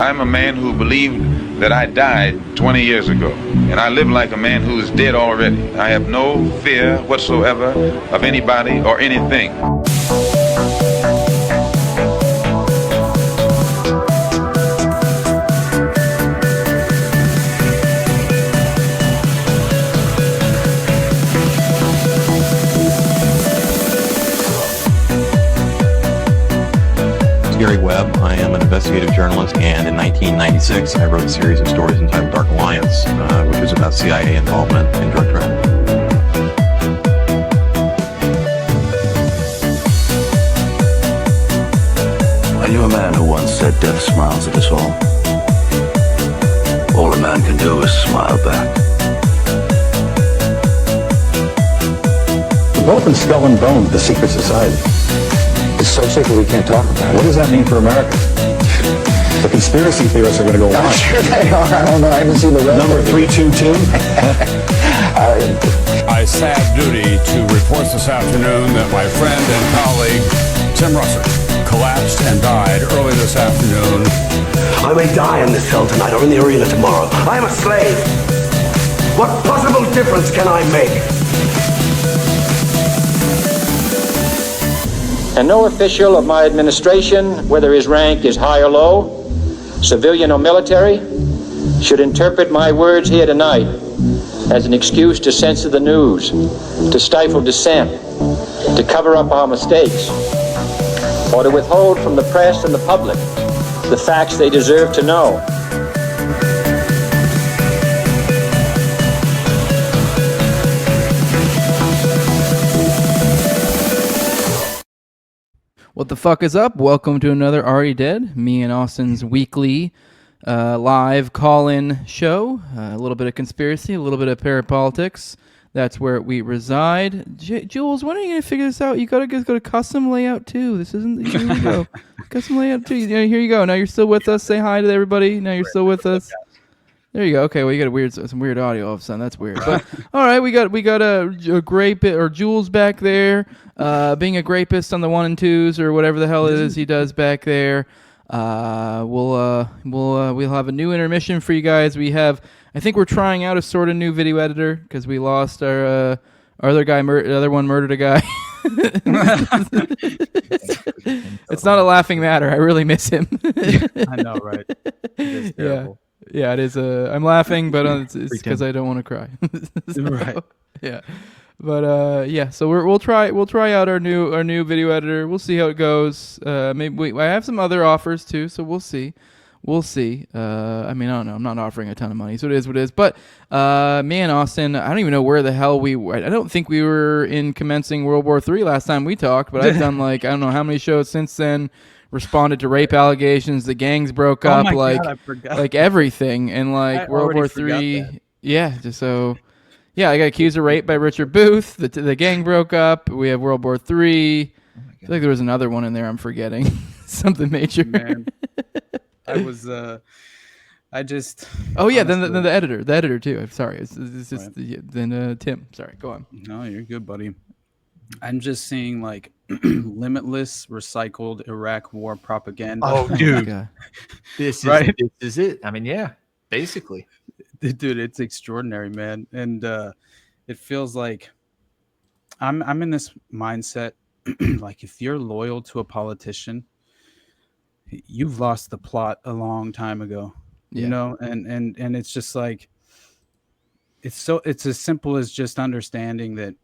I'm a man who believed that I died 20 years ago, and I live like a man who is dead already. I have no fear whatsoever of anybody or anything. Gary Webb. I am an investigative journalist, and in 1996 I wrote a series of stories entitled Dark Alliance, which was about CIA involvement in drug trafficking. I knew a man who once said death smiles at us all. All a man can do is smile back. We're both in skull and bone, the secret society. It's so secret we can't talk about it. What does that mean for America? The conspiracy theorists are going to go on. I'm sure they are. I don't know. I haven't seen the rest. Number 322. I sad duty to report this afternoon that my friend and colleague, Tim Russert, collapsed and died early this afternoon. I may die in this cell tonight or in the arena tomorrow. I am a slave. What possible difference can I make? And no official of my administration, whether his rank is high or low, civilian or military, should interpret my words here tonight as an excuse to censor the news, to stifle dissent, to cover up our mistakes, or to withhold from the press and the public the facts they deserve to know. What the fuck is up? Welcome to another Already Dead, me and Austin's weekly live call-in show. A little bit of conspiracy, a little bit of parapolitics. That's where we reside. Jules, when are you going to figure this out? You got to go to custom layout too. This isn't... Here we go. Custom layout too. Here you go. Now you're still with us. Say hi to everybody. Now you're still with us. There you go. Okay, well, you got some weird audio all of a sudden. That's weird. But all right, we got a great bit, or Jules back there, being a grapist on the 1 and 2s or whatever the hell it is he does back there. We'll have a new intermission for you guys. I think we're trying out a sort of new video editor because we lost our other guy. The other one murdered a guy. It's not a laughing matter. I really miss him. I know, right? It is terrible. Yeah, it is. I'm laughing, but it's because I don't want to cry. Right. Yeah, but yeah. So we'll try out our new video editor. We'll see how it goes. Maybe I have some other offers too, so we'll see. I mean, I don't know. I'm not offering a ton of money, so it is what it is. But me and Austin, I don't even know where the hell I don't think we were in commencing World War III last time we talked. But I've done like I don't know how many shows since then. Responded to rape allegations. The gangs broke up. God, I forgot. Like everything, and like World War III. Yeah, I got accused of rape by Richard Booth. The gang broke up. We have World War III. I feel like there was another one in there I'm forgetting. Something major. Man. I just. Oh yeah, then the editor too. I'm sorry. It's just right. Tim. Sorry, go on. No, you're good, buddy. I'm just seeing like limitless recycled Iraq war propaganda. Oh, dude, this is it. I mean, yeah, basically, dude, it's extraordinary, man, and it feels like I'm in this mindset. Like if you're loyal to a politician, you've lost the plot a long time ago, you know, and it's just like it's as simple as just understanding that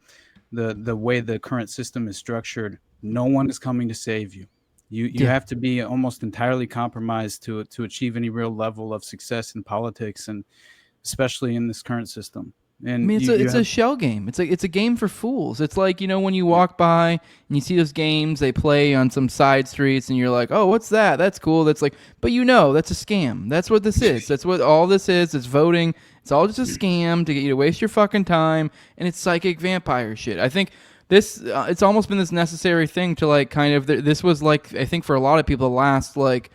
the way the current system is structured, no one is coming to save you. You have to be almost entirely compromised to achieve any real level of success in politics, and especially in this current system. And I mean, it's a shell game. It's a game for fools. It's like, you know, when you walk by and you see those games they play on some side streets, and you're like, oh, what's that? That's cool. That's like, but you know, that's a scam. That's what this is. That's what all this is. It's voting. It's all just a scam to get you to waste your fucking time, and it's psychic vampire shit. I think this, it's almost been this necessary thing to like kind of, this was like, I think for a lot of people, the last like,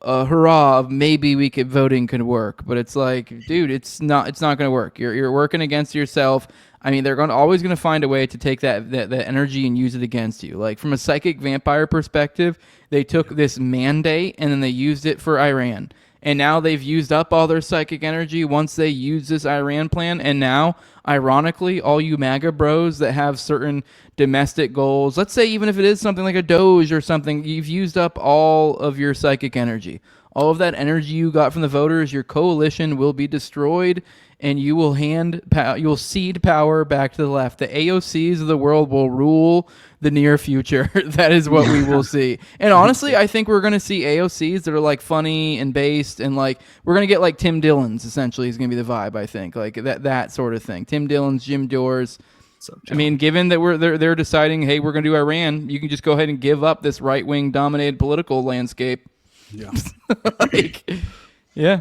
hurrah of maybe voting could work, but it's like, dude, it's not going to work. You're working against yourself. I mean, they're always going to find a way to take that energy and use it against you. Like from a psychic vampire perspective, they took this mandate and then they used it for Iran. And now they've used up all their psychic energy once they use this Iran plan. And now, ironically, all you MAGA bros that have certain domestic goals, let's say even if it is something like a Doge or something, you've used up all of your psychic energy. All of that energy you got from the voters, your coalition will be destroyed, and you will cede power back to the left. The AOCs of the world will rule the near future. That is what we will see. And honestly, I think we're going to see AOCs that are like funny and based, and like we're going to get like Tim Dillon's essentially is going to be the vibe. I think like that sort of thing. Tim Dillon's, Jim Dores. I mean, given that they're deciding, hey, we're going to do Iran, you can just go ahead and give up this right-wing dominated political landscape. Yeah. Yeah.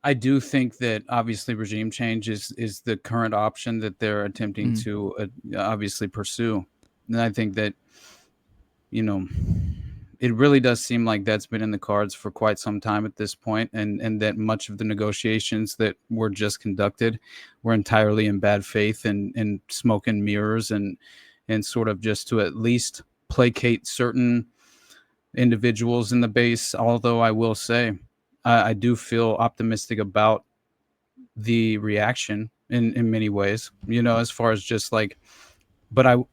I do think that obviously regime change is the current option that they're attempting to obviously pursue. And I think that, it really does seem like that's been in the cards for quite some time at this point, and that much of the negotiations that were just conducted were entirely in bad faith and smoke and mirrors and sort of just to at least placate certain individuals in the base. Although I will say I do feel optimistic about the reaction in many ways, as far as just like, but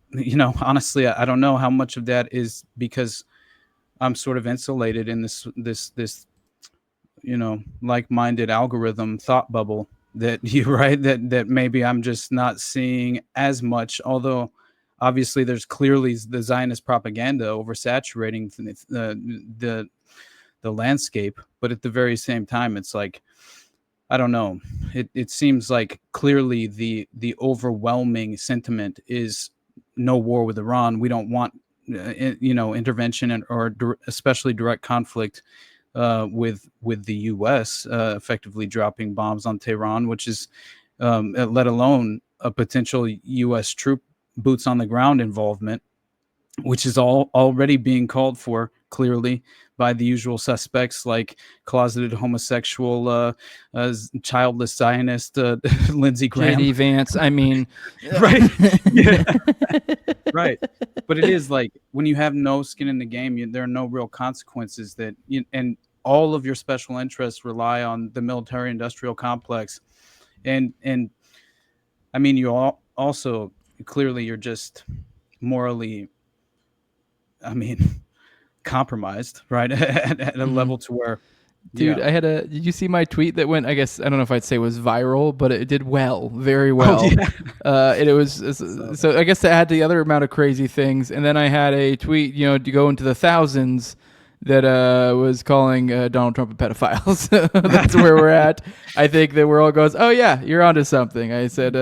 honestly, I don't know how much of that is because I'm sort of insulated in this like-minded algorithm thought bubble that that maybe I'm just not seeing as much, although obviously there's clearly the Zionist propaganda oversaturating the landscape, but at the very same time, it's like, I don't know. It seems like clearly the overwhelming sentiment is no war with Iran. We don't want intervention or especially direct conflict with the U.S. Effectively dropping bombs on Tehran, which is let alone a potential U.S. troop boots on the ground involvement, which is already being called for clearly by the usual suspects like closeted homosexual, childless Zionist Lindsey Graham, J.D. Vance. I mean, right, yeah. Right. But it is like when you have no skin in the game, there are no real consequences and all of your special interests rely on the military-industrial complex, and I mean, you also clearly you're just morally, compromised, right? at a level to where, dude, yeah. Did you see my tweet that went, I guess, I don't know if I'd say it was viral, but it did very well. Oh, yeah. And it was, so I guess to add to the other amount of crazy things. And then I had a tweet, to go into the thousands that was calling Donald Trump a pedophile. So that's where we're at. I think the world goes, oh yeah, you're onto something. I said,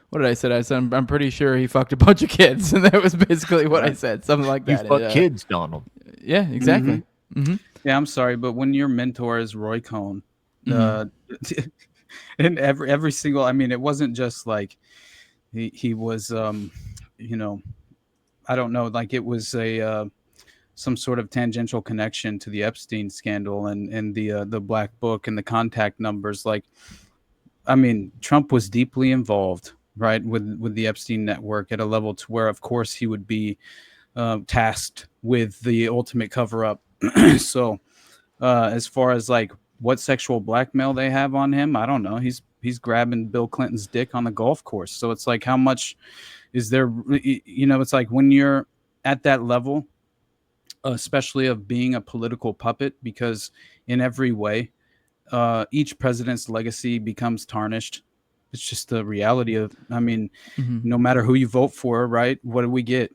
what did I say? I said, I'm pretty sure he fucked a bunch of kids. And that was basically what I said. Something like that. You fuck kids, Donald. Yeah, exactly. Mm-hmm. Mm-hmm. Yeah, I'm sorry, but when your mentor is Roy Cohn, and every single, it wasn't just like he was, I don't know, like it was some sort of tangential connection to the Epstein scandal and the black book and the contact numbers. Like, Trump was deeply involved, right, with the Epstein network at a level to where, of course, he would be tasked with the ultimate cover-up. So as far as like what sexual blackmail they have on him, I don't know. He's grabbing Bill Clinton's dick on the golf course. So it's like, how much is there, it's like when you're at that level, especially of being a political puppet, because in every way, each president's legacy becomes tarnished. It's just the reality of, no matter who you vote for, right? What do we get?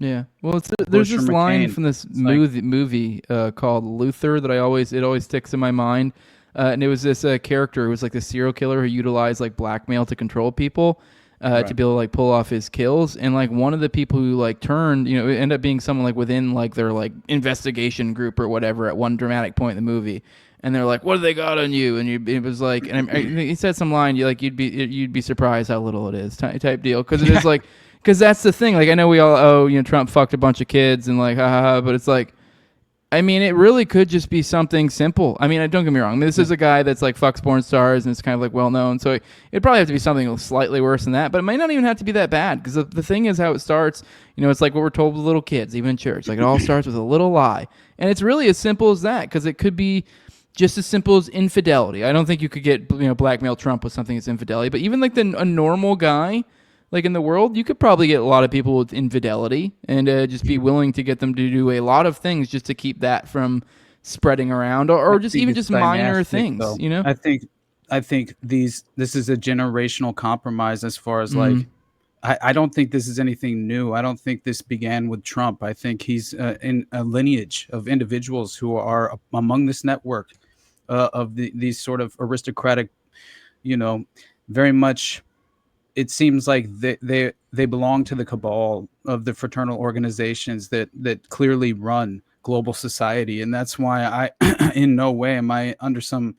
Yeah, well, there's this line from this movie called Luther that it always sticks in my mind, and it was this character who was like the serial killer who utilized like blackmail to control people to be able to like pull off his kills, and like one of the people who like turned, it ended up being someone like within like their like investigation group or whatever at one dramatic point in the movie, and they're like, "What do they got on you?" And it was like, and he said some line, you'd be surprised how little it is type deal, because it is like. Because that's the thing. Like, I know we all, Trump fucked a bunch of kids and like, ha, but it's like, it really could just be something simple. Don't get me wrong. This is a guy that's like fucks porn stars and it's kind of like well known. So it'd probably have to be something slightly worse than that. But it might not even have to be that bad. Because the thing is how it starts, it's like what we're told with little kids, even in church. Like, it all starts with a little lie. And it's really as simple as that, because it could be just as simple as infidelity. I don't think you could get blackmail Trump with something that's infidelity, but even like a normal guy like in the world, you could probably get a lot of people with infidelity and just be willing to get them to do a lot of things just to keep that from spreading around, or just even just minor things, though. you know? I think this is a generational compromise as far as like, I don't think this is anything new. I don't think this began with Trump. I think he's in a lineage of individuals who are among this network of these sort of aristocratic, very much. It seems like they belong to the cabal of the fraternal organizations that clearly run global society, and that's why I, in no way am I under some,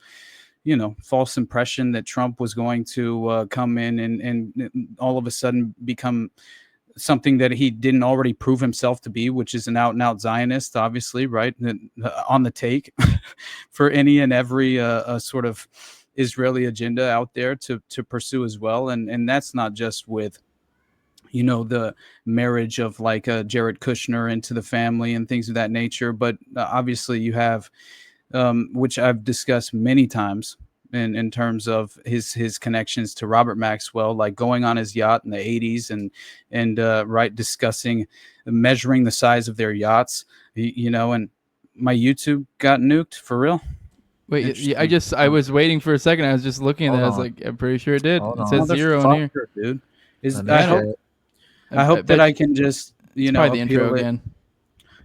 false impression that Trump was going to come in and all of a sudden become something that he didn't already prove himself to be, which is an out and out Zionist, obviously, right, on the take for any and every sort of Israeli agenda out there to pursue as well, and that's not just with the marriage of like Jared Kushner into the family and things of that nature, but obviously you have which I've discussed many times in terms of his connections to Robert Maxwell, like going on his yacht in the 80s and right, discussing measuring the size of their yachts, and my YouTube got nuked for real. Wait, I was waiting for a second. I was just looking at that. I was like, I'm pretty sure it did. It says 0 in here. Dude. I hope that I can just, probably the intro again.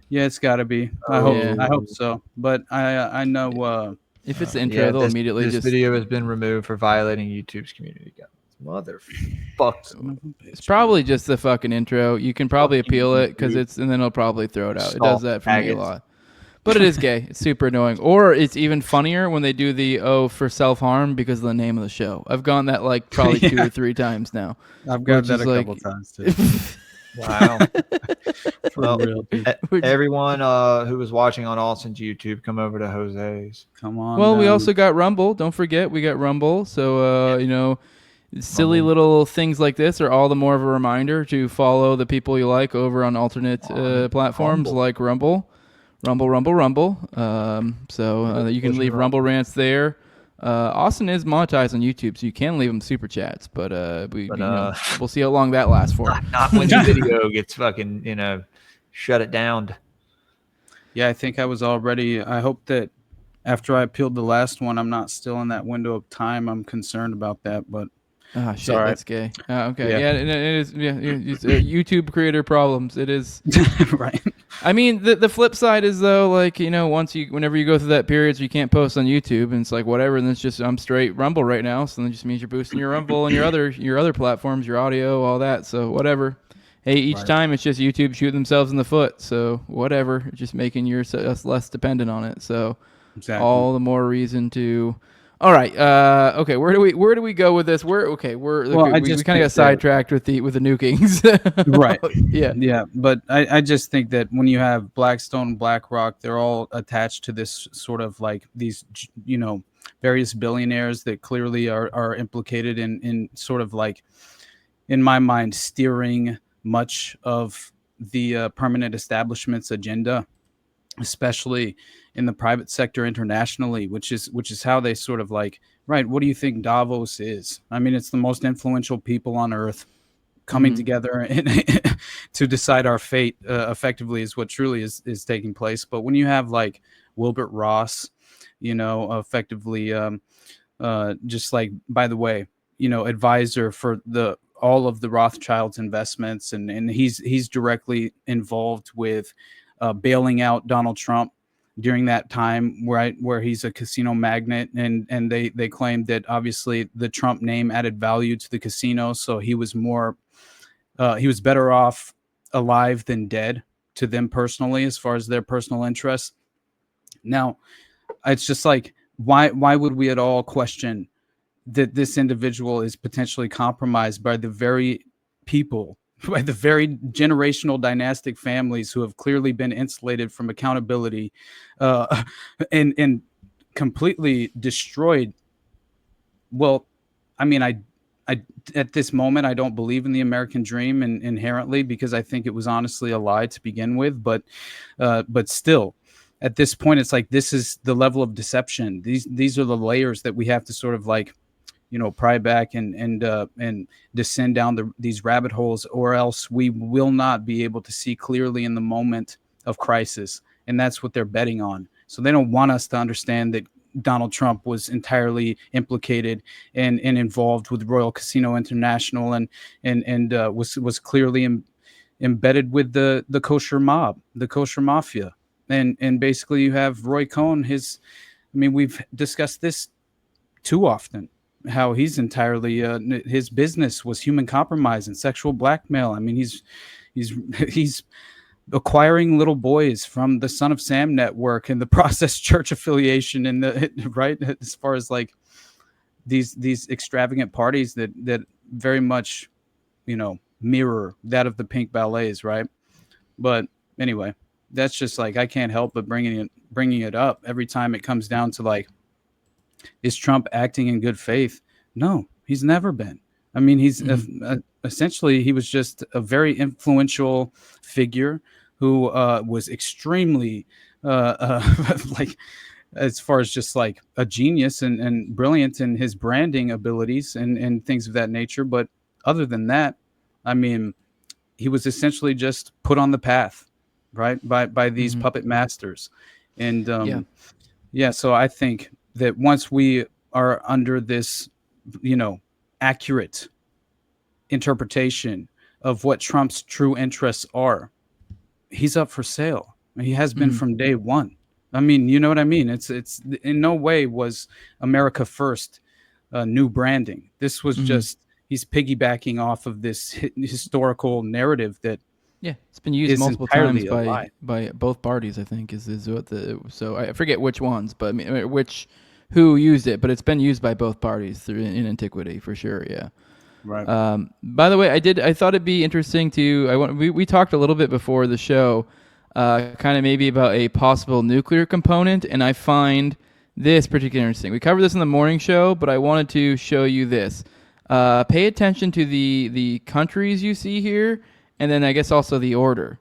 Yeah, it's got to be. I hope so. But I know if it's the intro, they'll immediately this video has been removed for violating YouTube's community guidelines. Motherfucker. It's probably just the fucking intro. You can probably appeal it and then it'll probably throw it out. It does that for me a lot. But it is gay. It's super annoying. Or it's even funnier when they do the for self-harm because of the name of the show. I've gotten that like probably 2 or 3 times now. I've gotten that a couple times too. Wow. Well, everyone who was watching on Austin's YouTube, come over to Jose's. Come on. Well, we also got Rumble. Don't forget, we got Rumble. So, silly little things like this are all the more of a reminder to follow the people you like over on alternate platforms like Rumble. Rumble. So you can leave Rumble rants there. Austin is monetized on YouTube, so you can leave him super chats, but we'll see how long that lasts for. Not when the video gets fucking, shut it down. Yeah, I think I was already. I hope that after I appealed the last one, I'm not still in that window of time. I'm concerned about that, but. Oh shit, that's gay. Okay, yeah, it is. Yeah, it's YouTube creator problems. It is right. I mean, the flip side is though, like whenever you go through that period, so you can't post on YouTube, and it's like whatever. And it's just I'm straight Rumble right now, so then it just means you're boosting your Rumble and your other platforms, your audio, all that. So whatever. Hey, each time it's just YouTube shooting themselves in the foot. So whatever, just making us less dependent on it. So all the more reason to. All right. Okay. Where do we go with this? We kind of got sidetracked with the nukings. Right. Yeah. Yeah. But I just think that when you have Blackstone, BlackRock, they're all attached to this sort of like these, various billionaires that clearly are implicated in sort of like, in my mind, steering much of the permanent establishment's agenda, especially in the private sector internationally, which is how they sort of like, right, what do you think Davos is? I mean, it's the most influential people on earth coming together to decide our fate effectively is what truly is taking place. But when you have like Wilbur Ross, effectively just like, by the way, advisor for all of the Rothschilds investments, and he's directly involved with bailing out Donald Trump during that time, where he's a casino magnate, and they claimed that obviously the Trump name added value to the casino, so he was better off alive than dead to them personally, as far as their personal interests. Now, it's just like, why would we at all question that this individual is potentially compromised by the very people, by the very generational dynastic families who have clearly been insulated from accountability and completely destroyed? Well, I mean, I at this moment, I don't believe in the American dream inherently, because I think it was honestly a lie to begin with. But still, at this point, it's like, this is the level of deception. These are the layers that we have to sort of like, pry back and descend down these rabbit holes, or else we will not be able to see clearly in the moment of crisis. And that's what they're betting on. So they don't want us to understand that Donald Trump was entirely implicated and involved with Royal Casino International and was clearly embedded with the kosher mob, the kosher mafia. And basically you have Roy Cohn, we've discussed this too often, how he's entirely his business was human compromise and sexual blackmail. I mean, he's acquiring little boys from the Son of Sam network and the Process Church affiliation, and right, as far as like these extravagant parties that very much mirror that of the Pink Ballets, right? But anyway, that's just like, I can't help but bringing it up every time it comes down to like, is Trump acting in good faith? No, he's never been. I mean, he's essentially, he was just a very influential figure who was extremely like, as far as just like a genius and brilliant in his branding abilities and things of that nature. But other than that, I mean, he was essentially just put on the path, right, by these puppet masters. And so I think that once we are under this, accurate interpretation of what Trump's true interests are, he's up for sale. He has been from day one. I mean, you know what I mean? It's in no way was America First new branding. This was just, he's piggybacking off of this historical narrative that it's been used multiple times by both parties, I think, is what so I forget which ones, but I mean, who used it, but it's been used by both parties in antiquity for sure. Yeah. Right. By the way, I thought it'd be interesting we talked a little bit before the show, kind of maybe about a possible nuclear component, and I find this particularly interesting. We covered this in the morning show, but I wanted to show you this. Pay attention to the countries you see here, and then I guess also the order.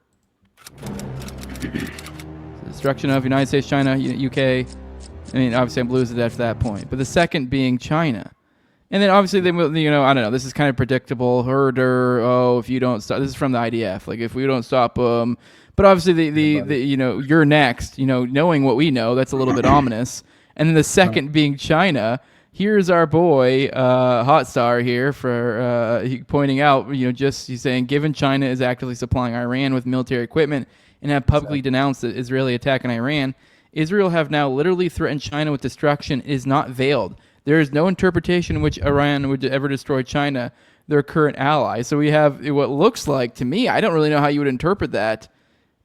Destruction of United States, China, UK. I mean, obviously I'm losing it after that point. But the second being China. And then obviously they will, I don't know, this is kind of predictable. Herder, if you don't stop, this is from the IDF. Like, if we don't stop them. But obviously the you're next, knowing what we know, that's a little bit ominous. And then the second being China. Here's our boy, Hot Star here for pointing out, he's saying, given China is actively supplying Iran with military equipment and have publicly denounced the Israeli attack on Iran, Israel have now literally threatened China with destruction. It is not veiled. There is no interpretation in which Iran would ever destroy China, their current ally. So we have what looks like, to me, I don't really know how you would interpret that.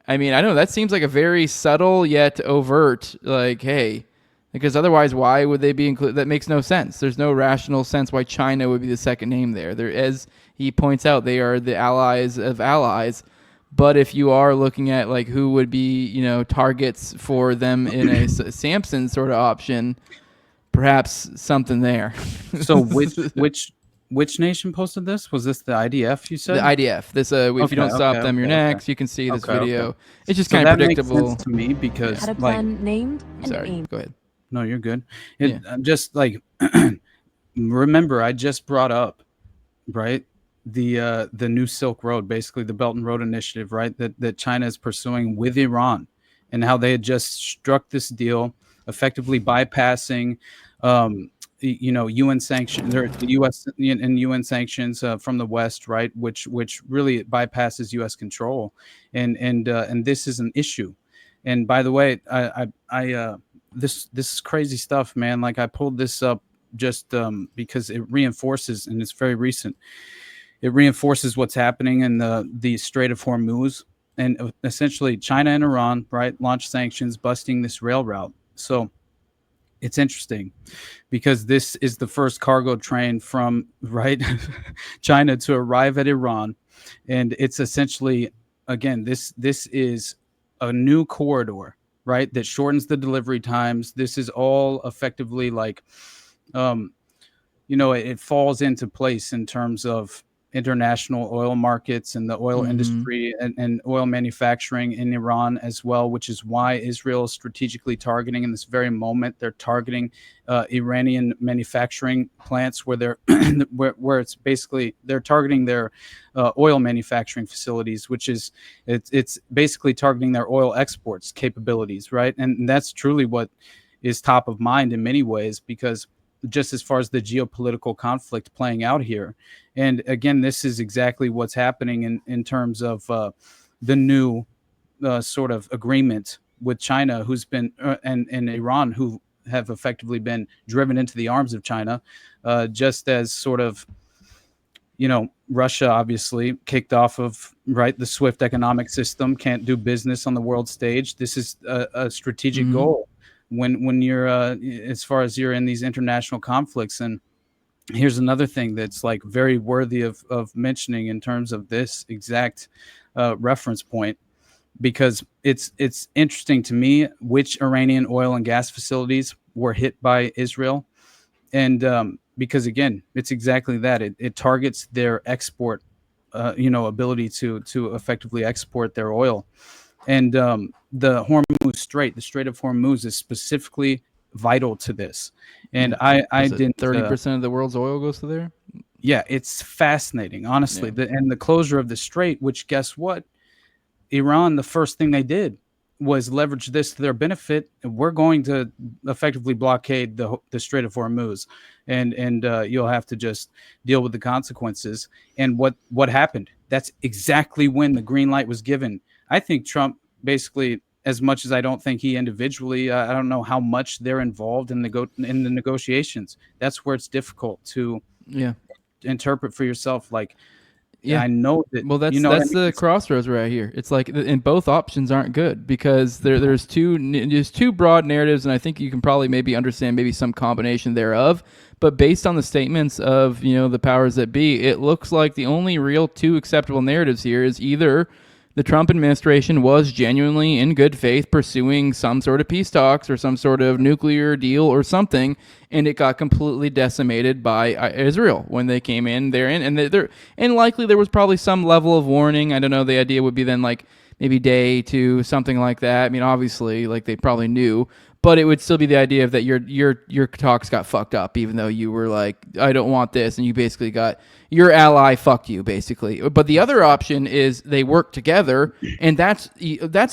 I mean, I don't know, that seems like a very subtle yet overt, like, hey, because otherwise, why would they be included? That makes no sense. There's no rational sense why China would be the second name there. As he points out, they are the allies of allies. But if you are looking at like who would be, targets for them in a Samson sort of option, perhaps something there. So which nation posted this? Was this the IDF you said? The IDF. This if you don't stop them, you're next. You can see this video. It's just kind of predictable. Makes sense to me because had a plan named and sorry, aimed. go ahead. No, you're good. I'm just like remember I just brought up, right? The new Silk Road, basically the Belt and Road Initiative, right? That China is pursuing with Iran, and how they had just struck this deal, effectively bypassing, UN sanctions, the U.S. and UN sanctions from the West, right? Which really bypasses U.S. control, and this is an issue. And by the way, this is crazy stuff, man. Like, I pulled this up just because it reinforces, and it's very recent. It reinforces what's happening in the Strait of Hormuz, and essentially China and Iran, right, launched sanctions, busting this rail route. So it's interesting because this is the first cargo train from China to arrive at Iran, and it's essentially, again, this is a new corridor, right, that shortens the delivery times. This is all effectively like, it falls into place in terms of international oil markets and the oil industry and oil manufacturing in Iran as well, which is why Israel is strategically targeting in this very moment. They're targeting Iranian manufacturing plants where they're where it's basically they're targeting their oil manufacturing facilities, which is it's basically targeting their oil exports capabilities, right? And that's truly what is top of mind in many ways, because just as far as the geopolitical conflict playing out here. And again, this is exactly what's happening in terms of the new sort of agreement with China, who's been and Iran, who have effectively been driven into the arms of China, just as sort of, Russia obviously kicked off of the SWIFT economic system, can't do business on the world stage. This is a strategic goal when you're as far as you're in these international conflicts. And here's another thing that's like very worthy of mentioning in terms of this exact reference point, because it's interesting to me which Iranian oil and gas facilities were hit by Israel. And because again, it's exactly that. It targets their export, ability to effectively export their oil. And the Hormuz Strait, the Strait of Hormuz, is specifically vital to this. And I didn't 30% of the world's oil goes to there. Yeah, it's fascinating, honestly. Yeah. And the closure of the strait, which guess what? Iran, the first thing they did was leverage this to their benefit. We're going to effectively blockade the Strait of Hormuz, and you'll have to just deal with the consequences. And what happened? That's exactly when the green light was given. I think Trump basically, as much as I don't think he individually, I don't know how much they're involved in the negotiations. That's where it's difficult to interpret for yourself. Like, I know that. Well, that's the crossroads right here. It's like, and both options aren't good, because there's two broad narratives, and I think you can probably maybe understand maybe some combination thereof. But based on the statements of the powers that be, it looks like the only real two acceptable narratives here is either the Trump administration was genuinely in good faith pursuing some sort of peace talks or some sort of nuclear deal or something, and it got completely decimated by Israel when they came in there. And likely there was probably some level of warning. I don't know. The idea would be then like maybe day to something like that. I mean, obviously, like they probably knew, but it would still be the idea of that your talks got fucked up, even though you were like, I don't want this, and you basically got your ally fucked you, basically. But the other option is they work together, and that's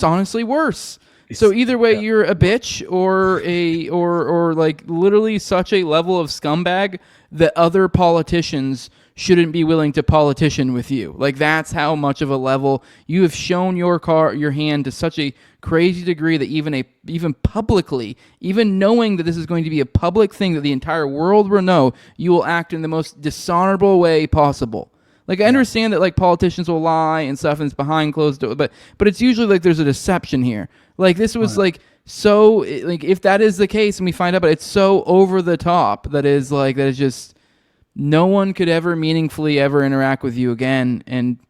honestly worse. So either way, you're a bitch or like literally such a level of scumbag that other politicians shouldn't be willing to politician with you. Like, that's how much of a level you have shown your hand to such a crazy degree that even publicly, even knowing that this is going to be a public thing that the entire world will know, you will act in the most dishonorable way possible. Like, I understand that like politicians will lie and stuff, and it's behind closed doors, but it's usually like there's a deception here. Like, this was like so, like, if that is the case and we find out, but it's so over the top that is just no one could ever meaningfully ever interact with you again. And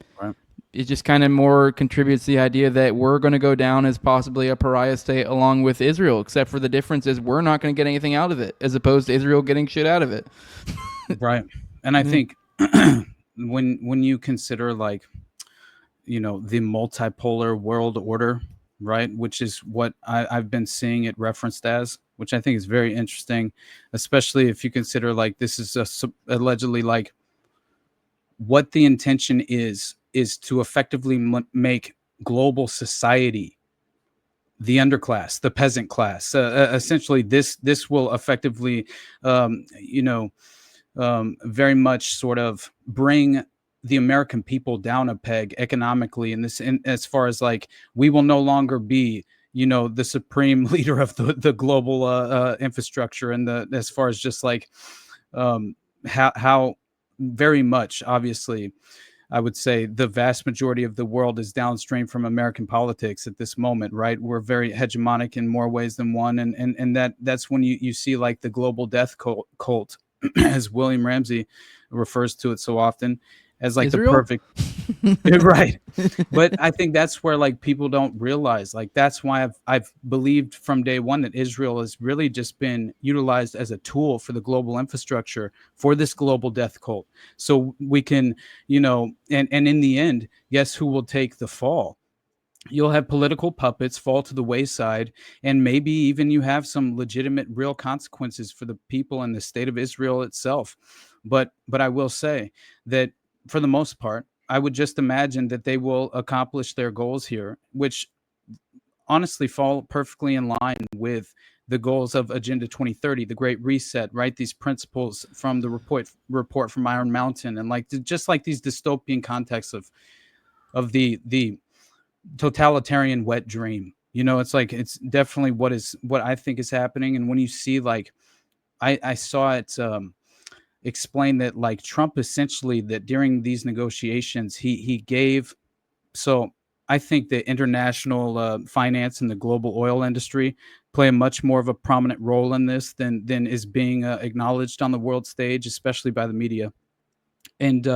it just kind of more contributes to the idea that we're going to go down as possibly a pariah state along with Israel, except for the difference is we're not going to get anything out of it, as opposed to Israel getting shit out of it. Right. And I think when you consider like, the multipolar world order, right, which is what I've been seeing it referenced as, which I think is very interesting, especially if you consider like this is allegedly like what the intention is to effectively make global society the underclass, the peasant class. Essentially, this will effectively, very much sort of bring the American people down a peg economically, and as far as like we will no longer be the supreme leader of the global infrastructure, and as far as just like how very much obviously I would say the vast majority of the world is downstream from American politics at this moment, right? We're very hegemonic in more ways than one, and that's when you see like the global death cult as William Ramsey refers to it so often. as like Israel? the perfect right. But I think that's where like people don't realize, like that's why I've believed from day one that Israel has really just been utilized as a tool for the global infrastructure for this global death cult. So we can, and in the end, guess who will take the fall? You'll have political puppets fall to the wayside, and maybe even you have some legitimate real consequences for the people and the state of Israel itself. But I will say that for the most part, I would just imagine that they will accomplish their goals here, which honestly fall perfectly in line with the goals of Agenda 2030, the Great Reset, right? These principles from the report from Iron Mountain, and like just like these dystopian contexts of the totalitarian wet dream. It's like it's definitely what I think is happening. And when you see like I saw it explain that like Trump essentially that during these negotiations he gave, so I think that international finance and the global oil industry play a much more of a prominent role in this than is being acknowledged on the world stage, especially by the media, and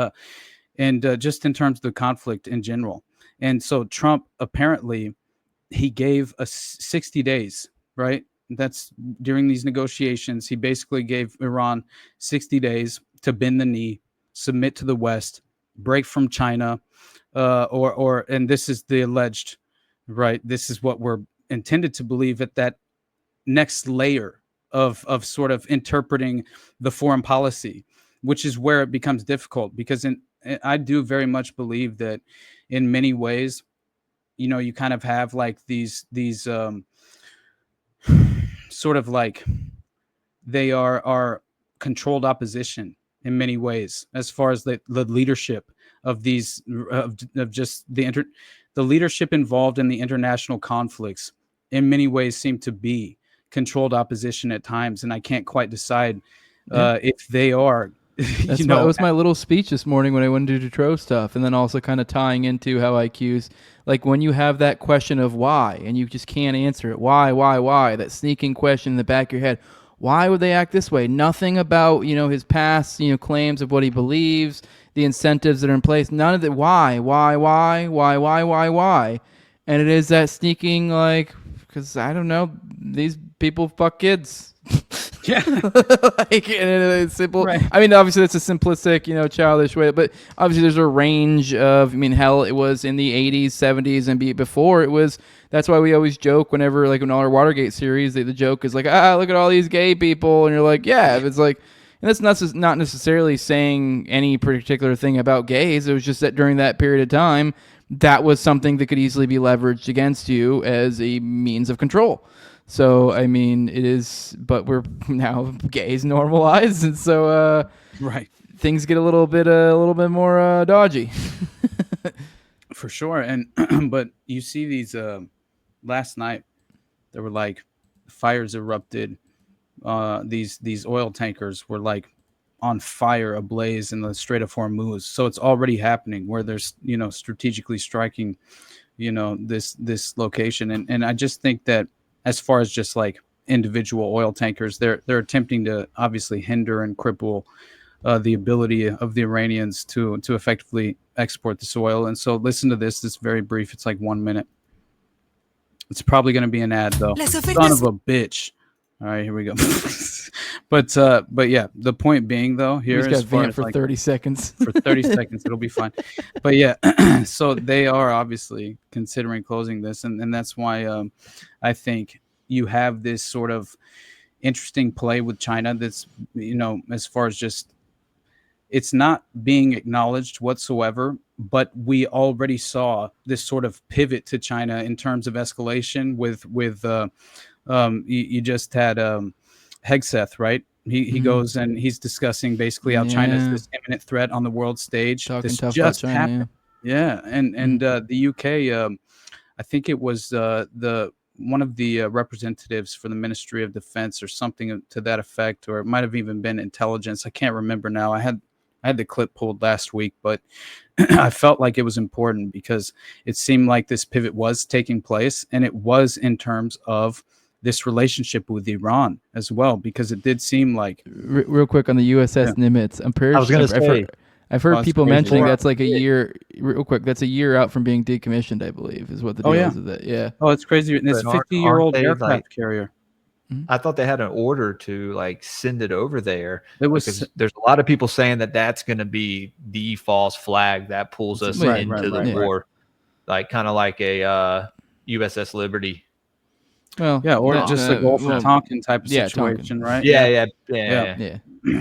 just in terms of the conflict in general. And so Trump apparently he gave a 60 days, right? That's during these negotiations. He basically gave Iran 60 days to bend the knee, submit to the West, break from China, and this is the alleged, right? This is what we're intended to believe at that next layer of sort of interpreting the foreign policy, which is where it becomes difficult, because I do very much believe that in many ways, you kind of have like these sort of like they are controlled opposition in many ways, as far as the leadership of these of just the leadership involved in the international conflicts in many ways seem to be controlled opposition at times, and I can't quite decide if they are. That was my little speech this morning when I went to Detroit stuff, and then also kind of tying into how I accuse, like when you have that question of why, and you just can't answer it, why, that sneaking question in the back of your head, why would they act this way? Nothing about, his past, claims of what he believes, the incentives that are in place, none of that. Why? And it is that sneaking, like, because I don't know, these people fuck kids. Yeah. Like, it's simple. Right. I mean, obviously that's a simplistic, childish way, but obviously there's a range of, hell, it was in the 80s, 70s, and before it was, that's why we always joke whenever, like in all our Watergate series, the joke is like, look at all these gay people. And you're like, yeah, it's like, and that's not necessarily saying any particular thing about gays. It was just that during that period of time, that was something that could easily be leveraged against you as a means of control. So, I mean, it is, but we're now gays normalized, and so right, things get a little bit more dodgy. For sure. And but you see these last night there were like fires erupted. These oil tankers were like on fire, ablaze in the Strait of Hormuz. So it's already happening where there's strategically striking this location, and I just think that as far as just like individual oil tankers, they're attempting to obviously hinder and cripple the ability of the Iranians to effectively export this oil. And so listen to this. It's very brief. It's like 1 minute. It's probably going to be an ad though. Son of a bitch. All right, here we go. But yeah, the point being though, here is for like 30 seconds. For 30 seconds, it'll be fine. But yeah, so they are obviously considering closing this, and that's why I think you have this sort of interesting play with China that's, as far as just it's not being acknowledged whatsoever, but we already saw this sort of pivot to China in terms of escalation with you just had Hegseth, right? He goes and he's discussing basically how China is this imminent threat on the world stage. This just China, happened. Yeah. And the UK, I think it was one of the representatives for the Ministry of Defense or something to that effect, or it might have even been intelligence. I can't remember now. I had the clip pulled last week, but I felt like it was important because it seemed like this pivot was taking place, and it was in terms of this relationship with Iran as well, because it did seem like real quick on the USS Nimitz. I'm pretty. I was going to say, I've heard Well, people crazy. mentioning that's like a year. Real quick, that's a year out from being decommissioned, I believe, is what the deal is with it. Yeah. Oh, it's crazy. And it's But aren't 50-year-old they, aircraft like- carrier. I thought they had an order to like send it over there. It was because there's a lot of people saying that that's going to be the false flag that pulls us into the war, like kind of like a USS Liberty. Well, yeah, or just a Gulf of Tonkin type of situation, right? Yeah.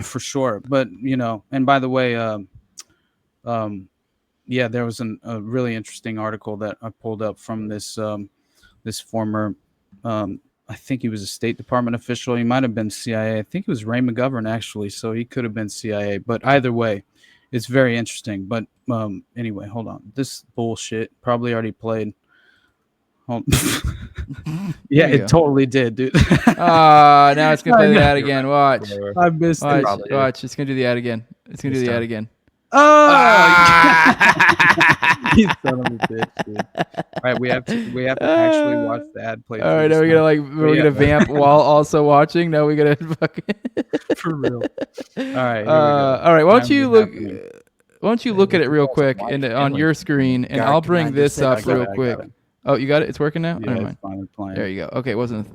For sure. But and by the way, there was a really interesting article that I pulled up from this this former. I think he was a State Department official. He might have been CIA. I think it was Ray McGovern, actually. So he could have been CIA. But either way, it's very interesting. But anyway, hold on. This bullshit probably already played. Yeah, it totally did, dude. Now it's going to play the ad again. Watch. I missed it. Watch. It's going to do the ad again. It's going to do the ad again. Oh, you son of a bitch, dude. All right, we have to actually watch the ad play. All right, now we're gonna vamp while also watching. Now we gotta fucking for real. All right, all right. Why don't you look at it real quick and on your screen, and I'll bring this up real quick. Oh, you got it? It's working now? Yeah, never mind. There you go. Okay, it wasn't.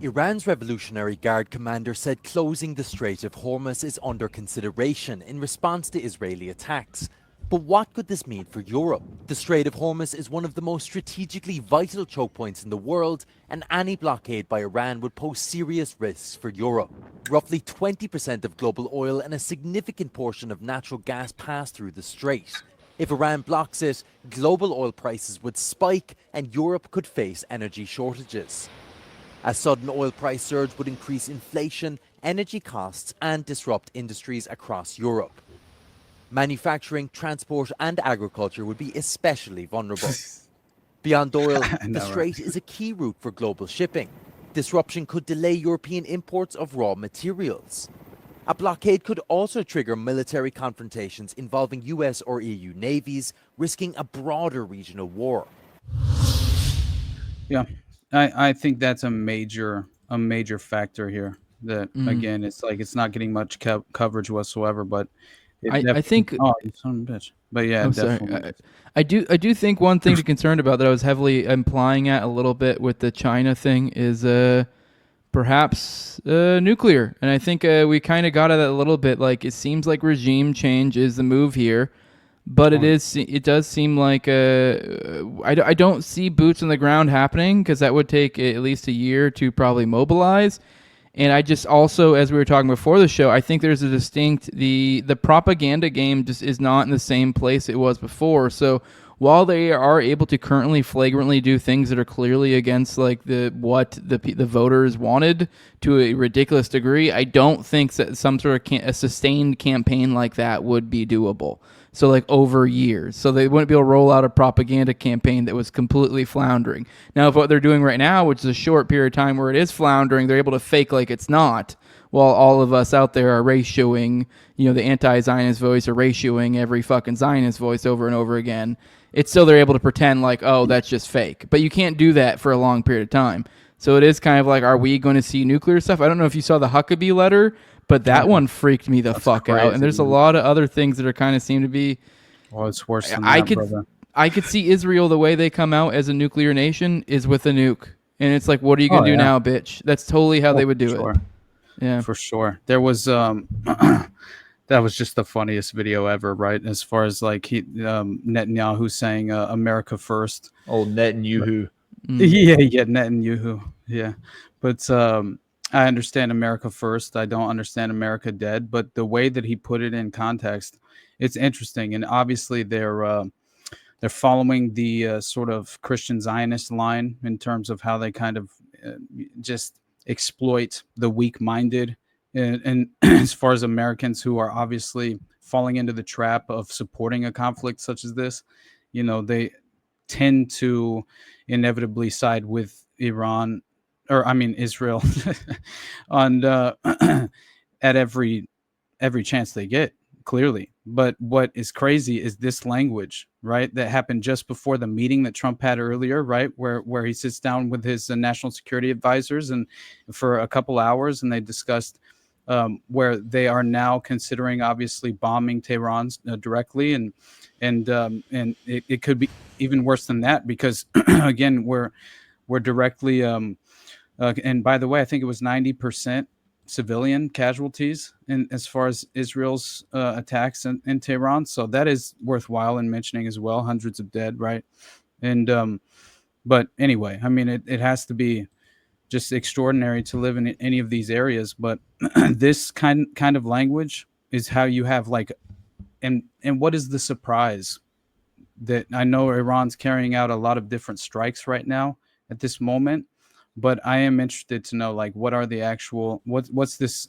Iran's Revolutionary Guard commander said closing the Strait of Hormuz is under consideration in response to Israeli attacks. But what could this mean for Europe? The Strait of Hormuz is one of the most strategically vital choke points in the world, and any blockade by Iran would pose serious risks for Europe. Roughly 20% of global oil and a significant portion of natural gas pass through the strait. If Iran blocks it, global oil prices would spike and Europe could face energy shortages. A sudden oil price surge would increase inflation, energy costs, and disrupt industries across Europe. Manufacturing, transport, and agriculture would be especially vulnerable. Beyond oil, the strait is a key route for global shipping. Disruption could delay European imports of raw materials. A blockade could also trigger military confrontations involving US or EU navies, risking a broader regional war. Yeah. I think that's a major factor here. That again, it's like it's not getting much coverage whatsoever. But I think, you son of a bitch. But yeah, definitely. I do think one thing to be concerned about that I was heavily implying at a little bit with the China thing is perhaps nuclear, and I think we kind of got at it a little bit. Like it seems like regime change is the move here. But it does seem like I don't see boots on the ground happening because that would take at least a year to probably mobilize. And I just also, as we were talking before the show, I think there's a distinct the propaganda game just is not in the same place it was before. So while they are able to currently flagrantly do things that are clearly against like what the voters wanted to a ridiculous degree, I don't think that some sort of a sustained campaign like that would be doable. So like over years. So they wouldn't be able to roll out a propaganda campaign that was completely floundering. Now, if what they're doing right now, which is a short period of time where it is floundering, they're able to fake like it's not, while all of us out there are ratioing, the anti-Zionist voice or ratioing every fucking Zionist voice over and over again. It's still they're able to pretend like, oh, that's just fake. But you can't do that for a long period of time. So it is kind of like, are we going to see nuclear stuff? I don't know if you saw the Huckabee letter, but that one freaked me the fuck out. And there's a lot of other things that are kind of seem to be. Well, it's worse than that, brother. I could see Israel, the way they come out as a nuclear nation, is with a nuke. And it's like, what are you going to do now, bitch? That's totally how they would do it. Yeah. For sure. There was that was just the funniest video ever, right? As far as like Netanyahu saying America first. Old Netanyahu. Yeah, Netanyahu. Yeah. But I understand America first. I don't understand America dead. But the way that he put it in context, it's interesting. And obviously they're following the sort of Christian Zionist line in terms of how they kind of just exploit the weak-minded. And as far as Americans who are obviously falling into the trap of supporting a conflict such as this, they tend to inevitably side with Israel on at every chance they get, clearly. But what is crazy is this language, right? That happened just before the meeting that Trump had earlier, right? Where he sits down with his national security advisors and for a couple hours and they discussed where they are now considering obviously bombing Tehran directly, and it could be even worse than that because again we're directly and by the way, I think it was 90% civilian casualties in as far as Israel's attacks in Tehran. So that is worthwhile in mentioning as well. Hundreds of dead, right? And but anyway, I mean, it has to be just extraordinary to live in any of these areas. But this kind of language is how you have like, and what is the surprise that I know Iran's carrying out a lot of different strikes right now at this moment. But I am interested to know, like, what are the actual what's this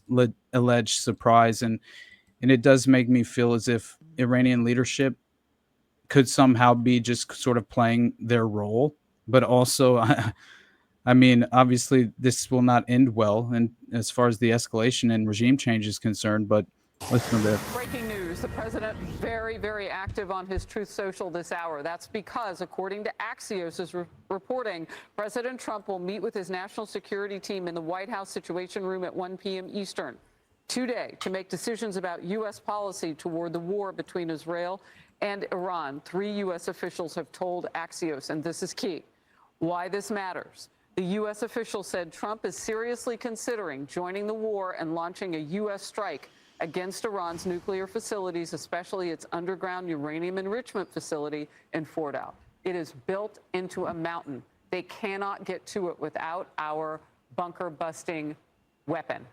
alleged surprise, and it does make me feel as if Iranian leadership could somehow be just sort of playing their role, but also, I mean, obviously this will not end well, and as far as the escalation and regime change is concerned. But listen to this. Breaking news. The president very, very active on his Truth Social this hour. That's because, according to Axios is reporting, President Trump will meet with his national security team in the White House Situation Room at 1 p.m. Eastern today to make decisions about U.S. policy toward the war between Israel and Iran. 3 U.S. officials have told Axios, and this is key, why this matters. The U.S. official said Trump is seriously considering joining the war and launching a U.S. strike against Iran's nuclear facilities, especially its underground uranium enrichment facility in Fordow. It is built into a mountain. They cannot get to it without our bunker-busting weapon.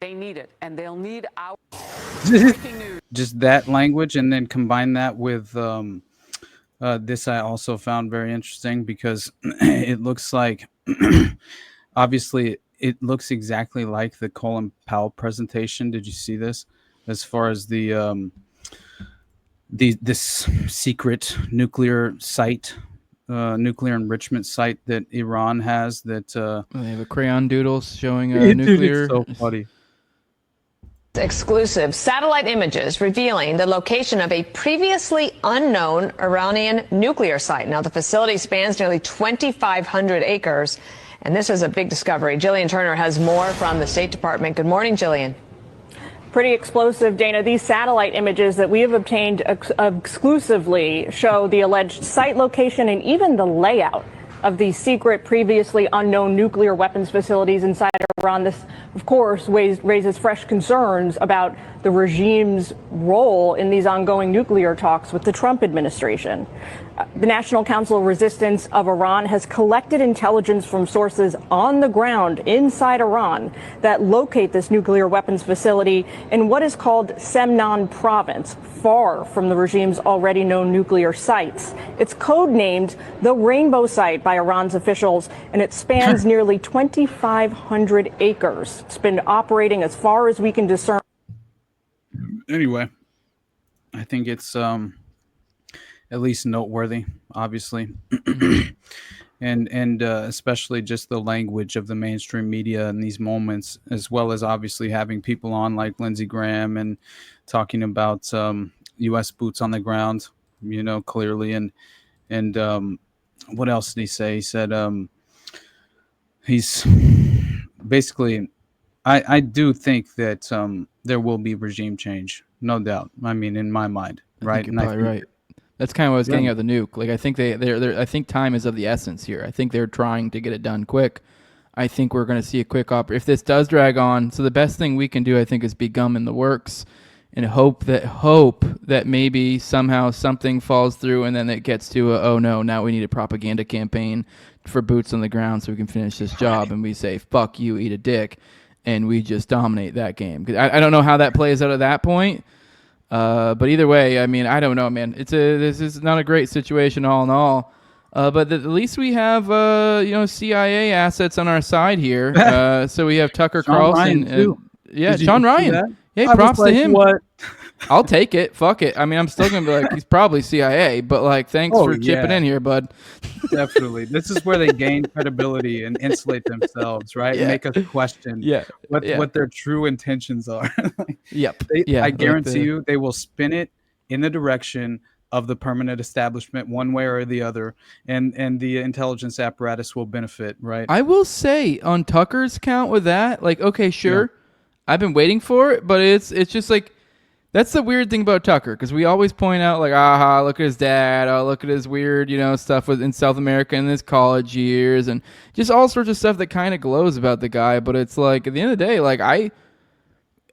They need it, and they'll need our breaking news. Just that language, and then combine that with this I also found very interesting because it looks like, obviously, it looks exactly like the Colin Powell presentation. Did you see this? As far as this secret nuclear site, nuclear enrichment site that Iran has. That they have a crayon doodles showing nuclear. Dude, it's so funny. Exclusive satellite images revealing the location of a previously unknown Iranian nuclear site. Now, the facility spans nearly 2,500 acres, and this is a big discovery. Jillian Turner has more from the State Department. Good morning, Jillian. Pretty explosive, Dana. These satellite images that we have obtained exclusively show the alleged site location and even the layout of the secret, previously unknown nuclear weapons facilities inside Iran. This, of course, raises fresh concerns about the regime's role in these ongoing nuclear talks with the Trump administration. The National Council of Resistance of Iran has collected intelligence from sources on the ground inside Iran that locate this nuclear weapons facility in what is called Semnan province, far from the regime's already known nuclear sites. It's codenamed the Rainbow Site by Iran's officials, and it spans nearly 2,500 acres. It's been operating as far as we can discern. Anyway, I think it's at least noteworthy, obviously, and especially just the language of the mainstream media in these moments, as well as obviously having people on like Lindsey Graham and talking about U.S. boots on the ground, you know, clearly, and what else did he say? He said he's basically. I do think that there will be regime change, no doubt. I mean, in my mind, right? You're probably right. That's kind of what I was getting at the nuke. Like, I think I think time is of the essence here. I think they're trying to get it done quick. I think we're going to see a quick if this does drag on. So the best thing we can do, I think, is be gum in the works and hope that maybe somehow something falls through, and then it gets to oh no, now we need a propaganda campaign for boots on the ground so we can finish this job, and we say fuck you, eat a dick. And we just dominate that game. I don't know how that plays out at that point. But either way, I mean, I don't know, man. This is not a great situation all in all. But at least we have, CIA assets on our side here. So we have Tucker Carlson. Sean Ryan. Yeah, props to him. What? I'll take it. Fuck it. I mean, I'm still going to be like, he's probably CIA, but like, thanks for chipping in here, bud. Definitely. This is where they gain credibility and insulate themselves, right? Yeah. Make us question what their true intentions are. I guarantee you they will spin it in the direction of the permanent establishment one way or the other, and the intelligence apparatus will benefit, right? I will say on Tucker's count with that, like, okay, sure. Yeah. I've been waiting for it, but it's just like, that's the weird thing about Tucker, because we always point out, like, aha, look at his dad, oh, look at his weird, stuff in South America in his college years, and just all sorts of stuff that kind of glows about the guy. But it's like, at the end of the day, like,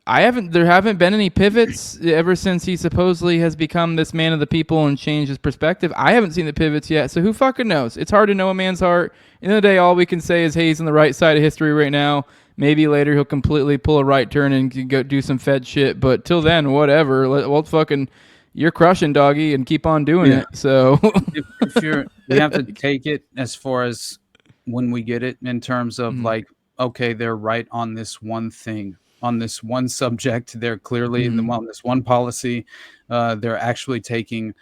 there haven't been any pivots ever since he supposedly has become this man of the people and changed his perspective. I haven't seen the pivots yet, so who fucking knows? It's hard to know a man's heart. At the end of the day, all we can say is, hey, he's on the right side of history right now. Maybe later he'll completely pull a right turn and go do some Fed shit. But till then, whatever. Well, fucking, you're crushing, doggy, and keep on doing it. So if we have to take it as far as when we get it in terms of like, okay, they're right on this one thing, on this one subject. They're clearly on this one policy. They're actually taking,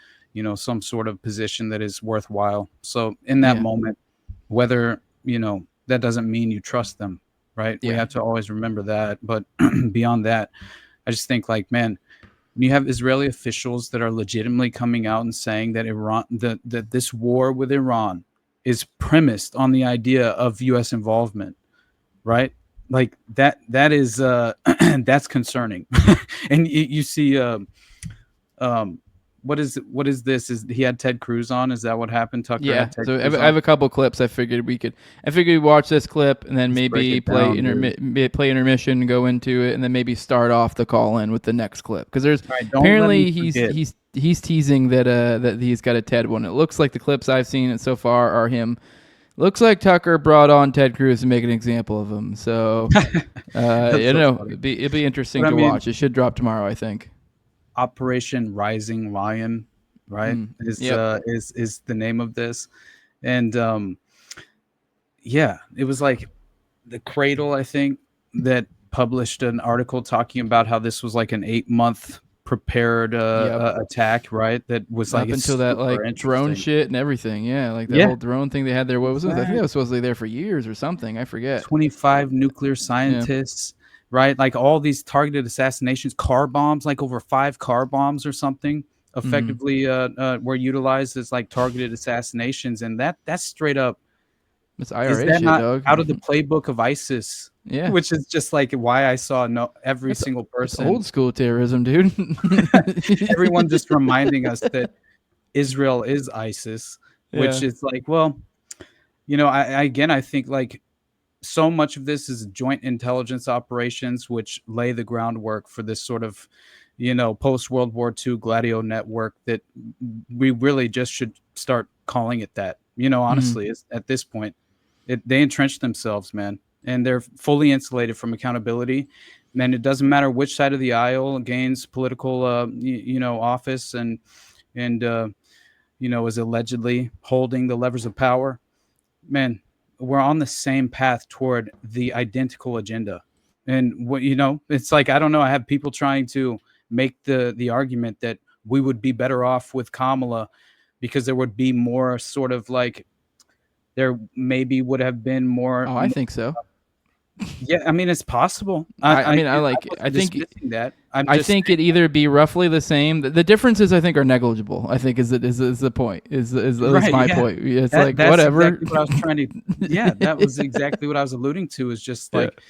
some sort of position that is worthwhile. So in that moment, whether, that doesn't mean you trust them. Right. Yeah. We have to always remember that. But beyond that, I just think, like, man, when you have Israeli officials that are legitimately coming out and saying that that this war with Iran is premised on the idea of U.S. involvement. Right. Like that is that's concerning. And you see what is this? Is he had Ted Cruz on? Is that what happened? Tucker yeah. So I have a couple clips. I figured we'd watch this clip and then maybe play intermission and go into it, and then maybe start off the call in with the next clip, because there's apparently he's teasing that he's got a Ted one. It looks like the clips I've seen so far are him. Looks like Tucker brought on Ted Cruz to make an example of him. So it'd be interesting to watch. It should drop tomorrow, I think. Operation Rising Lion, right? Is the name of this. And it was like the Cradle, I think, that published an article talking about how this was like an 8-month prepared attack, right? That was like up until that like drone shit and everything. Yeah, like that whole drone thing they had there. What was it? I think it was supposedly there for years or something. I forget. 25 nuclear scientists. Right, like all these targeted assassinations, car bombs, like over 5 car bombs or something, effectively were utilized as like targeted assassinations, and that's straight up. It's IRA shit, dog. Out of the playbook of ISIS? Yeah, which is just like why I saw every single person. Old school terrorism, dude. Everyone just reminding us that Israel is ISIS, which is like, well, I think like. So much of this is joint intelligence operations, which lay the groundwork for this sort of, post-World War II Gladio network that we really just should start calling it that. Honestly, at this point, they entrenched themselves, man, and they're fully insulated from accountability. And it doesn't matter which side of the aisle gains political, office and is allegedly holding the levers of power, man. We're on the same path toward the identical agenda. And it's like, I don't know. I have people trying to make the argument that we would be better off with Kamala because there would be more sort of like, there maybe would have been more. Oh, I think so. Yeah, I mean, it's possible. I think it either be roughly the same. The differences I think are negligible. I think is the point. Is my point. It's like whatever. Exactly what I was trying to. Yeah, that was exactly what I was alluding to. Is just like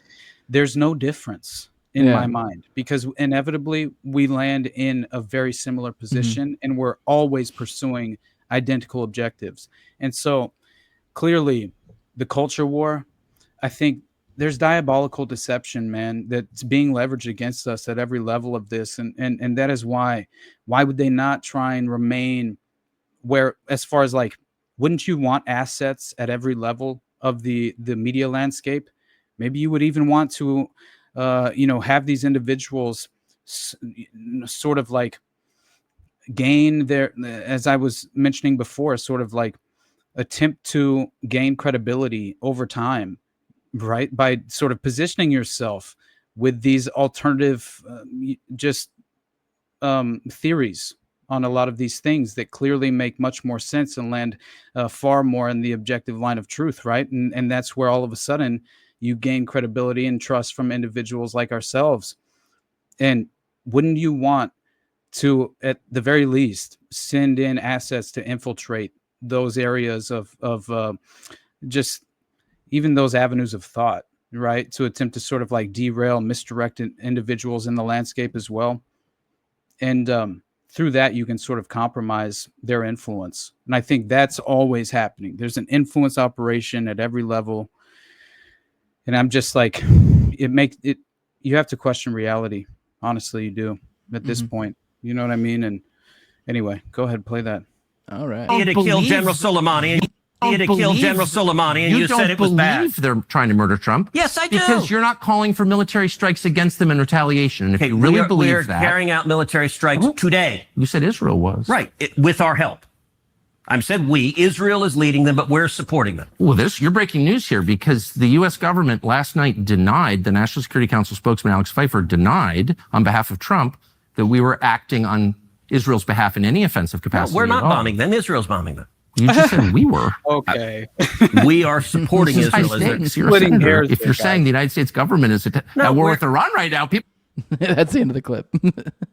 there's no difference in my mind, because inevitably we land in a very similar position, and we're always pursuing identical objectives. And so clearly, the culture war, I think. There's diabolical deception, man, that's being leveraged against us at every level of this. And that is why would they not try and remain where, as far as like, wouldn't you want assets at every level of the media landscape? Maybe you would even want to, have these individuals sort of like gain their, as I was mentioning before, sort of like attempt to gain credibility over time. Right, by sort of positioning yourself with these alternative theories on a lot of these things that clearly make much more sense and land far more in the objective line of truth, right? And that's where all of a sudden you gain credibility and trust from individuals like ourselves. And wouldn't you want to, at the very least, send in assets to infiltrate those areas of just even those avenues of thought right, to attempt to sort of like derail, misdirect individuals in the landscape as well. And through that, you can sort of compromise their influence. And I think that's always happening. There's an influence operation at every level. And I'm just like, you have to question reality. Honestly, you do at this point. You know what I mean? And anyway, go ahead, play that. All right. You had to kill General Soleimani. You had to kill General Soleimani, and you said it was bad. They're trying to murder Trump. Yes, I do. Because you're not calling for military strikes against them in retaliation. And if you really believe that, we're carrying out military strikes today. You said Israel was. Right, with our help. I said we. Israel is leading them, but we're supporting them. Well, you're breaking news here, because the U.S. government last night denied, the National Security Council spokesman Alex Pfeiffer denied on behalf of Trump that we were acting on Israel's behalf in any offensive capacity. No, we're not bombing them. Israel's bombing them. You just said we were. Okay. We are supporting Israel. If you're saying the United States government is at war with Iran right now, people. That's the end of the clip.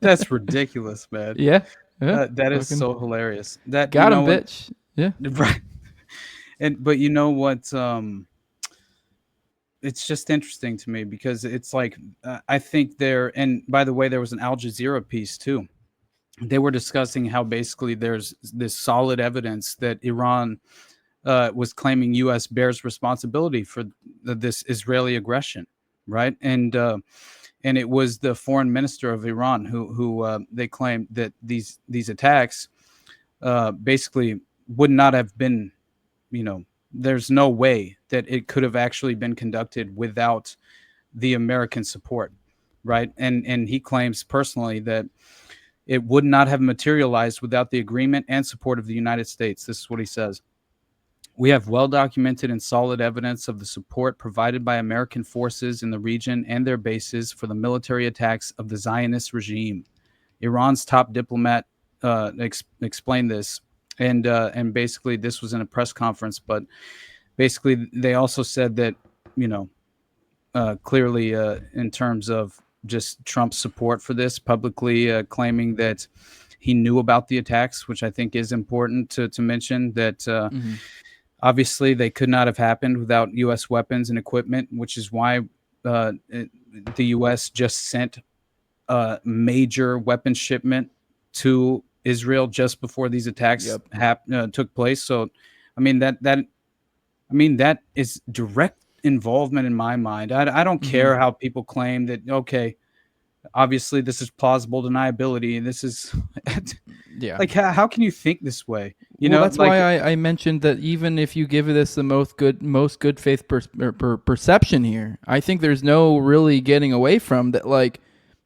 That's ridiculous, man. Yeah. That is so hilarious. That got him, bitch. Yeah. Right. But you know what? It's just interesting to me because it's like I think and by the way, there was an Al Jazeera piece too. They were discussing how basically there's this solid evidence that Iran was claiming U.S. bears responsibility for this Israeli aggression, right? And it was the foreign minister of Iran who they claimed that these attacks basically would not have been, there's no way that it could have actually been conducted without the American support, right? And he claims personally that it would not have materialized without the agreement and support of the United States. This is what he says. We have well-documented and solid evidence of the support provided by American forces in the region and their bases for the military attacks of the Zionist regime. Iran's top diplomat explained this, and basically this was in a press conference, but basically they also said that, clearly in terms of just Trump's support for this, publicly claiming that he knew about the attacks, which I think is important to mention, that obviously they could not have happened without U.S. weapons and equipment, which is why the U.S. just sent a major weapons shipment to Israel just before these attacks took place. So, that is direct involvement in my mind. I don't care how people claim that, okay, obviously this is plausible deniability and this is like how can you think this way? That's why I mentioned that even if you give this the most good faith perception here, I think there's no really getting away from that. Like,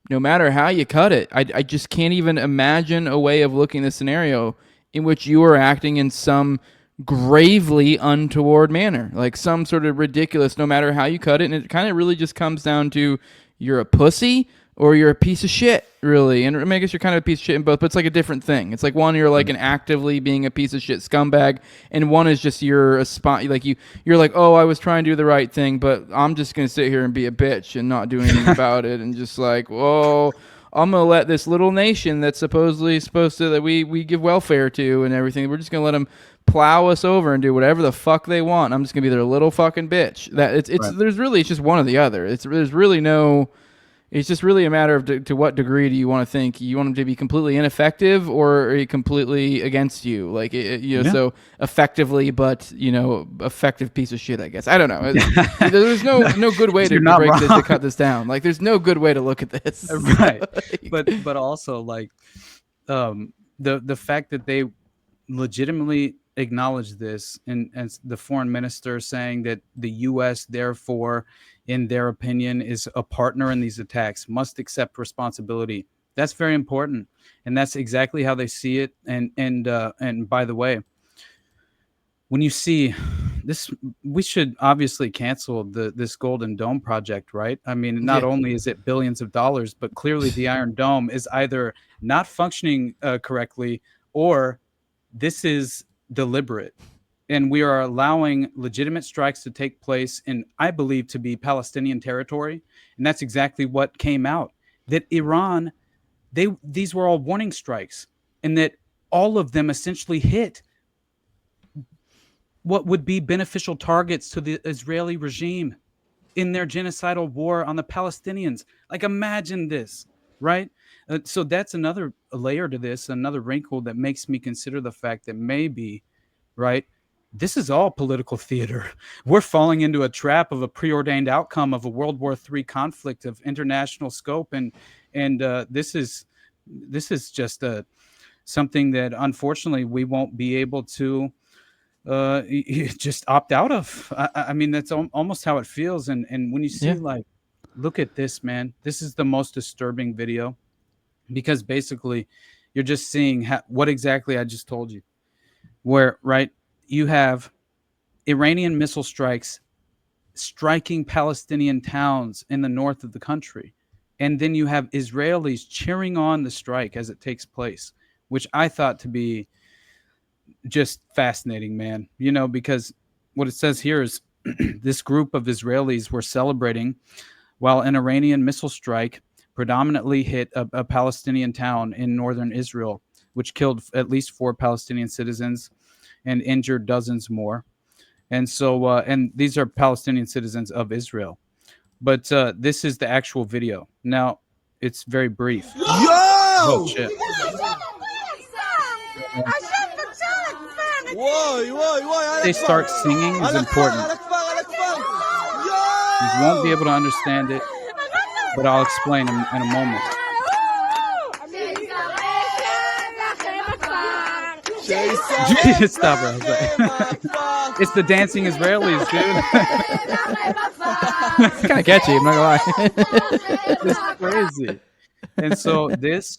no matter how you cut it, I just can't even imagine a way of looking at this scenario in which you are acting in some gravely untoward manner, like some sort of ridiculous, no matter how you cut it. And it kind of really just comes down to you're a pussy or you're a piece of shit, really. And I guess you're kind of a piece of shit in both, but it's like a different thing. It's like one, you're like an actively being a piece of shit scumbag, and one is just you're a spot, like you're like, oh, I was trying to do the right thing, but I'm just gonna sit here and be a bitch and not do anything about it, and just like, whoa, I'm gonna let this little nation that's supposedly supposed to that we give welfare to and everything, we're just gonna let them plow us over and do whatever the fuck they want. I'm just gonna be their little fucking bitch. That it's right. It's just one or the other. There's really no. It's just really a matter of to what degree do you want to think you want them to be completely ineffective or completely against you, like so effectively, but effective piece of shit. I guess I don't know. There's no good way to cut this down. Like there's no good way to look at this, right? but also like the fact that they legitimately acknowledge this, and the foreign minister saying that the U.S. therefore, in their opinion, is a partner in these attacks, must accept responsibility. That's very important, and that's exactly how they see it. And by the way, when you see this, we should obviously cancel this Golden Dome project, right? I mean, not only is it billions of dollars, but clearly the Iron Dome is either not functioning correctly, or this is deliberate. And we are allowing legitimate strikes to take place in, I believe, to be Palestinian territory. And that's exactly what came out. That Iran, these were all warning strikes, and that all of them essentially hit what would be beneficial targets to the Israeli regime. in their genocidal war on the Palestinians. Like, imagine this, right? So that's another layer to this, another wrinkle that makes me consider the fact that maybe, right, this is all political theater. We're falling into a trap of a preordained outcome of a World War III conflict of international scope, and this is just something that unfortunately we won't be able to just opt out of. I mean, that's almost how it feels. And when you see, like, look at this, man, this is the most disturbing video, because basically you're just seeing what exactly I just told you, where, right, you have Iranian missile strikes striking Palestinian towns in the north of the country. And then you have Israelis cheering on the strike as it takes place, which I thought to be just fascinating, man. You know, because what it says here is this group of Israelis were celebrating while an Iranian missile strike predominantly hit a Palestinian town in northern Israel, which killed at least 4 Palestinian citizens and injured dozens more. And so, and these are Palestinian citizens of Israel. But this is the actual video. Now, it's very brief. Yo! Oh, shit. They start singing is important. You won't be able to understand it, but I'll explain in a moment. Stop it. It's the dancing Israelis, dude. It's kind of catchy, I'm not gonna lie. It's crazy. And so this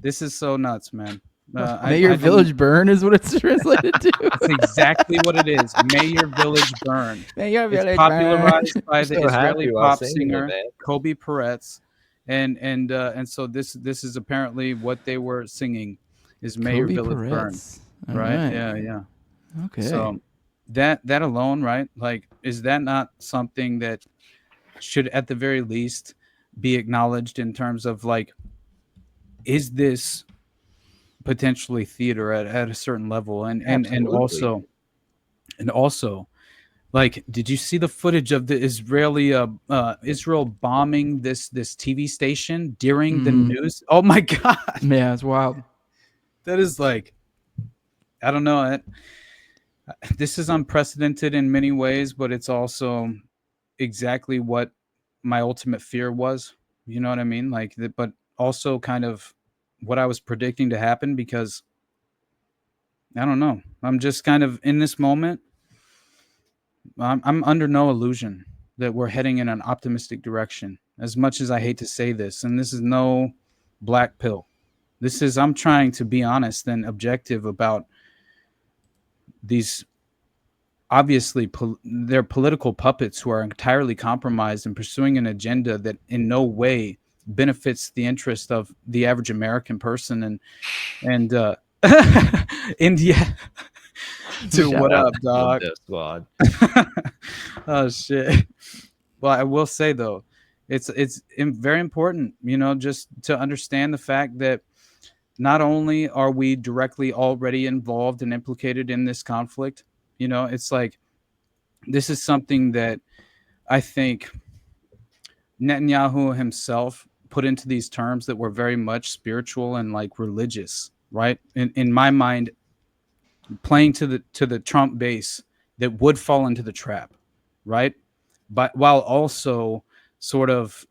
is so nuts, man. May your village burn is what it's translated to. That's exactly what it is. May your village burn. May your village it's popularized burn. by the Israeli pop singer that. Kobe Peretz, and so this is apparently what they were singing is May Your Village Burn. Right? Yeah. Okay. So that alone, right? Like, is that not something that should at the very least be acknowledged in terms of, like, is this potentially theater at a certain level? And also, like, did you see the footage of the Israel bombing this TV station during the news? Oh my God. Yeah, it's wild. That is, like, I don't know. This is unprecedented in many ways, but it's also exactly what my ultimate fear was. You know what I mean? Like, but also kind of what I was predicting to happen, because I don't know. I'm just kind of in this moment. I'm under no illusion that we're heading in an optimistic direction, as much as I hate to say this. And this is no black pill. This is, I'm trying to be honest and objective about these, obviously, they're political puppets who are entirely compromised and pursuing an agenda that in no way benefits the interest of the average American person. And India. Dude, what up, dog? Squad. Oh shit. Well, I will say though, it's very important, you know, just to understand the fact that not only are we directly already involved and implicated in this conflict, you know, it's like this is something that I think Netanyahu himself put into these terms that were very much spiritual and like religious, right? In my mind, playing to the Trump base that would fall into the trap, right? But while also sort of,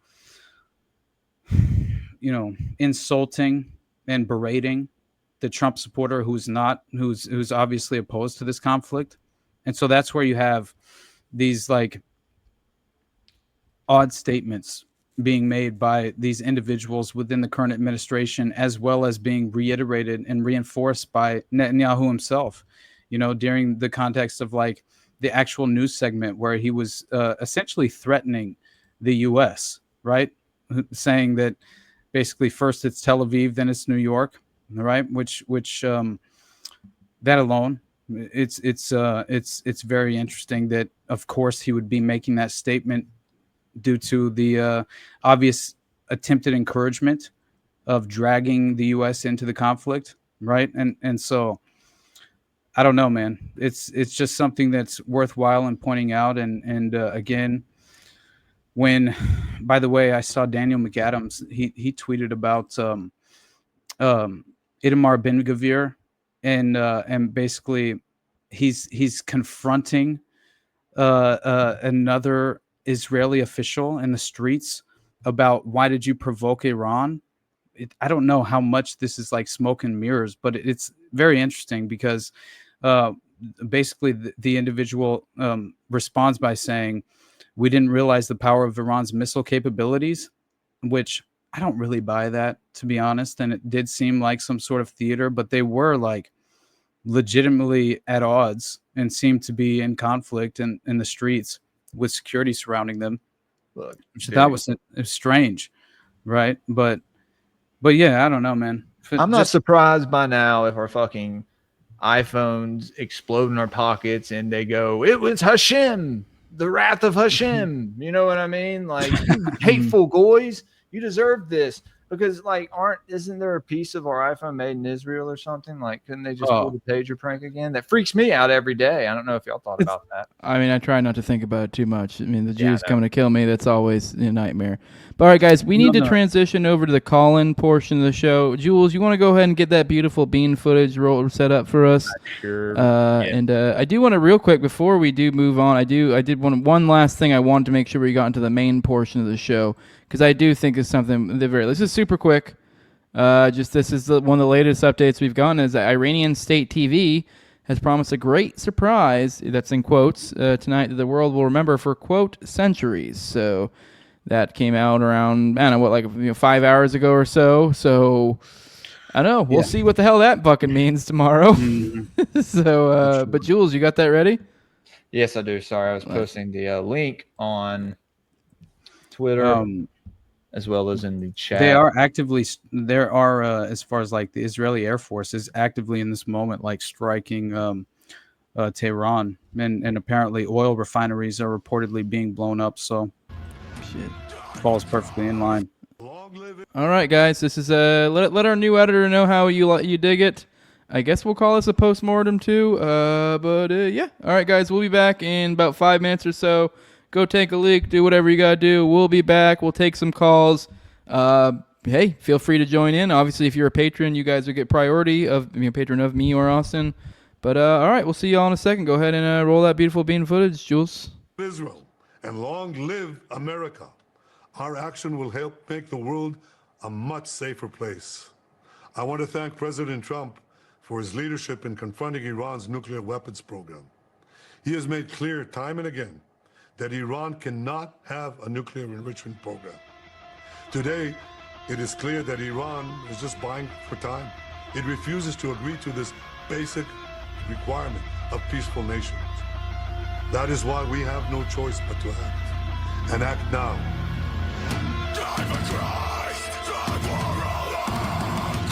you know, insulting and berating the Trump supporter who's obviously opposed to this conflict. And so that's where you have these like odd statements being made by these individuals within the current administration, as well as being reiterated and reinforced by Netanyahu himself, you know, during the context of like the actual news segment where he was essentially threatening the U.S., right? Saying that basically first it's Tel Aviv, then it's New York, right? Which that alone, it's very interesting that, of course, he would be making that statement due to the obvious attempted encouragement of dragging the U.S. into the conflict, right? And so I don't know, man. It's just something that's worthwhile in pointing out. And again, when, by the way, I saw Daniel McAdams. He tweeted about Itamar Ben-Gvir, and basically he's confronting another Israeli official in the streets about why did you provoke Iran. I don't know how much this is like smoke and mirrors, but it's very interesting because basically the individual responds by saying, we didn't realize the power of Iran's missile capabilities, which I don't really buy that, to be honest. And it did seem like some sort of theater, but they were like legitimately at odds and seemed to be in conflict in the streets with security surrounding them. Look, which that was strange, right? But yeah, I don't know, man. I'm not surprised by now if our fucking iPhones explode in our pockets and they go, it was Hashem, the wrath of Hashem. You know what I mean? Like, you hateful goys, you deserve this. Because like, isn't there a piece of our iPhone made in Israel or something? Like, couldn't they just pull the pager prank again? That freaks me out every day. I don't know if y'all thought about that. I mean, I try not to think about it too much. I mean, the Jews coming to kill me, that's always a nightmare. But all right, guys, we need to transition over to the call-in portion of the show. Jules, you want to go ahead and get that beautiful bean footage set up for us? Sure. And I do want to real quick before we do move on. I did one last thing. I wanted to make sure we got into the main portion of the show because I do think it's something. This is super quick. This is one of the latest updates we've gotten is that Iranian state TV has promised a great surprise, that's in quotes, tonight that the world will remember for, quote, centuries. So that came out around, I don't know, what, 5 hours ago or so. So I don't know. We'll see what the hell that fucking means tomorrow. So, but Jules, you got that ready? Yes, I do. Sorry, I was posting the link on Twitter. As well as in the chat. There are as far as like the Israeli Air Force is actively in this moment, like striking Tehran, and apparently oil refineries are reportedly being blown up. So shit falls perfectly in line. All right, guys, this is let our new editor know how you dig it. I guess we'll call this a postmortem too. But yeah. All right, guys, we'll be back in about 5 minutes or so. Go take a leak, do whatever you got to do. We'll be back. We'll take some calls. Hey, feel free to join in. Obviously, if you're a patron, you guys will get priority of patron of me or Austin. But all right, we'll see you all in a second. Go ahead and roll that beautiful bean footage, Jules. Israel, and long live America. Our action will help make the world a much safer place. I want to thank President Trump for his leadership in confronting Iran's nuclear weapons program. He has made clear time and again that Iran cannot have a nuclear enrichment program. Today, it is clear that Iran is just buying for time. It refuses to agree to this basic requirement of peaceful nations. That is why we have no choice but to act, and act now. Die for Christ, die for Allah,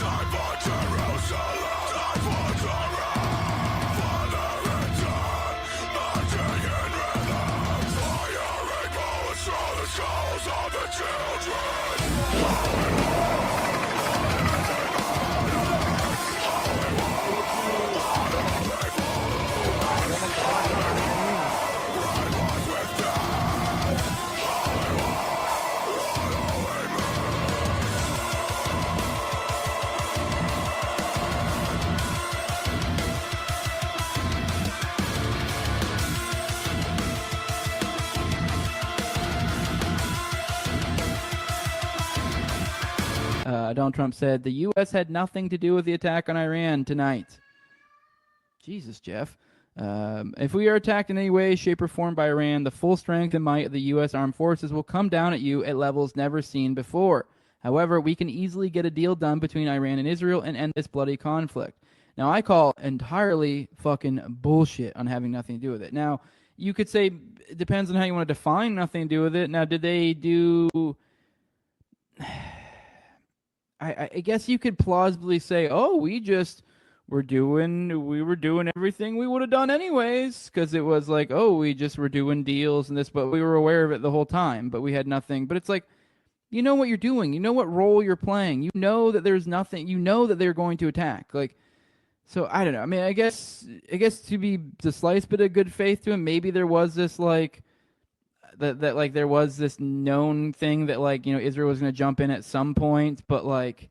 die for Jerusalem, die for Tehran, Father and Son, marching in rhythm, firing bullets through the skulls of the children. Donald Trump said the U.S. had nothing to do with the attack on Iran tonight. Jesus, Jeff. If we are attacked in any way, shape, or form by Iran, the full strength and might of the U.S. armed forces will come down at you at levels never seen before. However, we can easily get a deal done between Iran and Israel and end this bloody conflict. Now, I call entirely fucking bullshit on having nothing to do with it. Now, you could say it depends on how you want to define nothing to do with it. Now, did they do... I guess you could plausibly say, oh, we were doing everything we would have done anyways, because it was like, oh, we just were doing deals and this, but we were aware of it the whole time, but we had nothing. But it's like, you know what you're doing. You know what role you're playing. You know that there's nothing. You know that they're going to attack. Like, so I don't know. I mean, I guess to be the slice bit of good faith to him, maybe there was this like, that like there was this known thing that like, you know, Israel was going to jump in at some point, but like,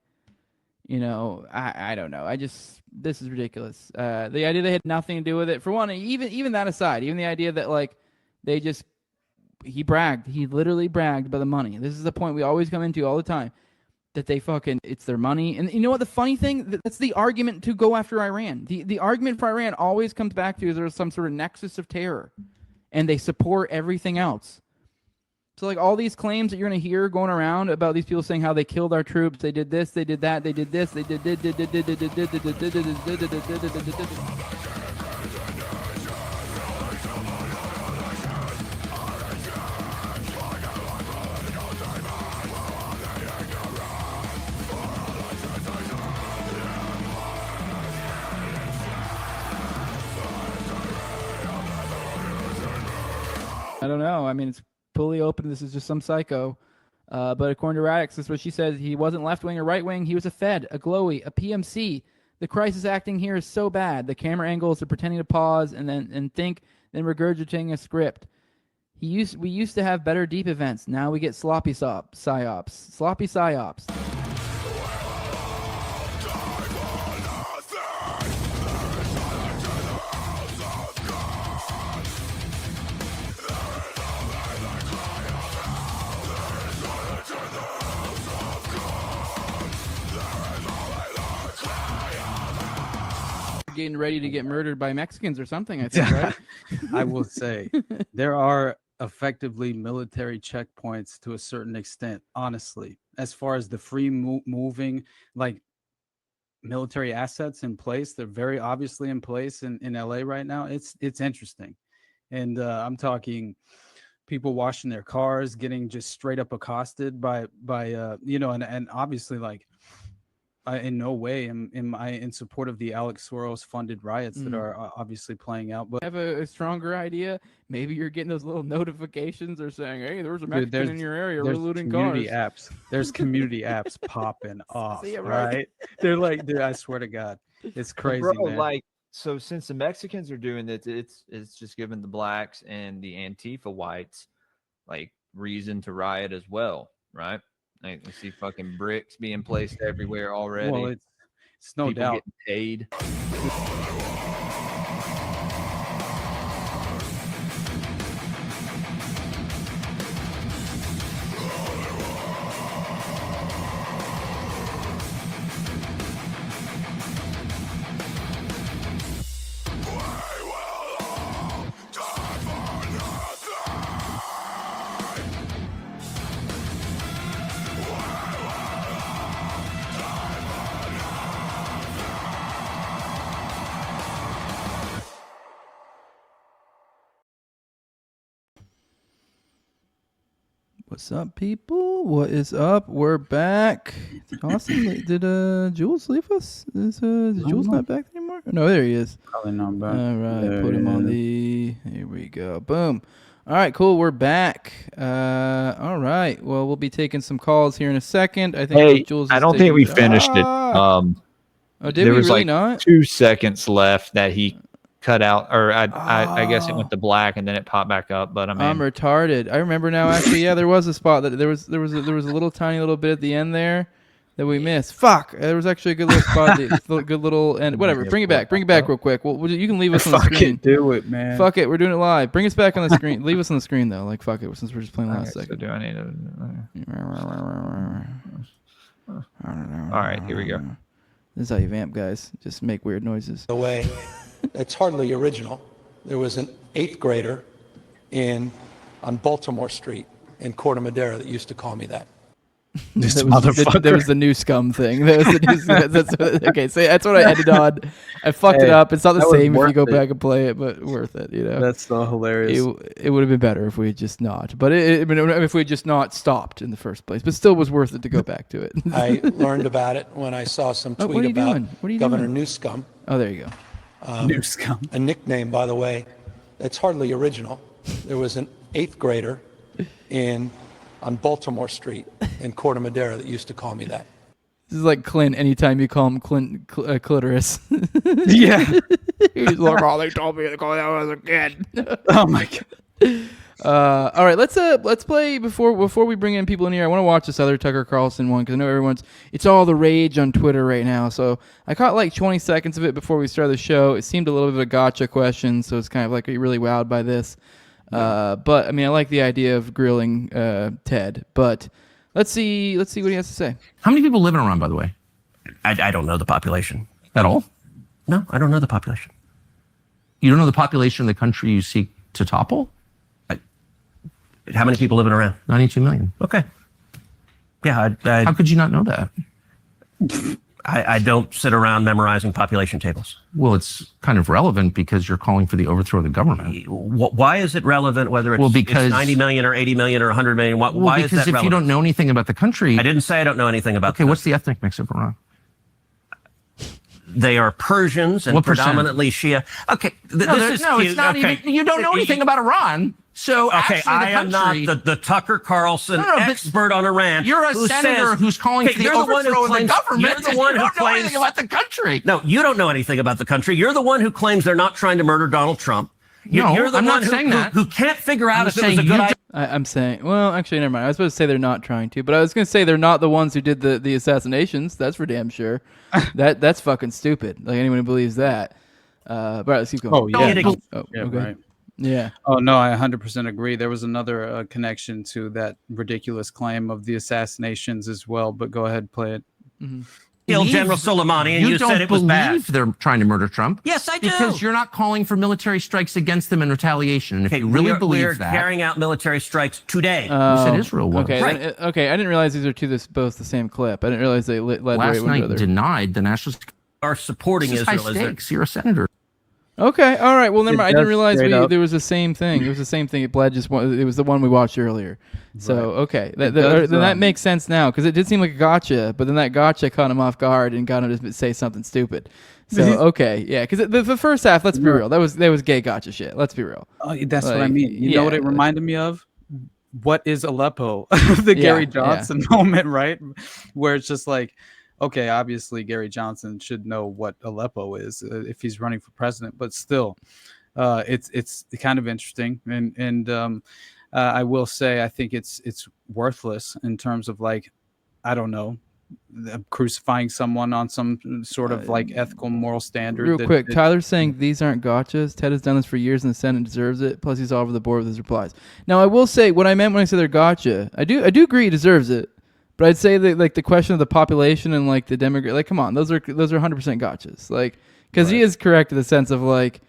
you know, I don't know. This is ridiculous. The idea they had nothing to do with it. For one, even that aside, even the idea that like he bragged. He literally bragged about the money. This is the point we always come into all the time, that it's their money. And you know what the funny thing? That's the argument to go after Iran. The argument for Iran always comes back to there's some sort of nexus of terror, and they support everything else. So like all these claims that you're going to hear going around about these people saying how they killed our troops, they did this, they did that, they did this, they did. I don't know. I mean, it's fully open. This is just some psycho. But according to Radix, this is what she says. He wasn't left-wing or right-wing. He was a Fed, a glowy, a PMC. The crisis acting here is so bad. The camera angles are pretending to pause and think, then regurgitating a script. We used to have better deep events. Now we get sloppy psyops. Sloppy psyops. Getting ready to get murdered by Mexicans or something, I think, right? I will say there are effectively military checkpoints to a certain extent, honestly, as far as the free moving, like military assets in place. They're very obviously in place in LA right now. It's interesting. And I'm talking people washing their cars, getting just straight up accosted by you know, and obviously, like, I in no way am I in support of the Alex Soros funded riots that are obviously playing out. But have a stronger idea. Maybe you're getting those little notifications or saying, "Hey, there's a Mexican in your area. We're looting cars." There's community apps popping off. See it, right? They're like, dude, I swear to God, it's crazy, Bro, man. like, so since the Mexicans are doing it, it's just giving the blacks and the Antifa whites like reason to riot as well, right? Like, we see fucking bricks being placed everywhere already. Well, it's no People doubt getting paid. What's up, people? What is up? We're back. Austin, did Jules leave us? Is Jules not back anymore? No, there he is. Probably not back. All right, put him on the. Here we go. Boom. All right, cool. We're back. All right. Well, we'll be taking some calls here in a second. I think. Hey, Jules I don't think we finished it. Oh, did there we was really like not? 2 seconds left that he cut out, or I guess it went to black and then it popped back up. But I mean, I'm retarded. I remember now. Actually, yeah, there was a spot that there was a little tiny little bit at the end there that we missed. Fuck. There was actually a good little spot. Good little and whatever. Bring it back. Bring it back real quick. Well, you can leave us on the screen. Do it, man. Fuck it. We're doing it live. Bring us back on the screen. Leave us on the screen though. Like fuck it. Since we're just playing last second. So do I need to? All right, here we go. This is how you vamp, guys. Just make weird noises. The way it's hardly original. There was an 8th grader on Baltimore Street in Corte Madera that used to call me that. That was the new scum thing. That was the new, okay, so that's what I ended on. I fucked it up. It's not the same if you go back and play it, but worth it. You know, that's so hilarious. It would have been better if we had just not. But if we had just not stopped in the first place. But still was worth it to go back to it. I learned about it when I saw some tweet about Governor Newscum. Oh, there you go. Newscum. A nickname, by the way, that's hardly original. There was an 8th grader on Baltimore Street in Corte Madera that used to call me that. This is like Clint. Anytime you call him Clint Clitoris. Yeah. He's like, oh, they told me to call that when I was a kid. Oh my God. All right, let's play before we bring in people in here. I want to watch this other Tucker Carlson one because I know it's all the rage on Twitter right now. So I caught like 20 seconds of it before we started the show. It seemed a little bit of a gotcha question, so it's kind of like, are you really wowed by this? But I mean, I like the idea of grilling Ted. But let's see what he has to say. How many people live in Iran, by the way? I don't know the population At all? No, I don't know the population. You don't know the population of the country you seek to topple? How many people live in Iran? 92 million. Okay. Yeah. How could you not know that? I don't sit around memorizing population tables. Well, it's kind of relevant because you're calling for the overthrow of the government. Why is it relevant whether it's 90 million or 80 million or 100 million? Why is that relevant? Because if you don't know anything about the country... I didn't say I don't know anything about Okay, what's the ethnic mix of Iran? They are Persians and predominantly Shia. Okay, this is cute. It's not even... You don't know anything about Iran. So okay, I am not the Tucker Carlson expert on Iran. You're a senator who's calling for the overthrow of the government. You're the one who don't know anything about the country. No, you don't know anything about the country. You're the one who claims they're not trying to murder Donald Trump. You're the one who can't figure out if it was a good idea. I'm saying, well, actually, never mind. I was supposed to say they're not trying to, but I was going to say they're not the ones who did the assassinations. That's for damn sure. That's fucking stupid. Like anyone who believes that. But let's keep going. Okay. Right. Yeah. Oh, no, I 100% agree. There was another connection to that ridiculous claim of the assassinations as well, but go ahead, play it. Mm-hmm. Killed General Soleimani, and you said it was bad. You don't believe they're trying to murder Trump. Yes, I do. Because you're not calling for military strikes against them in retaliation. And if you really believe that... We're carrying out military strikes today. You said Israel was. Okay, right. Okay, I didn't realize these are both the same clip. I didn't realize they led right Last one night another. Denied the national... Are supporting Israel. High stakes. You're a senator. Okay, all right. Well, never mind. I didn't realize there was the same thing. It was the same thing. It was the one we watched earlier. So, okay. Then that makes sense now because it did seem like a gotcha, but then that gotcha caught him off guard and got him to say something stupid. So, okay. Yeah, because the first half, let's be real, that was gay gotcha shit. Let's be real. Oh, that's what I mean. You know what it reminded me of? What is Aleppo? The Gary Johnson moment, right? Where it's just like, okay, obviously Gary Johnson should know what Aleppo is if he's running for president, but still, it's kind of interesting. And I will say I think it's worthless in terms of like, I don't know, crucifying someone on some sort of like ethical moral standard. Real quick, Tyler's saying these aren't gotchas. Ted has done this for years in the Senate and deserves it. Plus, he's all over the board with his replies. Now, I will say what I meant when I said they're gotcha. I do agree he deserves it. But I'd say that like the question of the population and like the demographic, like come on, those are 100% gotchas. Like because he is correct in the sense of like,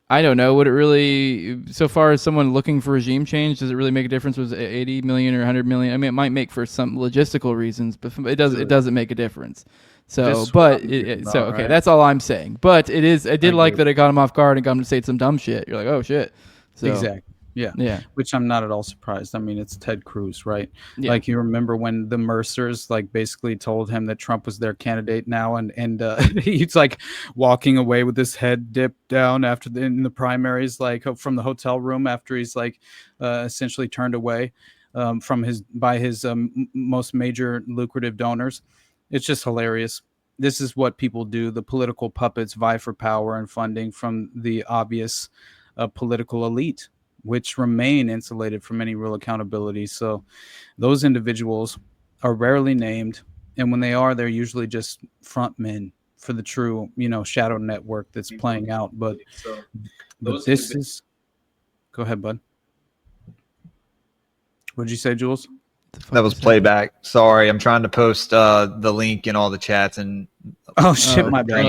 I don't know, would it really, so far as someone looking for regime change, does it really make a difference? Was it 80 million or 100 million? I mean, it might make for some logistical reasons, but it doesn't make a difference. So, okay, that's all I'm saying. But it is, I did like that it got him off guard and got him to say some dumb shit. You're like, oh shit. So, exactly. Yeah. Which I'm not at all surprised. I mean, it's Ted Cruz, right? Yeah. Like you remember when the Mercers like basically told him that Trump was their candidate now, and he's like walking away with his head dipped down in the primaries, like from the hotel room after he's like essentially turned away from his most major lucrative donors. It's just hilarious. This is what people do. The political puppets vie for power and funding from the obvious political elite, which remain insulated from any real accountability. So those individuals are rarely named. And when they are, they're usually just front men for the true, shadow network that's playing out. But this is, go ahead, bud. What'd you say, Jules? That was playback. Sorry, I'm trying to post the link in all the chats and. Oh shit, my bad.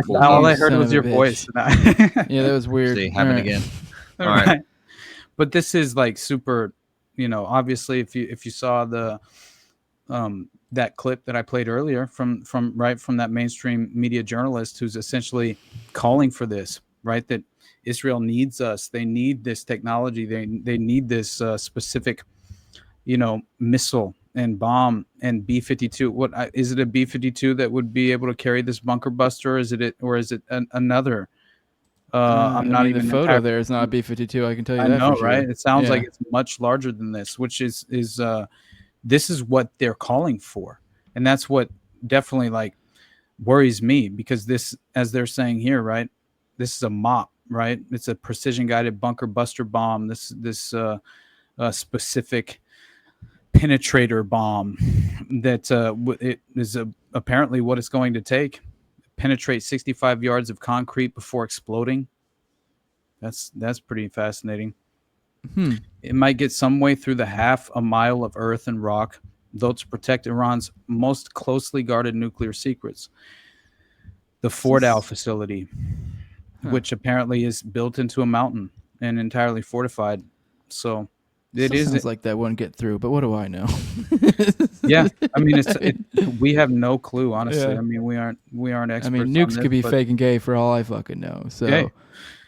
All I heard was your voice. Yeah, that was weird. See, happen again. All right. But this is like super, obviously if you saw the that clip that I played earlier from that mainstream media journalist who's essentially calling for this, right? That Israel needs us. They need this technology. They need this specific, missile and bomb and B-52. What is it? A B-52 that would be able to carry this bunker buster? Or is it another? I'm not even the photo there is not a B-52. I can tell you I that. know, for sure. right? It sounds like it's much larger than this, which is this is what they're calling for, and that's what definitely like worries me because this, as they're saying here, right? This is a mop. right? It's a precision guided bunker buster bomb. This specific penetrator bomb that it is apparently what it's going to take. Penetrate 65 yards of concrete before exploding. That's pretty fascinating. It might get some way through the half a mile of earth and rock, though, to protect Iran's most closely guarded nuclear secrets. The Fordow facility, which apparently is built into a mountain and entirely fortified. So it sounds like that wouldn't get through, but what do I know? Yeah, I mean, we have no clue, honestly. Yeah. I mean, we aren't experts. I mean, on nukes this, could be but- fake and gay for all I fucking know. So, Hey. hey,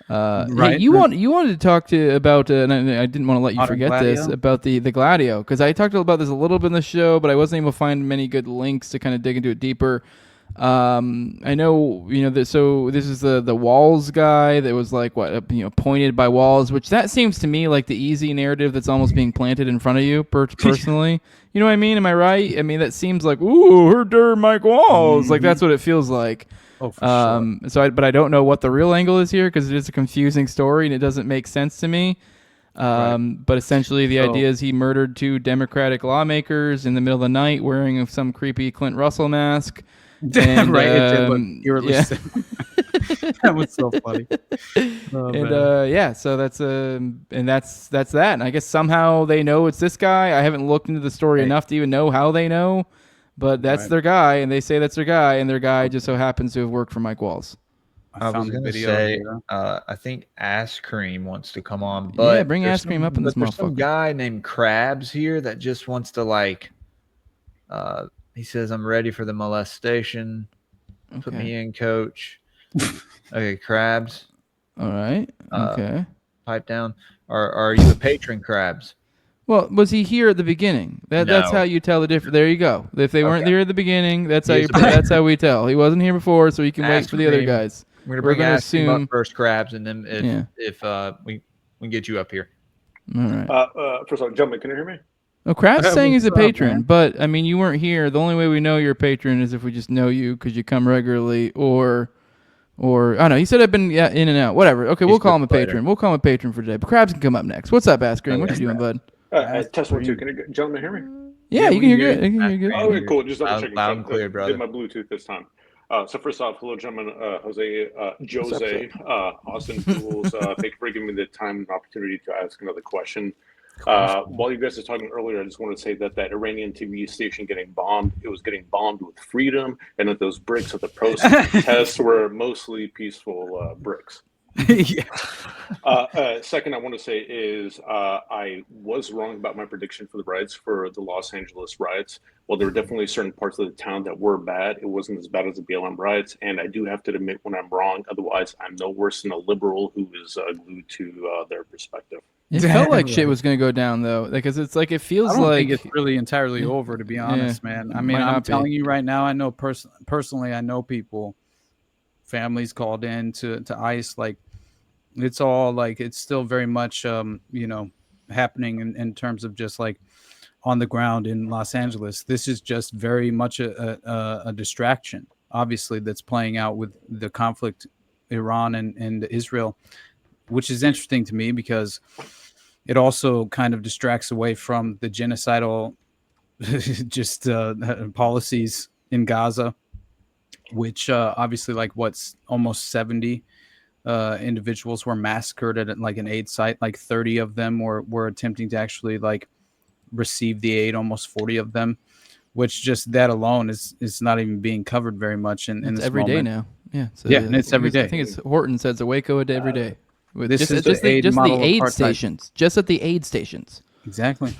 Right. you wanted to talk about, and I didn't want to let you Modern forget this, Gladio? about the Gladio, because I talked about this a little bit in the show, but I wasn't able to find many good links to kind of dig into it deeper. I know, so this is the Walls guy that was like appointed by Walls, which that seems to me like the easy narrative that's almost being planted in front of you personally. You know what I mean? Am I right? I mean, that seems like, ooh, her der Mike Walls. Like that's what it feels like. Oh, for sure. So, but I don't know what the real angle is here because it is a confusing story and it doesn't make sense to me. But essentially, the idea is he murdered 2 Democratic lawmakers in the middle of the night wearing some creepy Clint Russell mask. And, right? It did look eerily yeah. that was so funny. Oh, And so that's that. And I guess somehow they know it's this guy. I haven't looked into the story enough to even know how they know, but that's their guy, and they say that's their guy, and their guy just so happens to have worked for Mike Walls. I was going to say, I think Ass Cream wants to come on, but yeah, bring Ass Cream up in this there's some motherfucker. guy named Krabs here that just wants to he says, I'm ready for the molestation. Put me in, coach. Okay, Krabs. All right. Okay. Pipe down. Are you a patron, Krabs? Well, was he here at the beginning? That's how you tell the difference. There you go. If they weren't here at the beginning, that's that's how we tell. He wasn't here before, so you can wait for the other guys. We're going to bring Ass Cream up first, Krabs, and then if we can get you up here. All right. First of all, gentlemen, can you hear me? Well, Kraft's saying he's a patron, but I mean, you weren't here. The only way we know you're a patron is if we just know you because you come regularly, or I don't know. He said I've been in and out. Whatever. Okay, we'll call him a patron. We'll call him a patron for today. But Krabs can come up next. What's up, Ass Cream? What you doing, bud? Test 1 2. Can you gentlemen hear me? Yeah, you can hear good. You can hear good. Okay, cool. Just double checking. Loud and clear, brother. Did my Bluetooth this time. So first off, hello, gentlemen. Jose, Austin, Jules. Thank you for giving me the time and opportunity to ask another question. While you guys were talking earlier, I just want to say that Iranian TV station getting bombed, it was getting bombed with freedom, and that those bricks at the protests were mostly peaceful bricks. Second, I want to say is I was wrong about my prediction for the riots, for the Los Angeles riots. While there were definitely certain parts of the town that were bad, it wasn't as bad as the BLM riots. And I do have to admit when I'm wrong. Otherwise, I'm no worse than a liberal who is glued to their perspective. It felt like shit was going to go down, though, because it's like it feels I don't like think it's really entirely over, to be honest, man. I mean, I'm telling you right now, I know personally, I know people, families called in to ICE, like it's all like it's still very much happening in terms of just like on the ground in Los Angeles. This is just very much a distraction, obviously, that's playing out with the conflict, Iran and Israel, which is interesting to me because it also kind of distracts away from the genocidal policies in Gaza, which obviously what's almost 70 individuals were massacred at like an aid site. Like 30 of them were attempting to actually receive the aid, almost 40 of them, which just that alone is not even being covered very much in this every moment. day now. Yeah. So and it's every day. I think it's Horton says a Waco a day every day. This is the aid model of apartheid. Stations. Just at the aid stations. Exactly.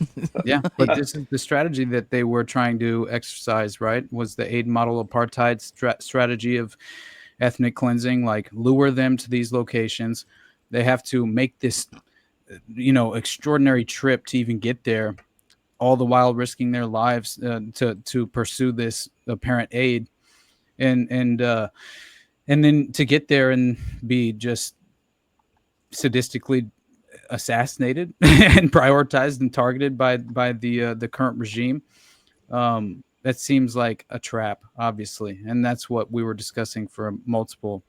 Yeah. But this is the strategy that they were trying to exercise, right? Was the aid model apartheid strategy of ethnic cleansing, like lure them to these locations. They have to make this, extraordinary trip to even get there, all the while risking their lives to pursue this apparent aid. And then to get there and be just sadistically assassinated and prioritized and targeted by the current regime. That seems like a trap, obviously, and that's what we were discussing for multiple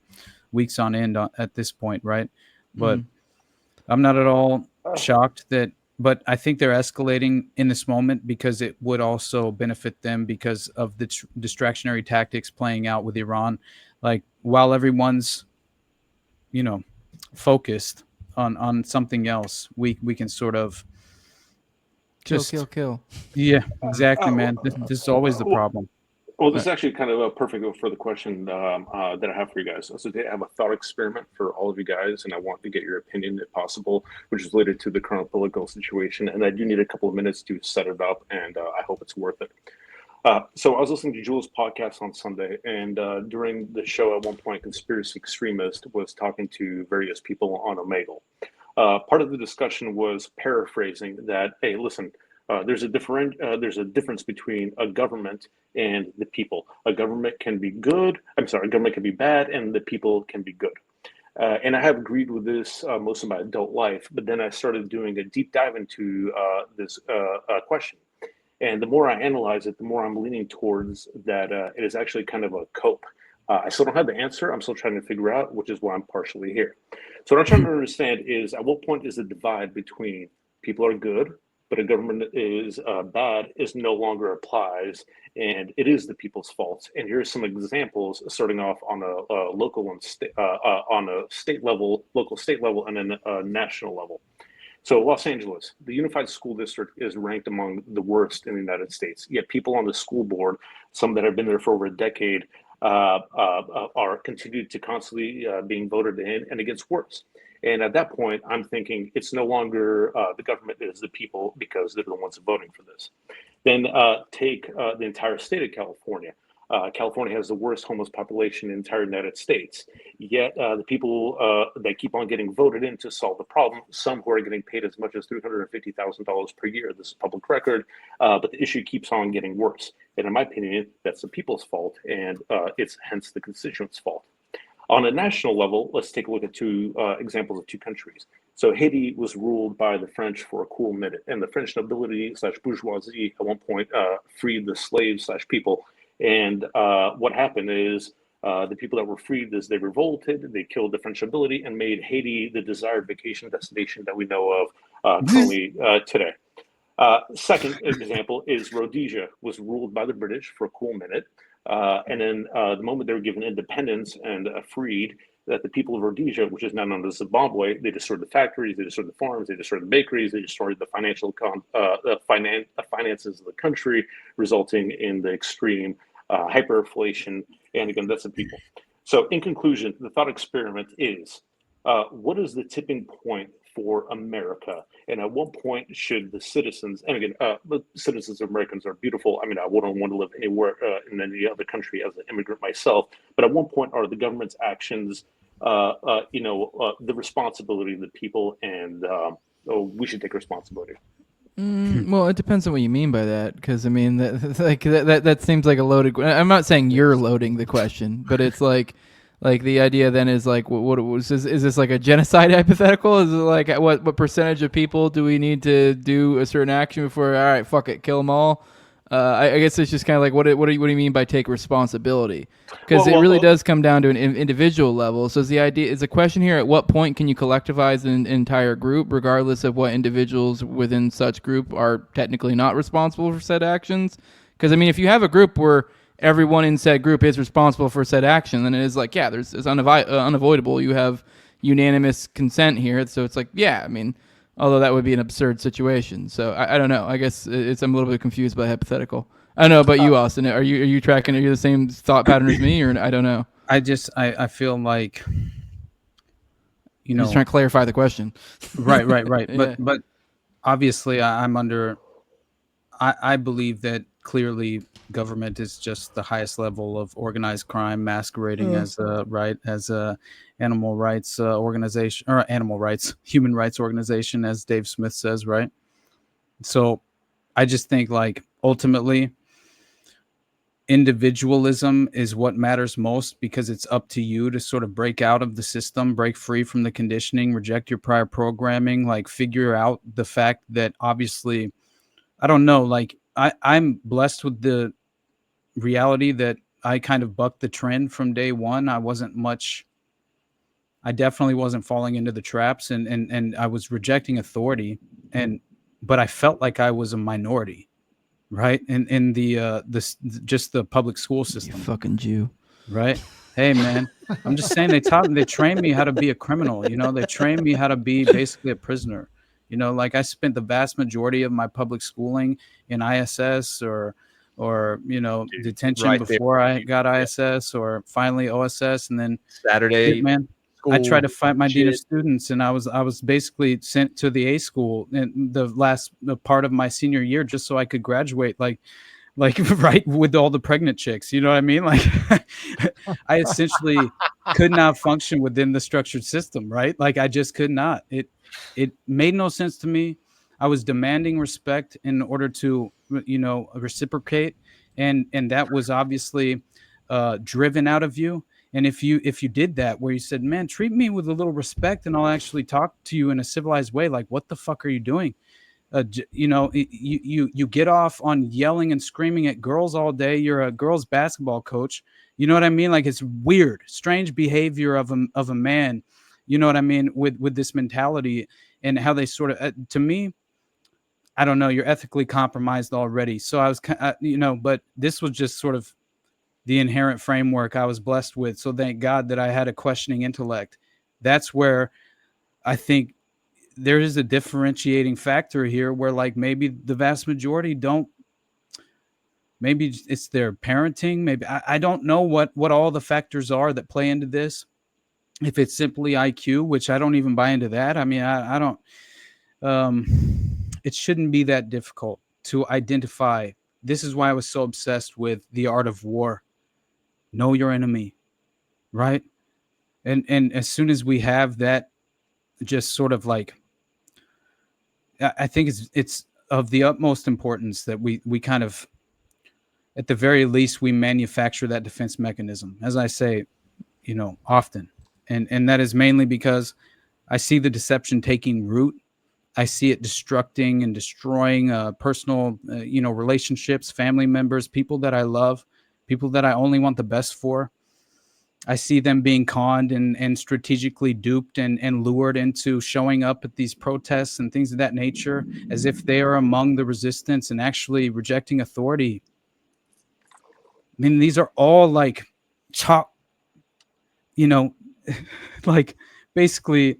weeks on end at this point, right? But I'm not at all shocked that, but I think they're escalating in this moment because it would also benefit them because of the distractionary tactics playing out with Iran. Like while everyone's, focused on something else, we can sort of kill. Yeah, exactly, man. This is always the problem. Well, this is actually kind of perfect for the question that I have for you guys. So today I have a thought experiment for all of you guys, and I want to get your opinion, if possible, which is related to the current political situation. And I do need a couple of minutes to set it up, and I hope it's worth it. So I was listening to Jules' podcast on Sunday, and during the show at one point, Conspiracy Extremist was talking to various people on Omegle. Part of the discussion was paraphrasing that, hey, listen, there's a difference between a government and the people. A government can be good. A government can be bad, and the people can be good. And I have agreed with this most of my adult life, but then I started doing a deep dive into this question. And the more I analyze it, the more I'm leaning towards that it is actually kind of a cope. I still don't have the answer. I'm still trying to figure out, which is why I'm partially here. So what I'm trying to understand is, at what point is the divide between people are good, but a government is bad, is no longer applies, and it is the people's fault. And here's some examples, starting off on a local and on a state level, local state level, and then a national level. So Los Angeles, the Unified School District is ranked among the worst in the United States. Yet people on the school board, some that have been there for over a decade, are continued to constantly being voted in, and it gets worse. And at that point, I'm thinking it's no longer the government, it is the people, because they're the ones voting for this. Then take the entire state of California. California has the worst homeless population in the entire United States. Yet the people that keep on getting voted in to solve the problem, some who are getting paid as much as $350,000 per year. This is public record, but the issue keeps on getting worse. And in my opinion, that's the people's fault, and it's hence the constituents' fault. On a national level, let's take a look at two examples of two countries. So Haiti was ruled by the French for a cool minute, and the French nobility / bourgeoisie at one point freed the slaves / people. And what happened is the people that were freed, as they revolted, they killed the French nobility and made Haiti the desired vacation destination that we know of currently today. Second example is Rhodesia was ruled by the British for a cool minute. And then the moment they were given independence and freed, that the people of Rhodesia, which is now known as Zimbabwe, they destroyed the factories, they destroyed the farms, they destroyed the bakeries, they destroyed the finances of the country, resulting in the extreme hyperinflation. And again, that's the people. So in conclusion, the thought experiment is, what is the tipping point for America? And at what point should the citizens, and again, the citizens of Americans are beautiful. I mean, I wouldn't want to live anywhere in any other country as an immigrant myself, but at one point are the government's actions, the responsibility of the people, and we should take responsibility. Well, it depends on what you mean by that, because I mean, that seems like a loaded. I'm not saying you're loading the question, but it's like the idea then is like, is this like a genocide hypothetical? Is it like what percentage of people do we need to do a certain action before? All right, fuck it, kill them all. I guess it's just kind of like what do you mean by take responsibility? Because it really does come down to an individual level. So is the question here, at what point can you collectivize an entire group, regardless of what individuals within such group are technically not responsible for said actions? Because I mean, if you have a group where everyone in said group is responsible for said action, then it is like, yeah, it's unavoidable. You have unanimous consent here, so it's like, yeah, I mean. Although that would be an absurd situation. So I don't know. I guess I'm a little bit confused by hypothetical. I don't know about you, Austin. Are you tracking? Are you the same thought pattern as me, or I don't know? I feel like, just trying to clarify the question. Right. Yeah. But obviously I believe that clearly government is just the highest level of organized crime masquerading as a animal rights organization, or human rights organization, as Dave Smith says, right? So I just think, like, ultimately individualism is what matters most, because it's up to you to sort of break out of the system, break free from the conditioning, reject your prior programming, like figure out the fact that obviously, I don't know, like I'm blessed with the reality that I kind of bucked the trend from day one. I wasn't much I definitely wasn't falling into the traps, and I was rejecting authority, but I felt like I was a minority, right? In the just the public school system. You fucking Jew. Right? Hey, man, I'm just saying they trained me how to be a criminal. You know, they trained me how to be basically a prisoner. You know, like I spent the vast majority of my public schooling in ISS or you know, detention right before there. I got ISS or finally OSS, and then Saturday shit, man. I tried to fight my dean of students, and I was basically sent to the A school in the part of my senior year just so I could graduate like right with all the pregnant chicks. You know what I mean? Like I essentially could not function within the structured system, right? Like I just could not. It made no sense to me. I was demanding respect in order to, you know, reciprocate, and that was obviously driven out of you. And if you did that, where you said, man, treat me with a little respect and I'll actually talk to you in a civilized way, like, what the fuck are you doing? You know, you get off on yelling and screaming at girls all day. You're a girls basketball coach. You know what I mean? Like, it's weird, strange behavior of a man. You know what I mean? With this mentality and how they sort of, to me, I don't know, you're ethically compromised already. So I was, you know, but this was just sort of the inherent framework I was blessed with. So thank God that I had a questioning intellect. That's where I think there is a differentiating factor here where, like, maybe the vast majority don't, maybe it's their parenting. Maybe I don't know what all the factors are that play into this. If it's simply IQ, which I don't even buy into that. I mean, I don't, it shouldn't be that difficult to identify. This is why I was so obsessed with The Art of War. Know your enemy, right? And as soon as we have that, just sort of like, I think it's of the utmost importance that we kind of, at the very least, we manufacture that defense mechanism, as I say, you know, often. And that is mainly because I see the deception taking root. I see it destructing and destroying personal, you know, relationships, family members, people that I love, people that I only want the best for. I see them being conned and strategically duped and lured into showing up at these protests and things of that nature as if they are among the resistance and actually rejecting authority. I mean, these are all like chalk, you know, like basically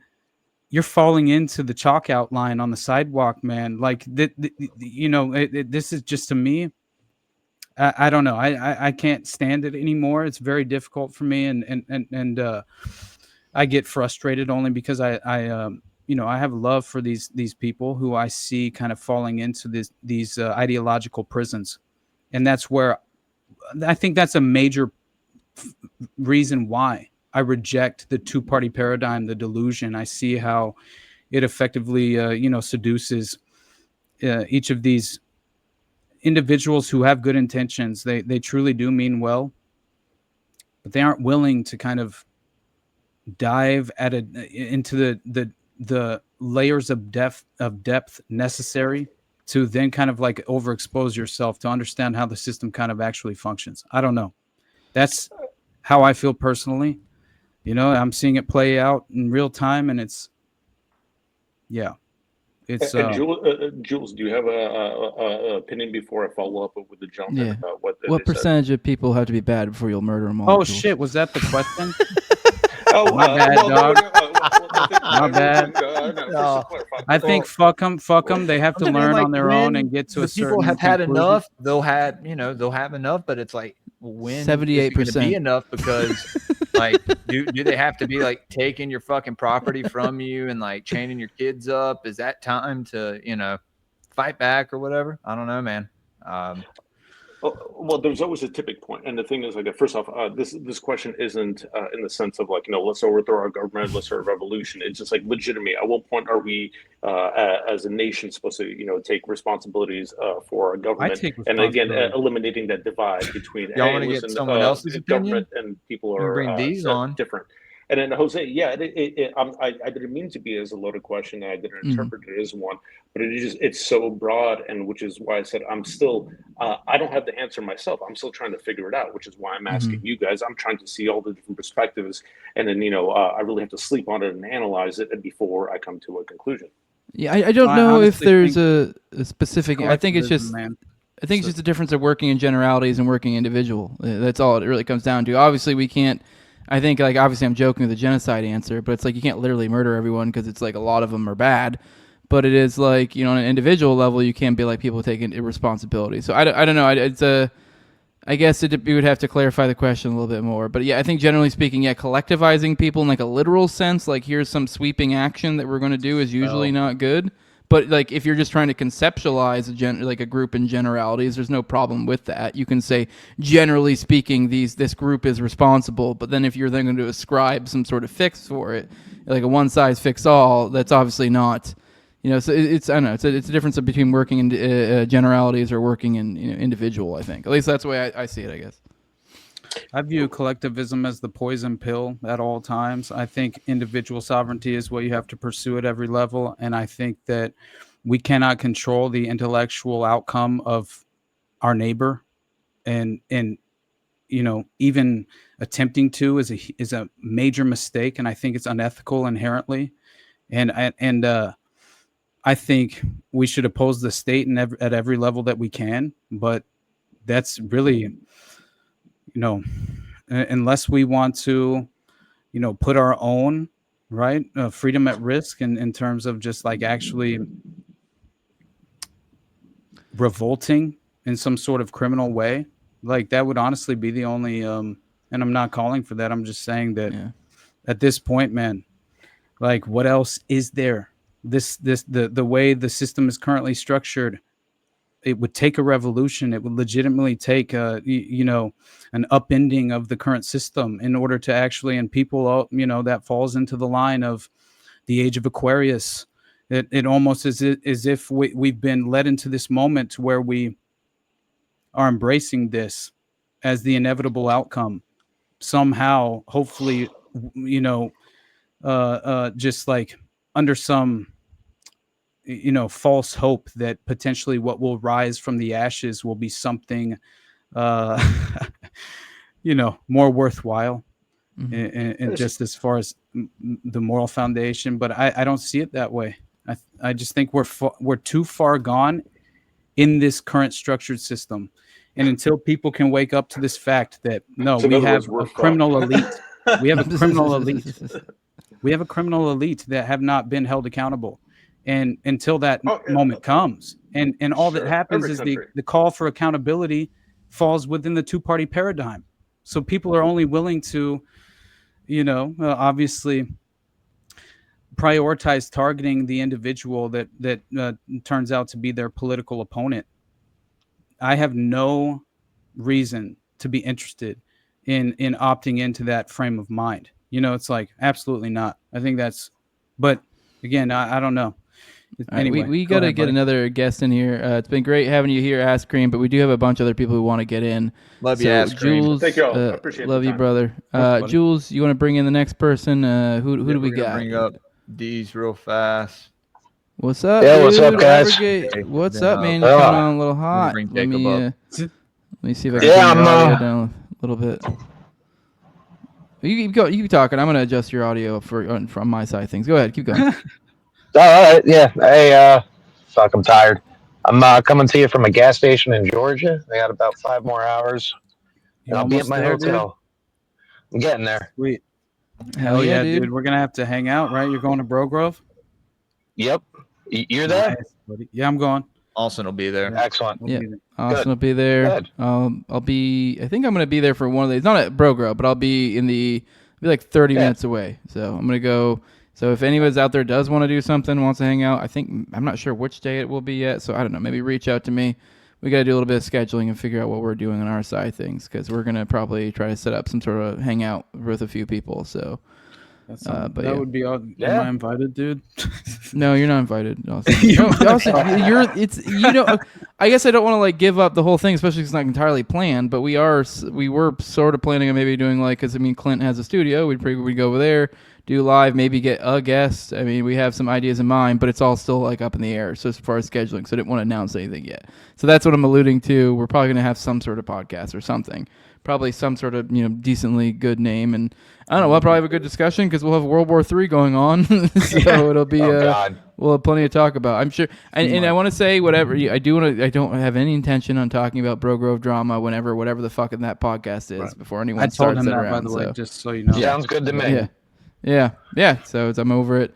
you're falling into the chalk outline on the sidewalk, man. Like, you know, this is just, to me, I don't know. I can't stand it anymore. It's very difficult for me, and I get frustrated only because I you know, I have love for these people who I see kind of falling into these ideological prisons, and that's where I think that's a major reason why I reject the two-party paradigm, the delusion. I see how it effectively you know, seduces each of these individuals who have good intentions. They truly do mean well, but they aren't willing to kind of dive into the layers of depth necessary to then kind of like overexpose yourself to understand how the system kind of actually functions. I don't know. That's how I feel personally. You know, I'm seeing it play out in real time, and it's, yeah. It's Jules, do you have a opinion before I follow up with the jump in about what percentage of people have to be bad before you'll murder them all? Oh shit, was that the question? Oh, my bad, dog. My bad. I think fuck them. They have to learn like, on their own and get to a certain people have had conclusion. enough. They'll have enough, but it's like, when 78% be enough, because like do they have to be like taking your fucking property from you and like chaining your kids up? Is that time to, you know, fight back or whatever? I don't know, man. Well, there's always a tipping point, and the thing is, like, first off, this question isn't in the sense of like, you know, let's overthrow our government, let's start a revolution. It's just like, legitimately, at what point are we, as a nation, supposed to, you know, take responsibilities for our government, and again, eliminating that divide between y'all want to get someone else's government and people are bring these on different. And then Jose, yeah, I didn't mean to be as a loaded question. I didn't interpret it as one, but it's so broad, and which is why I said I'm still I don't have the answer myself. I'm still trying to figure it out, which is why I'm asking you guys. I'm trying to see all the different perspectives, and then I really have to sleep on it and analyze it before I come to a conclusion. Yeah, I don't know if there's a specific. I think it's just. I think it's just a difference of working in generalities and working individual. That's all it really comes down to. Obviously, we can't. I think, like, obviously I'm joking with the genocide answer, but it's like you can't literally murder everyone because it's like a lot of them are bad. But it is like, on an individual level, you can't be like people taking responsibility. So I don't know. It's I guess we would have to clarify the question a little bit more. But yeah, I think generally speaking, collectivizing people in like a literal sense, like here's some sweeping action that we're going to do is usually not good. But like if you're just trying to conceptualize a group in generalities, there's no problem with that. You can say, generally speaking, this group is responsible. But then if you're then going to ascribe some sort of fix for it, like a one size fits all, that's obviously not. So it's I don't know. It's a difference between working in generalities or working in individual. I think at least that's the way I see it. I guess. I view collectivism as the poison pill at all times. I think individual sovereignty is what you have to pursue at every level. And I think that we cannot control the intellectual outcome of our neighbor. And even attempting to is a major mistake. And I think it's unethical inherently. And I think we should oppose the state at every level that we can. But that's really... unless we want to, put our own freedom at risk in terms of just like actually revolting in some sort of criminal way, like that would honestly be the only. And I'm not calling for that. I'm just saying that at this point, man, like what else is there? The way the system is currently structured. It would take a revolution. It would legitimately take, an upending of the current system in order to actually, and people, that falls into the line of the age of Aquarius. It almost is as if we've been led into this moment where we are embracing this as the inevitable outcome. Somehow, hopefully, just like under some false hope that potentially what will rise from the ashes will be something, more worthwhile, and just as far as the moral foundation. But I don't see it that way. I just think we're too far gone in this current structured system, and until people can wake up to this fact that we have a criminal elite, we have a criminal elite, we have a criminal elite that have not been held accountable. And until that moment comes, and all that happens is the call for accountability falls within the two-party paradigm. So people are only willing to, obviously prioritize targeting the individual that turns out to be their political opponent. I have no reason to be interested in opting into that frame of mind. It's like absolutely not. I think that's, but again, I don't know. Anyway, we got to get another guest in here. It's been great having you here, Ask Cream, but we do have a bunch of other people who want to get in. Love you, Ask Cream. Jules, thank you all. I appreciate love you, brother. Jules, you want to bring in the next person? Who do we got? Bring up D's real fast. What's up? Yeah, dude? what's up, guys? What's up, man? You're coming on a little hot. Let me see if I can bring your audio down a little bit. You keep talking. I'm gonna adjust your audio from my side of things. Go ahead, keep going. All right, yeah. Hey, fuck, I'm tired. I'm coming to you from a gas station in Georgia. I got about 5 more hours. I'll be at my hotel. I'm getting there. Sweet. Hell yeah, dude. We're gonna have to hang out, right? You're going to Bro Grove? Yep. You're there? Nice, yeah, I'm going. Austin will be there. Excellent. Yeah, Austin will be there. I'll be. I think I'm gonna be there for one of these. Not at Bro Grove, but I'll be like 30 minutes away. So I'm gonna go. So if anybody's out there does want to do something, wants to hang out, I'm not sure which day it will be yet. So I don't know. Maybe reach out to me. We got to do a little bit of scheduling and figure out what we're doing on our side of things, because we're gonna probably try to set up some sort of hangout with a few people. So But that yeah. would be all. Yeah. Am I invited, dude? No, you're not invited. You're. I guess I don't want to like give up the whole thing, especially 'cause it's not entirely planned. But we were sort of planning on maybe doing like, because I mean, Clint has a studio. We'd go over there, do live, maybe get a guest. I mean, we have some ideas in mind, but it's all still like up in the air. So as far as scheduling, so I didn't want to announce anything yet. So that's what I'm alluding to. We're probably gonna have some sort of podcast or something. Probably some sort of decently good name, and I don't know. We'll probably have a good discussion because we'll have World War III going on, so it'll be we'll have plenty to talk about. I'm sure, and I want to say whatever I don't have any intention on talking about Bro Grove drama whatever the fuck in that podcast is before anyone I told starts him it that, around. by the way, So. just so you know. Sounds good to me. Yeah. So I'm over it.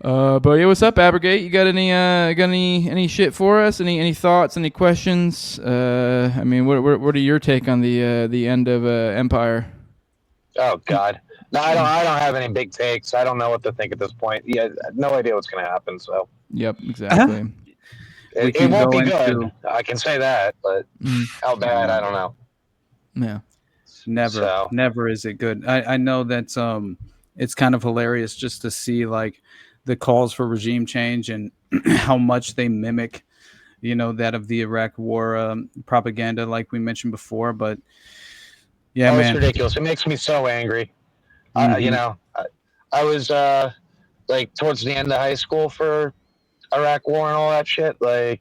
But yeah, what's up, Abrogate? You got any shit for us? Any thoughts? Any questions? I mean, what are your take on the end of Empire? Oh God, no, I don't have any big takes. I don't know what to think at this point. Yeah, no idea what's gonna happen. So. Yep, exactly. It won't be good. I can say that, but how bad, I don't know. Yeah. Never is it good. I know that it's kind of hilarious just to see like the calls for regime change and how much they mimic, that of the Iraq War propaganda, like we mentioned before. But yeah, man, it's ridiculous. It makes me so angry. I was like towards the end of high school for Iraq War and all that shit. Like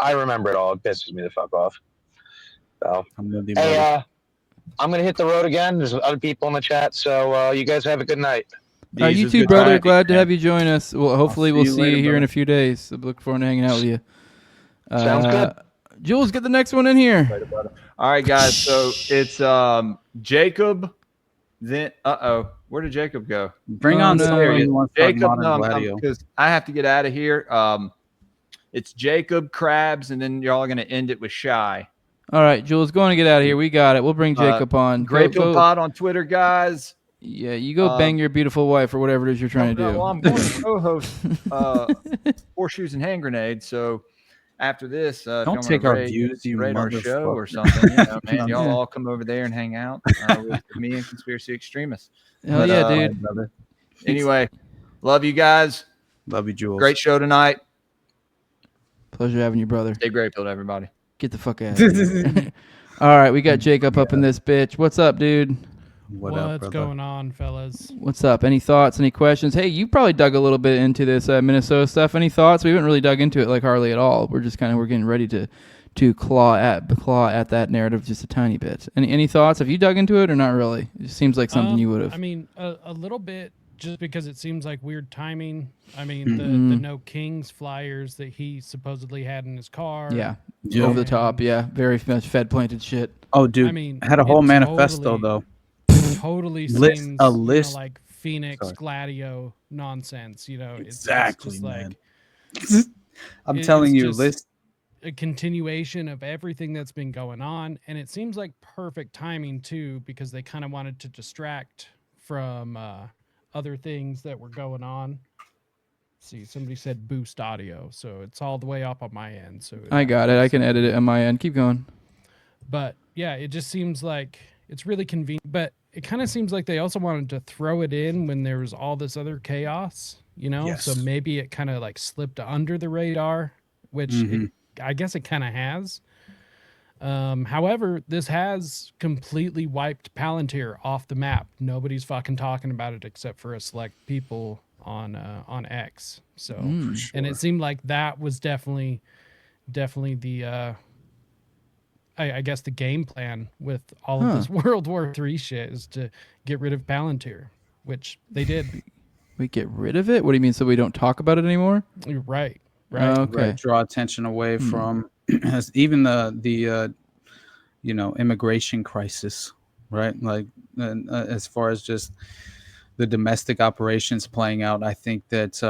I remember it all. It pisses me the fuck off. So I'm gonna hit the road again. There's other people in the chat, so you guys have a good night. You too, brother. Glad to have you join us. Well, hopefully we'll see you here in a few days. So look forward to hanging out with you. Sounds good. Jules, get the next one in here. All right, guys. So it's Jacob. Then where did Jacob go? Bring on Jacob. Because I have to get out of here. It's Jacob, Krabs, and then y'all are gonna end it with Shy. All right, Jules, go on and get out of here. We got it. We'll bring Jacob on. Great Pod on Twitter, guys. Yeah, you go bang your beautiful wife or whatever it is you're trying to do. Well, I'm going to co-host Horseshoes and Hand Grenades. So after this, don't take our views, you rate our show or something. Man, y'all all come over there and hang out with me and Conspiracy Extremists. Hell yeah, dude. Brother. Anyway, love you guys. Love you, Jules. Great show tonight. Pleasure having you, brother. Stay grateful to everybody. Get the fuck out of here. All right, we got Jacob up in this bitch. What's up, dude? What's going on, fellas? What's up? Any thoughts? Any questions? Hey, you probably dug a little bit into this Minnesota stuff. Any thoughts? We haven't really dug into it like hardly at all. We're just we're getting ready to claw at that narrative just a tiny bit. Any thoughts? Have you dug into it or not really? It just seems like something you would have. I mean, a little bit, just because it seems like weird timing. I mean, the No Kings flyers that he supposedly had in his car. Yeah, over the top. Yeah, very much Fed planted shit. Oh, dude, I mean, had a whole manifesto though. Totally seems a list like Phoenix Gladio nonsense. Exactly, it's just man. I'm telling you, list a continuation of everything that's been going on, and it seems like perfect timing too, because they kind of wanted to distract from other things that were going on. See, somebody said boost audio, so it's all the way up on my end. So I got it. I can edit it on my end. Keep going. But yeah, it just seems like it's really convenient. But it kind of seems like they also wanted to throw it in when there was all this other chaos, Yes. So maybe it kind of like slipped under the radar, which I guess it kind of has. However, this has completely wiped Palantir off the map. Nobody's fucking talking about it except for a select people on X. So, and it seemed like that was definitely the I guess the game plan with all of this World War III shit is to get rid of Palantir, which they did. We get rid of it? What do you mean? So we don't talk about it anymore? Right. Okay. Right, draw attention away from even the immigration crisis, right? Like as far as just the domestic operations playing out, I think that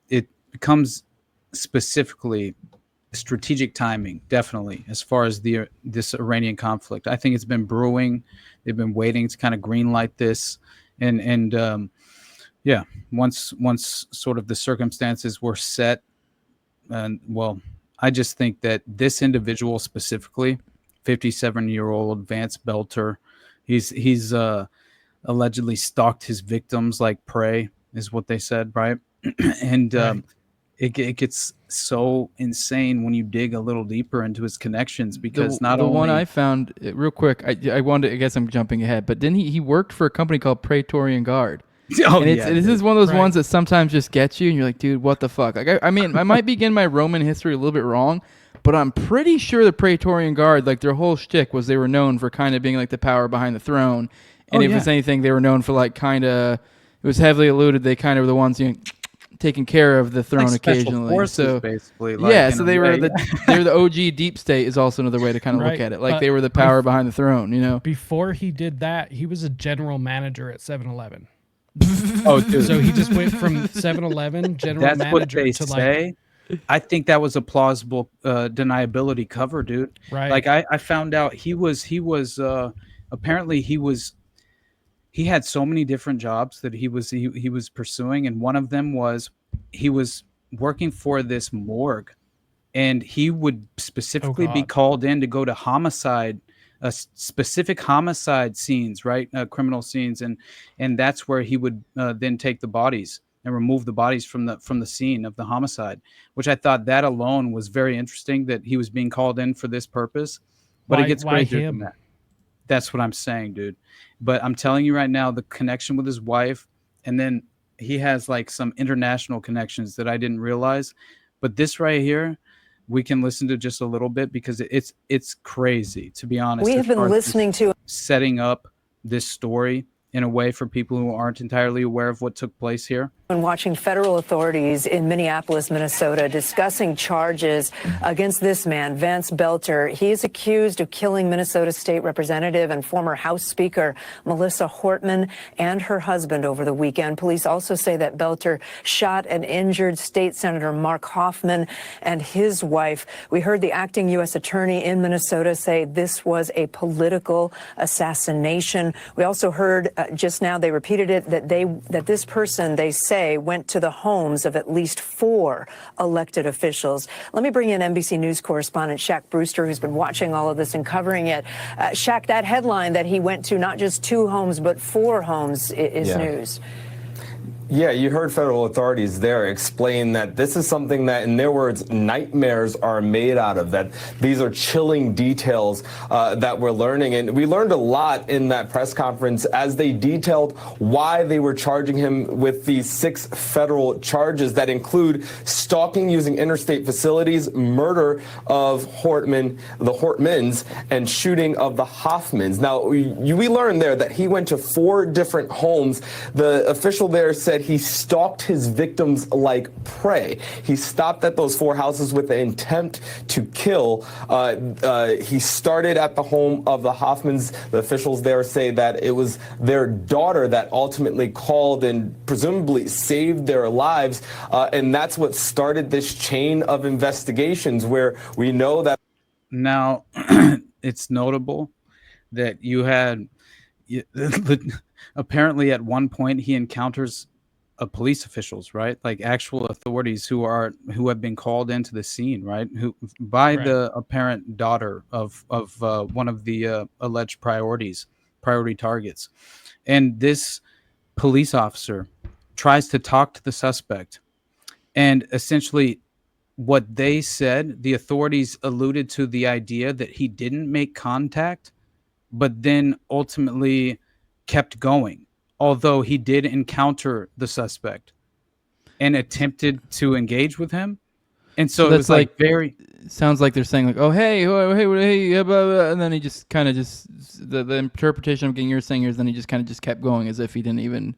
it becomes specifically strategic timing, definitely, as far as this Iranian conflict. I think it's been brewing. They've been waiting to kind of green light this, and once sort of the circumstances were set, and well, I just think that this individual specifically, 57-year-old Vance Belter, he's allegedly stalked his victims like prey, is what they said, right? And it gets so insane when you dig a little deeper into his connections, because the one I found real quick, I wanted, I guess I'm jumping ahead, but then he worked for a company called Praetorian Guard. Oh, and yeah, this is one of those ones that sometimes just gets you, and you're like, dude, what the fuck? Like, I mean, I might be getting my Roman history a little bit wrong, but I'm pretty sure the Praetorian Guard, like their whole shtick was they were known for kind of being like the power behind the throne, and if it's anything, they were known for like kind of, it was heavily alluded, they kind of were the ones, you know, taking care of the throne Like special occasionally. forces, So basically, like, yeah, in so a they were way. they were the OG deep state is also another way to kind of look Right, at it. Like but they were the power behind the throne, you know. Before he did that, he was a general manager at 7-Eleven. Oh, dude. So he just went from 7-Eleven general That's manager what they to say. I think that was a plausible deniability cover, dude. Right. Like I found out he was apparently he had so many different jobs that he was pursuing, and one of them was he was working for this morgue, and he would specifically be called in to go to specific homicide scenes, right? Criminal scenes, and that's where he would then take the bodies and remove the bodies from the scene of the homicide, which I thought that alone was very interesting, that he was being called in for this purpose. But it gets crazier than that. That's what I'm saying, dude. But I'm telling you right now, the connection with his wife, and then he has like some international connections that I didn't realize. But this right here, we can listen to just a little bit, because it's crazy, to be honest. We have been listening to setting up this story in a way for people who aren't entirely aware of what took place here. and watching federal authorities in Minneapolis, Minnesota, discussing charges against this man, Vance Belter. He is accused of killing Minnesota State Representative and former House Speaker Melissa Hortman and her husband over the weekend. Police also say that Belter shot and injured State Senator Mark Hoffman and his wife. We heard the acting U.S. attorney in Minnesota say this was a political assassination. We also heard just now, they repeated it, that this person, they say, went to the homes of at least 4 elected officials. Let me bring in NBC News correspondent Shaq Brewster, who's been watching all of this and covering it. Shaq, that headline that he went to not just 2 homes, but 4 homes is news. Yeah, you heard federal authorities there explain that this is something that, in their words, nightmares are made out of, that these are chilling details that we're learning. And we learned a lot in that press conference as they detailed why they were charging him with these 6 federal charges that include stalking using interstate facilities, murder of the Hortmans, and shooting of the Hoffmans. Now, we learned there that he went to 4 different homes. The official there said he stalked his victims like prey. He stopped at those 4 houses with the intent to kill. He started at the home of the Hoffmans. The officials there say that it was their daughter that ultimately called and presumably saved their lives. And that's what started this chain of investigations where we know that. Now, it's notable that you had apparently at one point he encounters police officials, right? Like actual authorities who have been called into the scene, right? Who by the apparent daughter of one of the alleged priority targets. And this police officer tries to talk to the suspect, and essentially what they said, the authorities alluded to the idea that he didn't make contact, but then ultimately kept going. Although he did encounter the suspect and attempted to engage with him. And so it was like very... Sounds like they're saying like, oh, hey, blah, blah, and then he just kind of the interpretation I'm getting you're saying is then he just kind of just kept going as if he didn't even,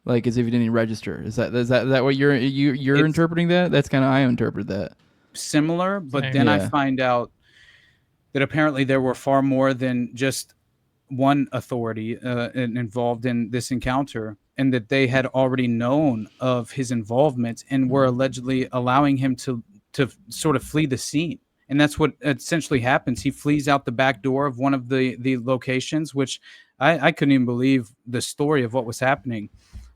like, as if he didn't even register. Is that what you're interpreting that? That's kind of, I interpret that. Similar, but then I find out that apparently there were far more than just one authority involved in this encounter, and that they had already known of his involvement and were allegedly allowing him to sort of flee the scene. And that's what essentially happens. He flees out the back door of one of the locations, which I couldn't even believe the story of what was happening.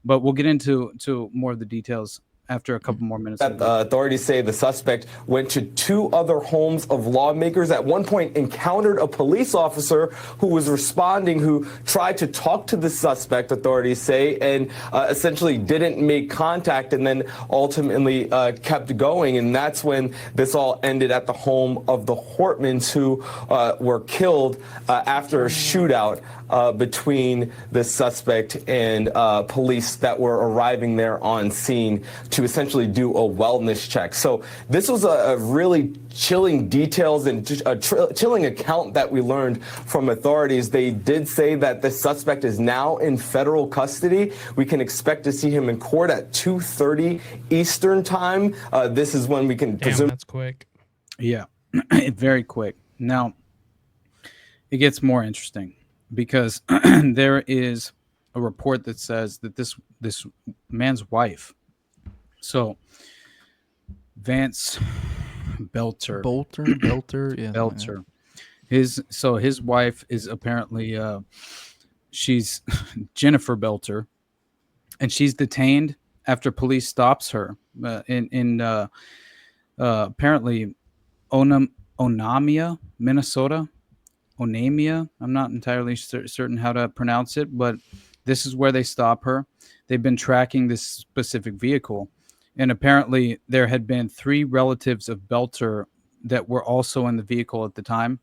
But we'll get into more of the details after a couple more minutes. That authorities say the suspect went to 2 other homes of lawmakers. At one point encountered a police officer who was responding, who tried to talk to the suspect, authorities say, and essentially didn't make contact, and then ultimately kept going. And that's when this all ended at the home of the Hortmans, who were killed after a shootout between the suspect and police that were arriving there on scene to essentially do a wellness check. So this was a really chilling details and a chilling account that we learned from authorities. They did say that the suspect is now in federal custody. We can expect to see him in court at 2:30 Eastern time. This is when we can presume. That's quick. Yeah, very quick. Now, it gets more interesting because there is a report that says that this man's wife, so Vance Belter, yeah, Belter, his wife is apparently she's Jennifer Belter, and she's detained after police stops her in apparently Onamia, Minnesota. Onamia. I'm not entirely certain how to pronounce it, but this is where they stop her. They've been tracking this specific vehicle, and apparently there had been 3 relatives of Belter that were also in the vehicle at the time.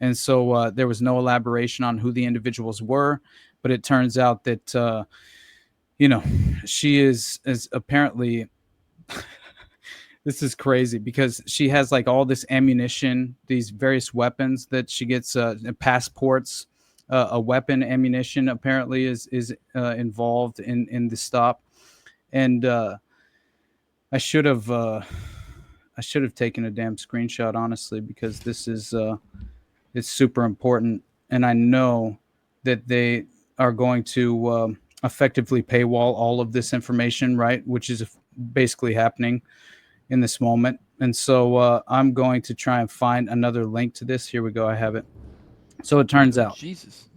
And so there was no elaboration on who the individuals were, but it turns out that, she is apparently... This is crazy because she has like all this ammunition, these various weapons that she gets, passports, a weapon ammunition apparently is involved in the stop. And I should have taken a damn screenshot, honestly, because this is it's super important. And I know that they are going to effectively paywall all of this information, right? Which is basically happening in this moment. And so I'm going to try and find another link to this. Here we go. I have it. So it turns out. Jesus.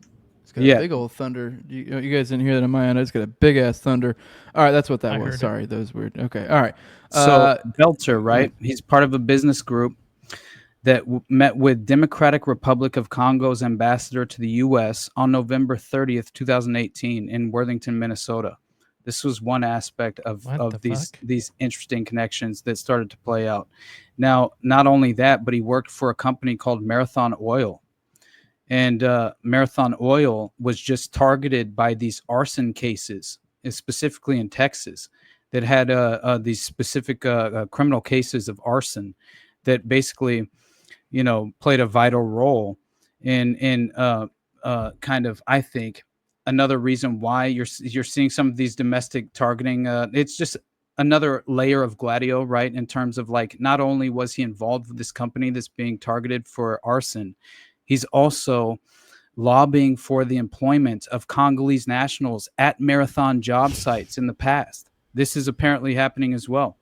It's got a big old thunder. You guys didn't hear that on my end. It's got a big ass thunder. All right. That's what that was. Sorry. That was weird. Okay. All right. So Belter, right? He's part of a business group that met with Democratic Republic of Congo's ambassador to the U.S. on November 30th, 2018 in Worthington, Minnesota. This was one aspect of these interesting connections that started to play out. Now, not only that, but he worked for a company called Marathon Oil. And Marathon Oil was just targeted by these arson cases, specifically in Texas, that had these specific criminal cases of arson that basically, played a vital role in kind of, I think, another reason why you're seeing some of these domestic targeting. It's just another layer of Gladio, right? In terms of like, not only was he involved with this company that's being targeted for arson, he's also lobbying for the employment of Congolese nationals at Marathon job sites in the past. This is apparently happening as well.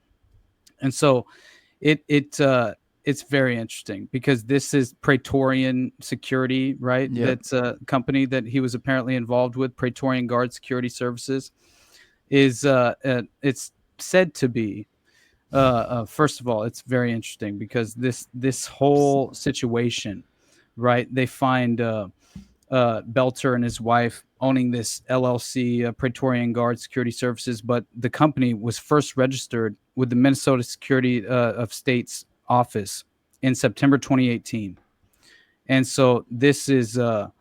And so it's very interesting because this is Praetorian Security, right? Yep. That's a company that he was apparently involved with. Praetorian Guard Security Services is it's said to be. First of all, it's very interesting because this whole situation, right? They find Belter and his wife owning this LLC, Praetorian Guard Security Services, but the company was first registered with the Minnesota Secretary of State's office in September 2018. And so this is it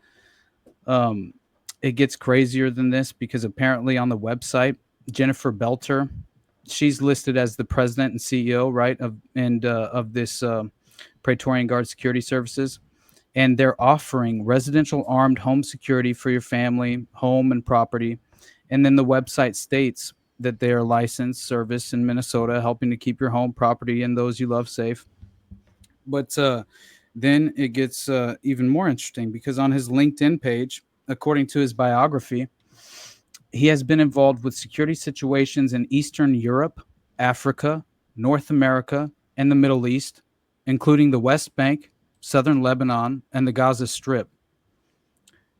gets crazier than this because apparently on the website, Jennifer Belter, she's listed as the president and CEO, right, of this Praetorian Guard Security Services, and they're offering residential armed home security for your family, home, and property. And then the website states that they are licensed service in Minnesota, helping to keep your home, property, and those you love safe. But then it gets even more interesting because on his LinkedIn page, according to his biography, he has been involved with security situations in Eastern Europe, Africa, North America, and the Middle East, including the West Bank, Southern Lebanon, and the Gaza Strip.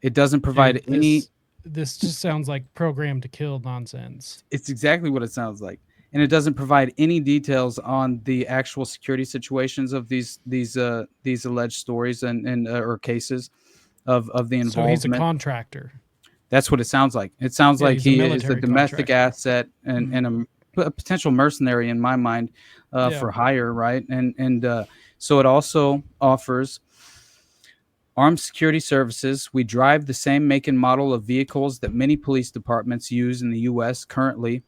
It doesn't provide any... This just sounds like programmed to kill nonsense. It's exactly what it sounds like. and it doesn't provide any details on the actual security situations of these alleged stories and or cases of the involvement. So he's a contractor. That's what it sounds like. It sounds like he's a he is a military domestic contractor. asset and a potential mercenary in my mind for hire, right? And so it also offers armed security services. We drive the same make and model of vehicles that many police departments use in the U.S. currently.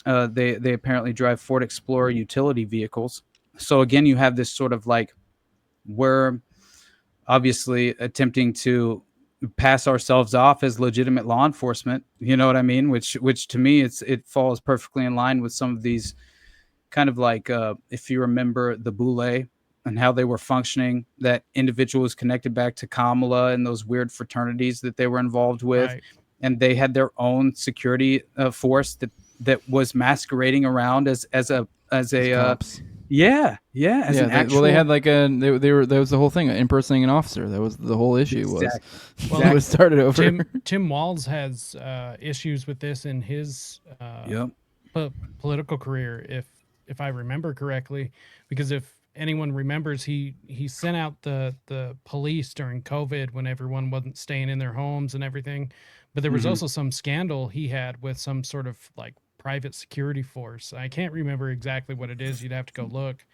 They apparently drive Ford Explorer utility vehicles. So again, you have this sort of like, we're obviously attempting to pass ourselves off as legitimate law enforcement. You know what I mean? Which to me, it falls perfectly in line with some of these kind of like, if you remember the Boule and how they were functioning, that individual was connected back to Kamala and those weird fraternities that they were involved with. Right. And they had their own security force that was masquerading around as a cops. Actual. They had like they were that was the whole thing, impersonating an officer. That was the whole issue. Exactly. Well, it was started over. Tim Walz has issues with this in his political career, if I remember correctly, because if anyone remembers, he sent out the police during COVID when everyone wasn't staying in their homes and everything. But there was also some scandal he had with some sort of like private security force. I can't remember exactly what it is. You'd have to go look.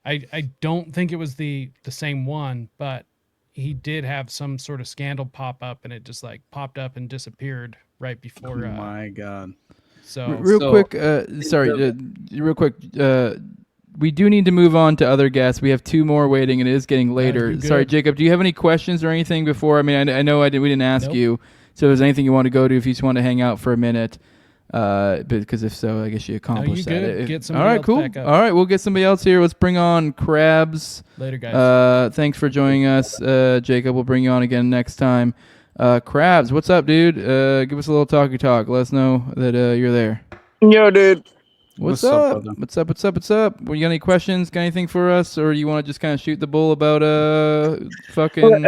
I don't think it was the same one, but he did have some sort of scandal pop up, and it just like popped up and disappeared right before. Oh my God. So real quick, we do need to move on to other guests. We have two more waiting, and it is getting later. Sorry, Jacob, do you have any questions or anything before? I mean, I know we didn't ask you. So if there's anything you want to go to, if you just want to hang out for a minute, because if so, I guess you accomplished that. Get somebody all right, else cool. back up. All right, we'll get somebody else here. Let's bring on Krabs. Later, guys. Thanks for joining us, Jacob. We'll bring you on again next time. Krabs, what's up, dude? Give us a little talky talk. Let us know that you're there. Yo, dude. What's up? What's up? Well, you got any questions? Got anything for us, or you want to just kind of shoot the bull about fucking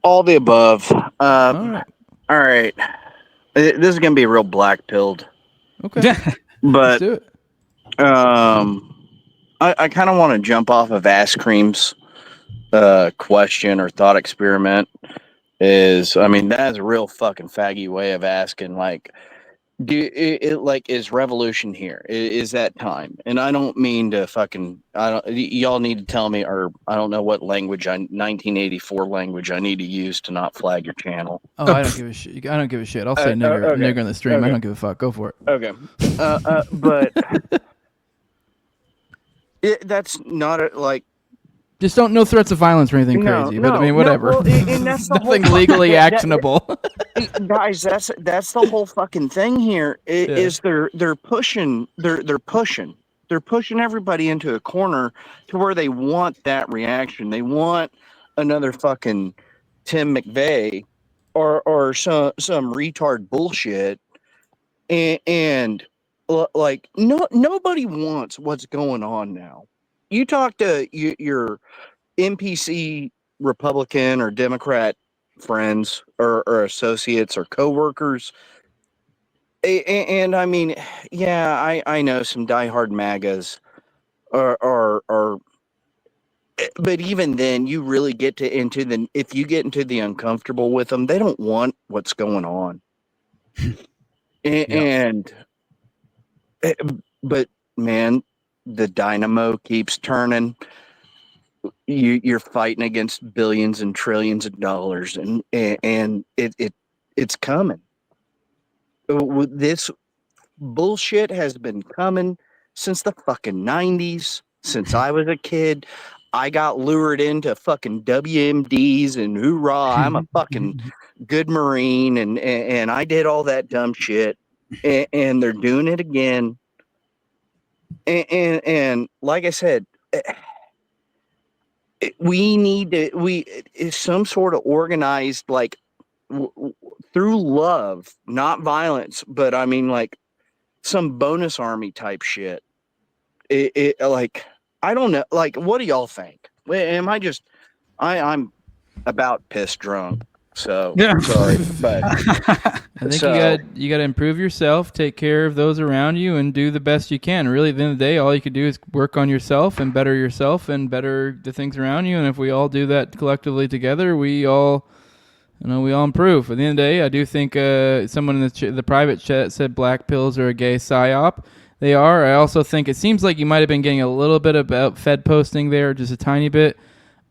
all the above? All right. This is gonna be real black pilled. Okay. But Let's do it. I kind of want to jump off of Ask Cream's question or thought experiment. That's a real fucking faggy way of asking, like, is revolution here? Is that time? And I don't mean to y'all need to tell me, or I don't know what language 1984 language I need to use to not flag your channel. Oh, I don't give a shit. I don't give a shit. I'll say nigger on the stream. Okay. I don't give a fuck. Go for it. Okay. But that's not like. Just no threats of violence or anything crazy. But I mean, whatever. And that's the nothing whole legally actionable. Guys, that's the whole fucking thing here. Is they're pushing everybody into a corner to where they want that reaction. They want another fucking Tim McVeigh or some retard bullshit. And like nobody wants what's going on now. You talk to your NPC Republican or Democrat friends or associates or coworkers, and I mean, yeah, I know some diehard MAGAs are, but even then, you really get if you get into the uncomfortable with them, they don't want what's going on, but man. The dynamo keeps turning. You're fighting against billions and trillions of dollars, and it's coming. This bullshit has been coming since the fucking 90s. Since I was a kid, I got lured into fucking WMDs and hoorah, I'm a fucking good Marine, and I did all that dumb shit, and they're doing it again. And like I said, we need some sort of organized, like through love, not violence, but I mean like some bonus army type shit. Like, I don't know. Like, what do y'all think? Am I just, I'm about pissed drunk. So Yeah. sorry, but I think you got to improve yourself, take care of those around you, and do the best you can. Really, at the end of the day, all you can do is work on yourself and better the things around you. And if we all do that collectively together, we all improve. At the end of the day, I do think someone in the private chat said black pills are a gay psyop. They are. I also think it seems like you might have been getting a little bit about Fed posting there, just a tiny bit.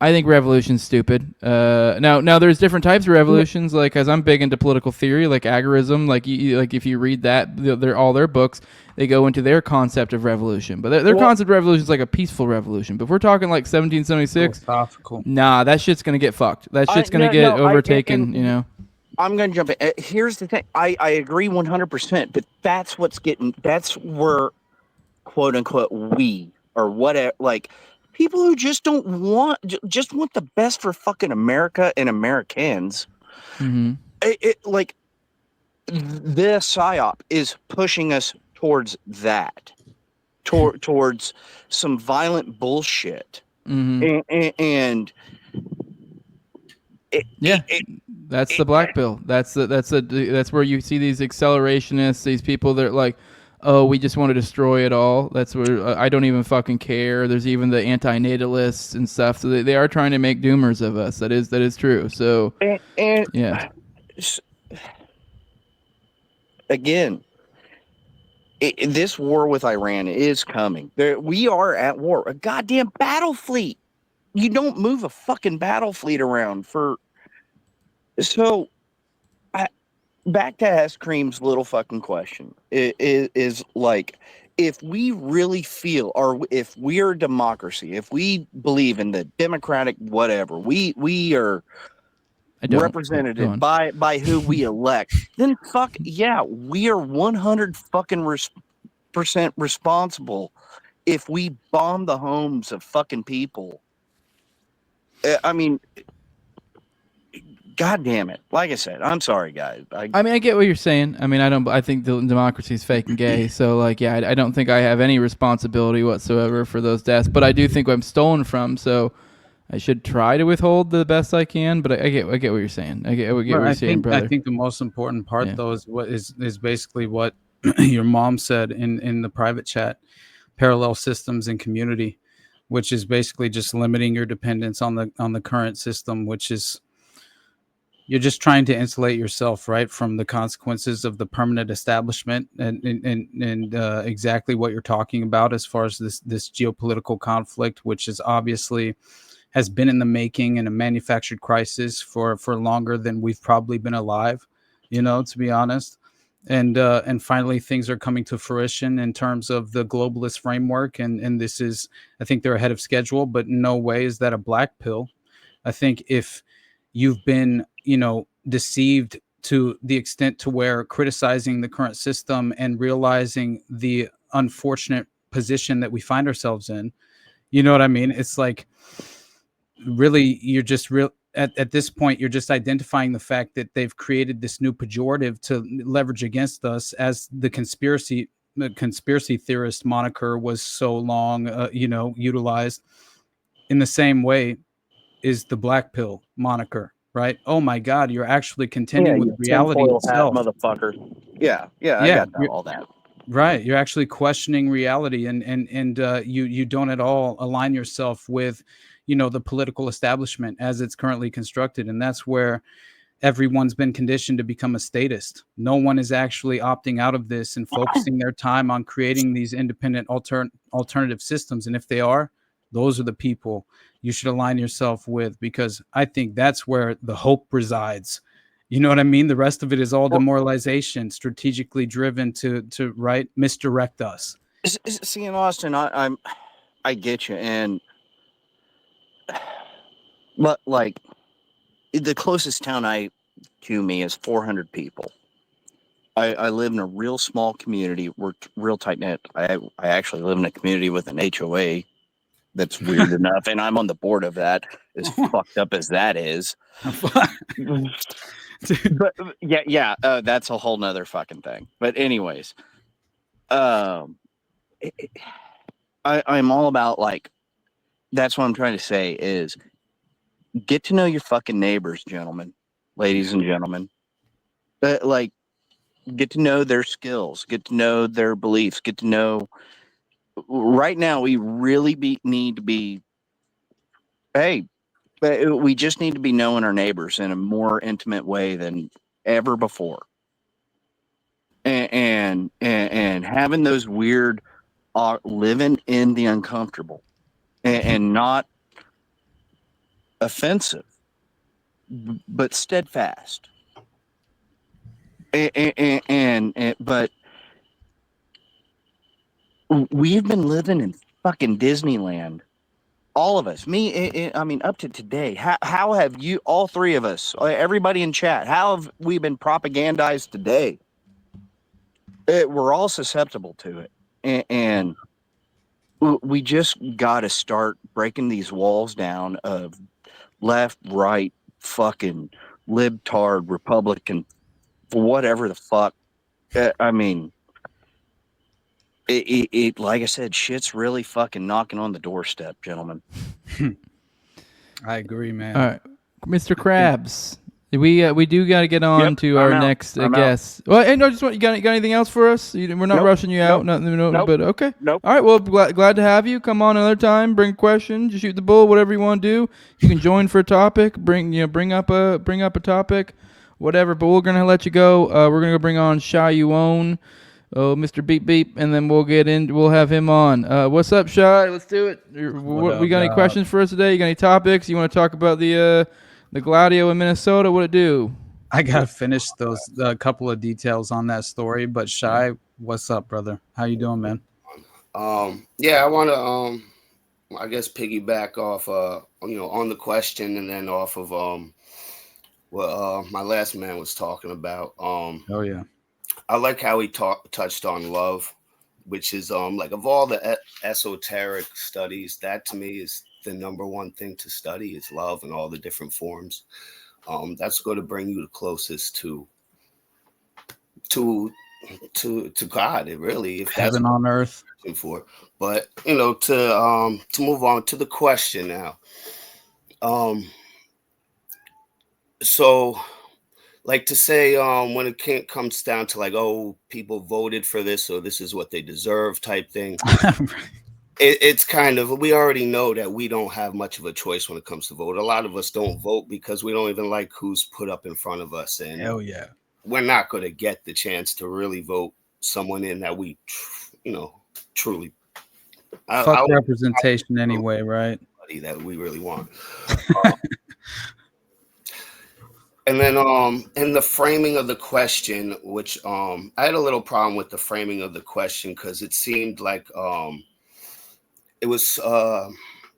I think revolution's stupid. Now there's different types of revolutions. Like, as I'm big into political theory, like agorism. Like if you read that, they're all their books. They go into their concept of revolution, but their concept of revolution is like a peaceful revolution. But if we're talking like 1776, nah, that shit's gonna get fucked. That shit's gonna get overtaken. I'm going to jump in. Here's the thing. I agree 100%, but that's where, quote unquote, we or whatever, like people who just want the best for fucking America and Americans. Mm-hmm. Like this psyop is pushing us towards that, towards some violent bullshit. Mm-hmm. That's the black pill. That's where you see these accelerationists, these people that are like, oh, we just want to destroy it all. That's where I don't even fucking care. There's even the anti-natalists and stuff. So they are trying to make doomers of us. That is true. So yeah. Again, this war with Iran is coming. We are at war. A goddamn battle fleet. You don't move a fucking battle fleet around for. So, back to Ask Cream's little fucking question is like, if we really feel, or if we're a democracy, if we believe in the democratic whatever, we are represented by who we elect, then fuck yeah, we are 100 fucking percent responsible if we bomb the homes of fucking people. I mean, God damn it. Like I said, I'm sorry, guys. I mean, I get what you're saying. I mean, I think the democracy is fake and gay. So, like, yeah, I don't think I have any responsibility whatsoever for those deaths. But I do think I'm stolen from. So, I should try to withhold the best I can. But I get what you're saying. I get what you're saying, brother. I think the most important part, though, is basically what your mom said in the private chat: parallel systems and community, which is basically just limiting your dependence on the current system, which is. You're just trying to insulate yourself, right, from the consequences of the permanent establishment and exactly what you're talking about as far as this geopolitical conflict, which is obviously has been in the making and a manufactured crisis for longer than we've probably been alive, to be honest. And finally, things are coming to fruition in terms of the globalist framework. And this is, I think they're ahead of schedule, but in no way is that a black pill. I think if you've been deceived to the extent to where criticizing the current system and realizing the unfortunate position that we find ourselves in, you know what I mean? It's like, really, you're just at this point, you're just identifying the fact that they've created this new pejorative to leverage against us, as the conspiracy theorist moniker was so long, utilized. In the same way is the black pill moniker, right? Oh my God, you're actually contending with reality itself, motherfucker. Yeah, I got all that. Right, you're actually questioning reality, and you don't at all align yourself with, the political establishment as it's currently constructed, and that's where everyone's been conditioned to become a statist. No one is actually opting out of this and focusing their time on creating these independent alternative systems, and if they are, those are the people you should align yourself with, because I think that's where the hope resides. You know what I mean? The rest of it is all demoralization, strategically driven to misdirect us. See, in Austin, I get you, but like the closest town to me is 400 people. I live in a real small community. We're real tight knit. I actually live in a community with an HOA. That's weird enough, and I'm on the board of that, as fucked up as that is. But yeah, that's a whole nother fucking thing. But anyways, I'm all about, like, that's what I'm trying to say is get to know your fucking neighbors, gentlemen. ladies and gentlemen. Like, get to know their skills, get to know their beliefs, get to know. Right now, we really need to be. Hey, but we just need to be knowing our neighbors in a more intimate way than ever before, and having those weird, living in the uncomfortable, and not offensive, but steadfast. But we've been living in fucking Disneyland. All of us, I mean, up to today, how have you, all three of us, everybody in chat, how have we been propagandized today? We're all susceptible to it. And we just got to start breaking these walls down of left, right, fucking libtard, Republican, whatever the fuck. I mean, it like I said, shit's really fucking knocking on the doorstep, gentlemen. I agree, man. All right, Mr. Krabs, we do got to get on to our next guest. Well, hey, no, just you got anything else for us? We're not rushing you out, but okay. Nope. All right, well, glad to have you. Come on another time. Bring questions. You shoot the bull. Whatever you want to do. You can join for a topic. Bring up a topic, whatever. But we're gonna let you go. We're gonna go bring on Shy Yuon. Oh, Mr. Beep Beep, and then we'll have him on. What's up, Shy? Let's do it. We got any questions for us today? You got any topics? You want to talk about the Gladio in Minnesota? What it do? I gotta finish those couple of details on that story. But Shy, what's up, brother? How you doing, man? Yeah, I want to I guess piggyback off on the question, and then off of what my last man was talking about. Oh yeah. I like how he touched on love, which is like of all the esoteric studies, that to me is the number one thing to study is love in all the different forms. That's going to bring you the closest to God. It really, if heaven on earth. For, but to move on to the question now. So. Like to say, when it comes down to like, oh, people voted for this, so this is what they deserve type thing. It's kind of, we already know that we don't have much of a choice when it comes to vote. A lot of us don't vote because we don't even like who's put up in front of us. And hell yeah, we're not going to get the chance to really vote someone in that we, truly. Fuck representation anyway, right? That we really want. And then in the framing of the question, which I had a little problem with the framing of the question because it seemed like it was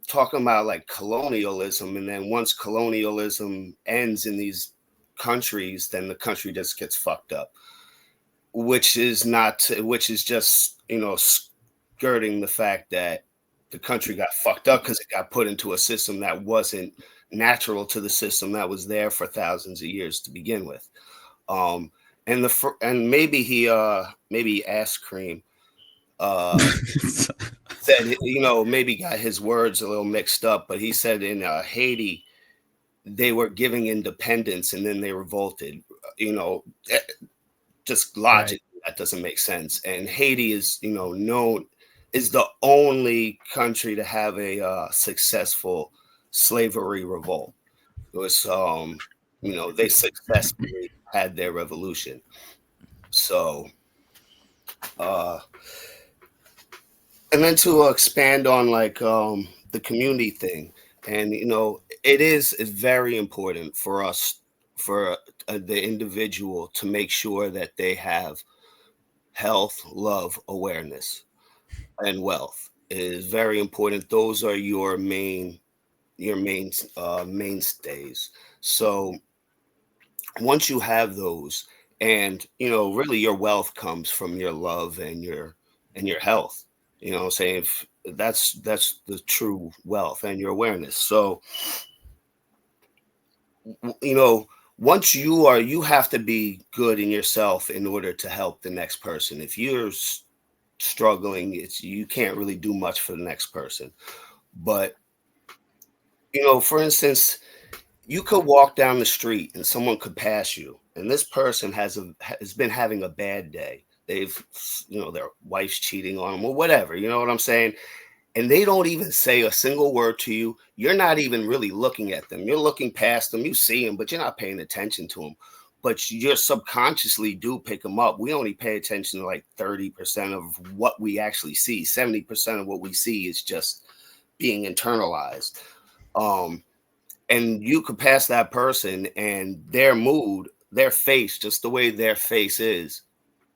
talking about like colonialism, and then once colonialism ends in these countries, then the country just gets fucked up, which is just skirting the fact that the country got fucked up because it got put into a system that wasn't natural to the system that was there for thousands of years to begin with. And maybe Ass Cream said, maybe got his words a little mixed up, but he said in Haiti, they were giving independence and then they revolted. Just logic, right. That doesn't make sense. And Haiti is, known is the only country to have a successful slavery revolt. It was, they successfully had their revolution. So, and then to expand on like the community thing, and it is very important for us, for the individual to make sure that they have health, love, awareness, and wealth. It is very important. Those are your mainstays. So once you have those, and really your wealth comes from your love and your health. Saying if that's the true wealth and your awareness. So once you have to be good in yourself in order to help the next person. If you're struggling, you can't really do much for the next person. But for instance, you could walk down the street and someone could pass you, and this person has been having a bad day. They've, their wife's cheating on them or whatever, you know what I'm saying? And they don't even say a single word to you. You're not even really looking at them. You're looking past them. You see them, but you're not paying attention to them. But you subconsciously do pick them up. We only pay attention to like 30% of what we actually see. 70% of what we see is just being internalized. And you could pass that person and their mood, their face, just the way their face is,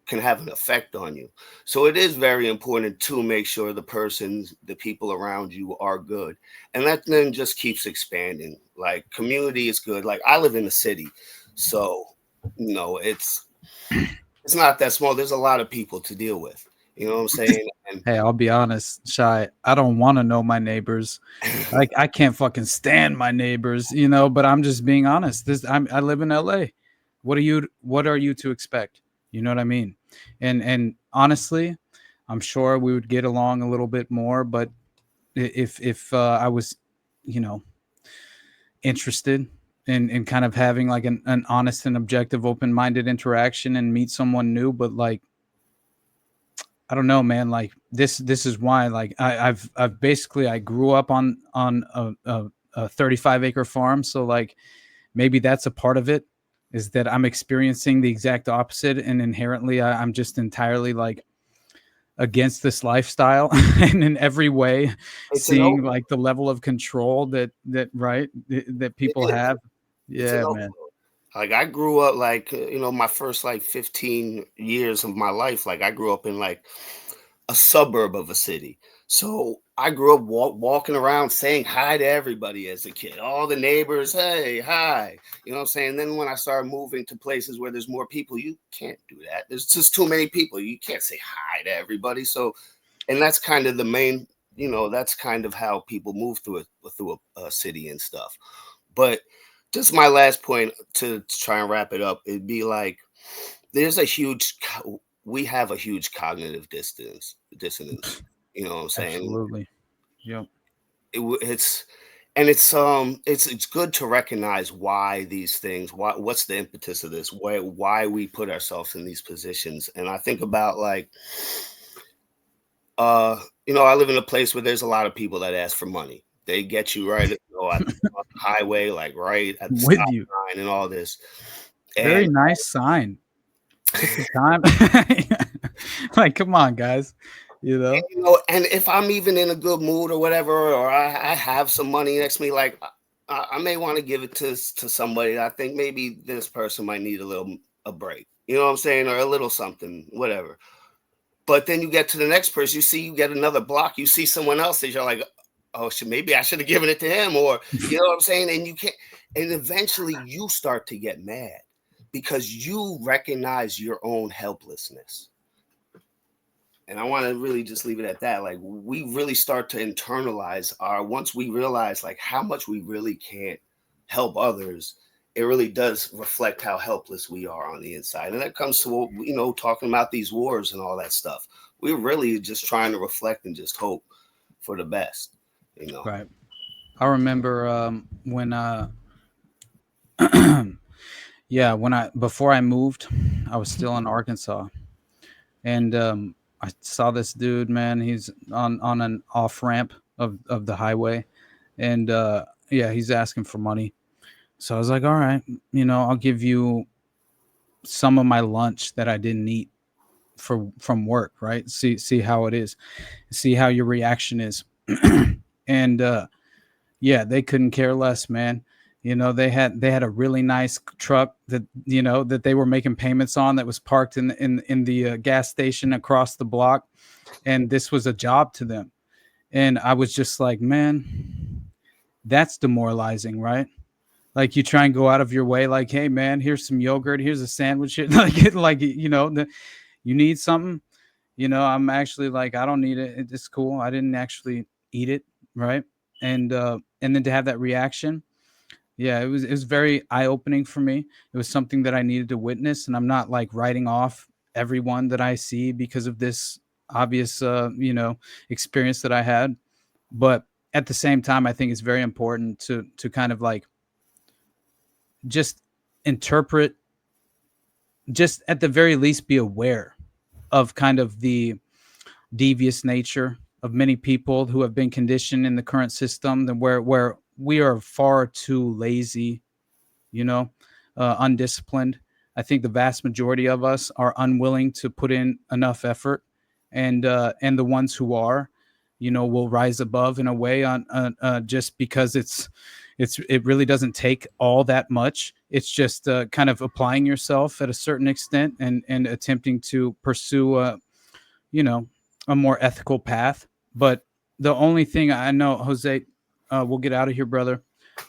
can have an effect on you. So it is very important to make sure the people around you are good. And that then just keeps expanding. Like, community is good. Like, I live in the city, so it's not that small. There's a lot of people to deal with. You know what I'm saying? And hey, I'll be honest, Shy. I don't want to know my neighbors. Like, I can't fucking stand my neighbors, but I'm just being honest. I live in LA. What are you to expect? You know what I mean? And honestly, I'm sure we would get along a little bit more, but if I was, interested in kind of having like an honest and objective, open-minded interaction and meet someone new, but like, I don't know, man. Like this is why, like, I've basically, I grew up on a 35-acre farm. So like, maybe that's a part of it, is that I'm experiencing the exact opposite. And inherently I'm just entirely like against this lifestyle and in every way seeing like the level of control that people have. Yeah, man. Like, I grew up like, my first like 15 years of my life, like I grew up in like a suburb of a city. So I grew up walking around saying hi to everybody as a kid, all the neighbors, hey, hi, you know what I'm saying? Then when I started moving to places where there's more people, you can't do that. There's just too many people. You can't say hi to everybody. So, and that's kind of the main, that's kind of how people move through a city and stuff. But just my last point to try and wrap it up, it'd be like, we have a huge cognitive dissonance. You know what I'm saying? Absolutely. Yep. It's good to recognize why these things, what's the impetus of this, why we put ourselves in these positions. And I think about like, I live in a place where there's a lot of people that ask for money. They get you right at the highway, like right at the stop sign and all this. Very nice sign. Time. Like, come on, guys. And if I'm even in a good mood or whatever, or I have some money next to me, like I may want to give it to somebody. I think maybe this person might need a break. You know what I'm saying? Or a little something, whatever. But then you get to the next person, you get another block, you see someone else, and you're like, oh, maybe I should have given it to him, or you know what I'm saying? And you can't, and eventually you start to get mad because you recognize your own helplessness. And I want to really just leave it at that. Like, we really start to internalize once we realize like how much we really can't help others, it really does reflect how helpless we are on the inside. And that comes to, talking about these wars and all that stuff. We're really just trying to reflect and just hope for the best, Right. I remember when before I moved, I was still in Arkansas, and I saw this dude, man. He's on an off ramp of the highway, and he's asking for money. So I was like, all right, I'll give you some of my lunch that I didn't eat from work, right? See how it is, see how your reaction is. And they couldn't care less, man. They had a really nice truck that that they were making payments on, that was parked in the gas station across the block, and this was a job to them. And I was just like, man, that's demoralizing, right? Like, you try and go out of your way, like, hey man, here's some yogurt, here's a sandwich, like you need something, I'm actually like, I don't need it, it's cool, I didn't actually eat it, right? And then to have that reaction, it was very eye-opening for me. It was something that I needed to witness, and I'm not like writing off everyone that I see because of this obvious experience that I had, but at the same time, I think it's very important to kind of like just interpret, just at the very least be aware of kind of the devious nature of many people who have been conditioned in the current system, and where we are far too lazy, undisciplined. I think the vast majority of us are unwilling to put in enough effort, and the ones who are, will rise above in a way on just because it really doesn't take all that much. It's just kind of applying yourself at a certain extent and attempting to pursue a more ethical path. But the only thing I know, Jose, we'll get out of here, brother.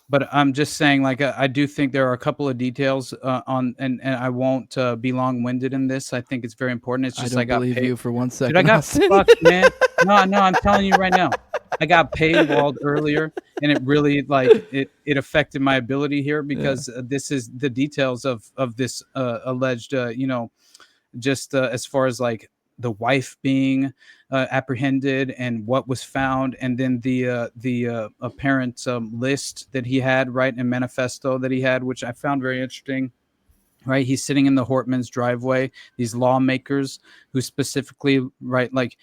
But I'm just saying, like, I do think there are a couple of details and I won't be long-winded in this. I think it's very important. It's just I don't believe got paid. you for 1 second. Dude, I got fucked, man. No, I'm telling you right now. I got paywalled earlier, and it really it affected my ability here because this is the details of this alleged, just as far as like the wife being apprehended and what was found, and then the apparent list that he had, right, and manifesto that he had, which I found very interesting. Right, he's sitting in the Hortman's driveway. These lawmakers who specifically, right, like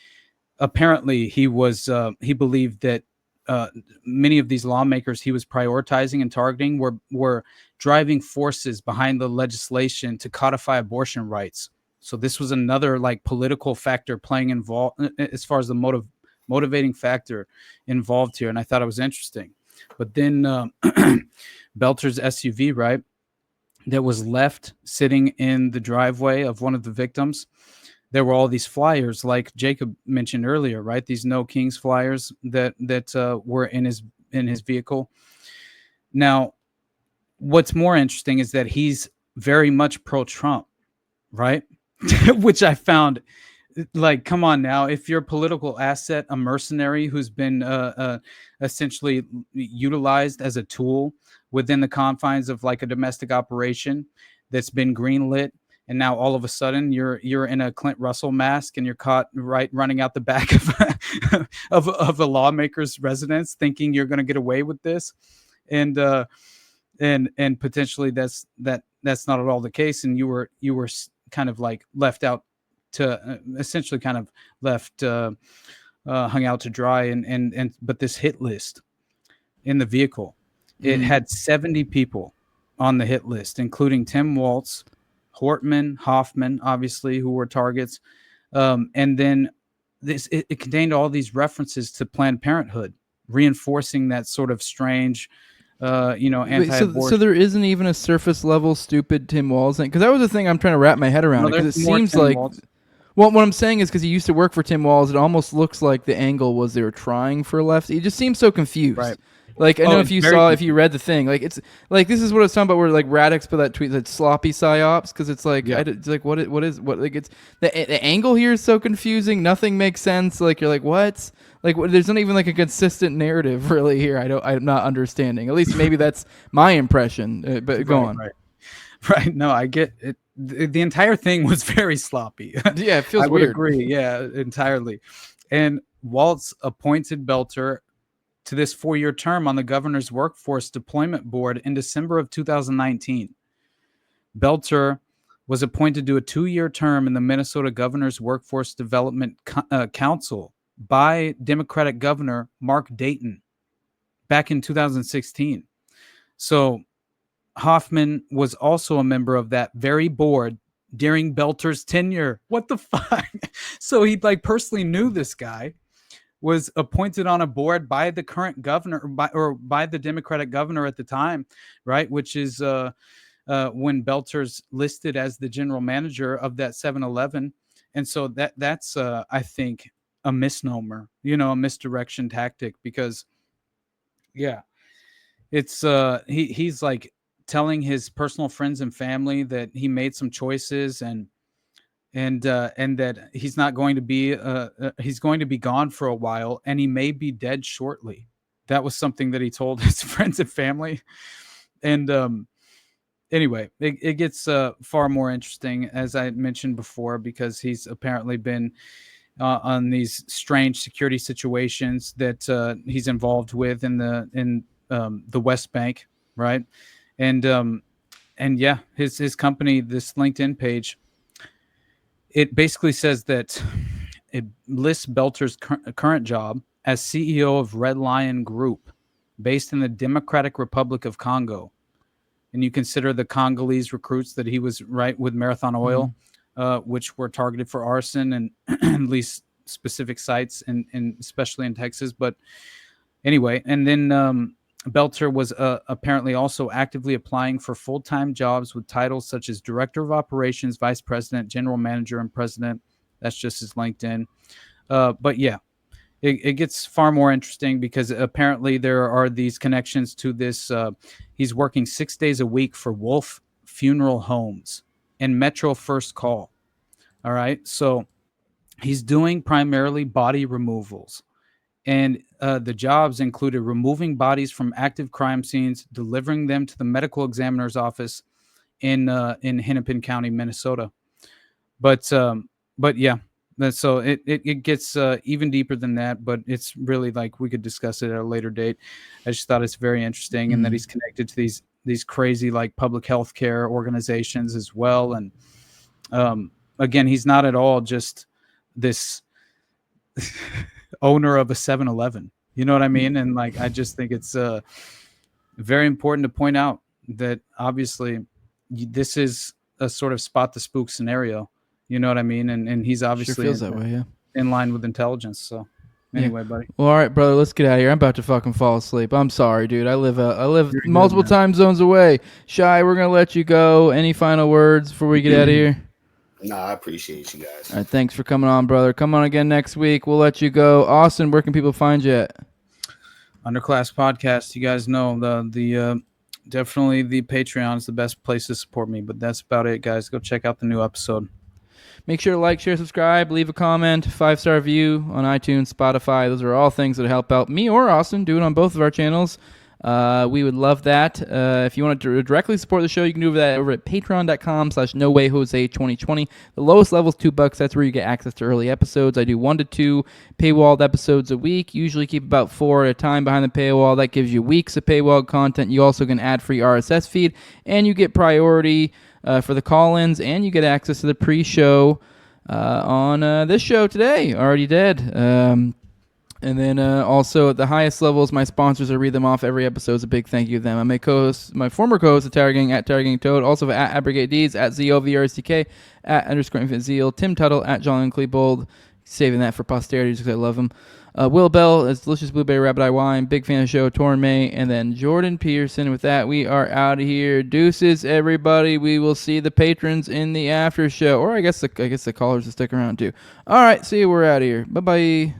apparently he believed that many of these lawmakers he was prioritizing and targeting were driving forces behind the legislation to codify abortion rights. So this was another like political factor playing involved as far as the motivating factor involved here. And I thought it was interesting. But then Belter's SUV, right, that was left sitting in the driveway of one of the victims, there were all these flyers, like Jacob mentioned earlier, right? These No Kings flyers that were in his vehicle. Now, what's more interesting is that he's very much pro-Trump, right? Which I found, like, come on now. If you're a political asset, a mercenary who's been essentially utilized as a tool within the confines of like a domestic operation that's been greenlit, and now all of a sudden you're in a Clint Russell mask and you're caught right running out the back of a lawmaker's residence, thinking you're going to get away with this, and potentially that's not at all the case, and you were kind of like left out to essentially kind of left hung out to dry, and but this hit list in the vehicle, it had 70 people on the hit list, including Tim Walz, Hortman, Hoffman, obviously, who were targets. And then it contained all these references to Planned Parenthood, reinforcing that sort of strange, anti-abortion. So there isn't even a surface level stupid Tim Walz thing? Because that was the thing I'm trying to wrap my head around. Because it seems like, well, what I'm saying is because he used to work for Tim Walz, it almost looks like the angle was they were trying for left. He just seems so confused. Right. Like, I know if you read the thing, like, it's like, this is what I was talking about, where like Radix put that tweet, that sloppy psyops, because it's like, it's like, what like, it's the angle here is so confusing, nothing makes sense. Like, you're like, what? Like, there's not even like a consistent narrative really here. I'm not understanding. At least maybe that's my impression. But go on. Right. No, I get it. The entire thing was very sloppy. Yeah, it feels I would weird. agree. Yeah, entirely. And Walz appointed Belter to this 4-year term on the governor's workforce deployment board in December of 2019. Belter was appointed to a 2-year term in the Minnesota Governor's Workforce Development Council by Democratic Governor Mark Dayton back in 2016. So Hoffman was also a member of that very board during Belter's tenure. What the fuck? So he like personally knew this guy, was appointed on a board by the current governor or by the Democratic governor at the time, right? Which is when Belter's listed as the general manager of that 7-Eleven. And so that's I think a misnomer, a misdirection tactic, because it's he's like telling his personal friends and family that he made some choices and that he's not going to be he's going to be gone for a while, and he may be dead shortly. That was something that he told his friends and family. And anyway, it gets far more interesting, as I mentioned before, because he's apparently been on these strange security situations that he's involved with in the West Bank, right? And yeah, his company, this LinkedIn page, it basically says that it lists Belter's current job as CEO of Red Lion Group, based in the Democratic Republic of Congo. And you consider the Congolese recruits that he was with Marathon Oil, which were targeted for arson and at least specific sites, and especially in Texas. But anyway, and then Belter was apparently also actively applying for full-time jobs with titles such as Director of Operations, Vice President, General Manager, and President. That's just his LinkedIn. But yeah, it gets far more interesting because apparently there are these connections to this. He's working 6 days a week for Wolf Funeral Homes and Metro First Call. All right. So he's doing primarily body removals. And the jobs included removing bodies from active crime scenes, delivering them to the medical examiner's office in Hennepin County, Minnesota. But yeah. So it gets even deeper than that, but it's really like we could discuss it at a later date. I just thought it's very interesting, and that he's connected to these crazy like public health care organizations as well. And again, he's not at all just this owner of a 7-Eleven. You know what I mean? And like I just think it's very important to point out that obviously this is a sort of spot the spook scenario. You know what I mean? And he's obviously Sure feels that way, yeah. in line with intelligence. So anyway, buddy. Well, all right, brother, let's get out of here. I'm about to fucking fall asleep. I'm sorry, dude. I live multiple time zones away. Shy, we're gonna let you go. Any final words before we get out of here? No, I appreciate you guys. All right, thanks for coming on, brother. Come on again next week. We'll let you go. Austin, where can people find you at? Underclass Podcast. You guys know the definitely the Patreon is the best place to support me. But that's about it, guys. Go check out the new episode. Make sure to like, share, subscribe, leave a comment, 5-star review on iTunes, Spotify. Those are all things that help out me or Austin. Do it on both of our channels. We would love that. If you want to directly support the show, you can do that over at patreon.com/NoWayJose2020. The lowest level is $2. That's where you get access to early episodes. I do 1 to 2 paywalled episodes a week. Usually keep about 4 at a time behind the paywall. That gives you weeks of paywalled content. You also get an ad-free RSS feed, and you get priority for the call-ins, and you get access to the pre-show on this show today. Already did. And then also at the highest levels, my sponsors, I read them off every episode. It's a big thank you to them. I'm my former co-host of Tower Gang at Tower Gang Toad, also at Abrogate Deeds, at ZOVRSTK, at _Infant Zeal, Tim Tuttle, at John Klebold, saving that for posterity just because I love him. Will Bell is Delicious Blueberry Rabbit Eye Wine, big fan of the show, Torn May, and then Jordan Pearson. With that, we are out of here. Deuces, everybody. We will see the patrons in the after show, or I guess the callers will stick around too. All right, see you. We're out of here. Bye-bye.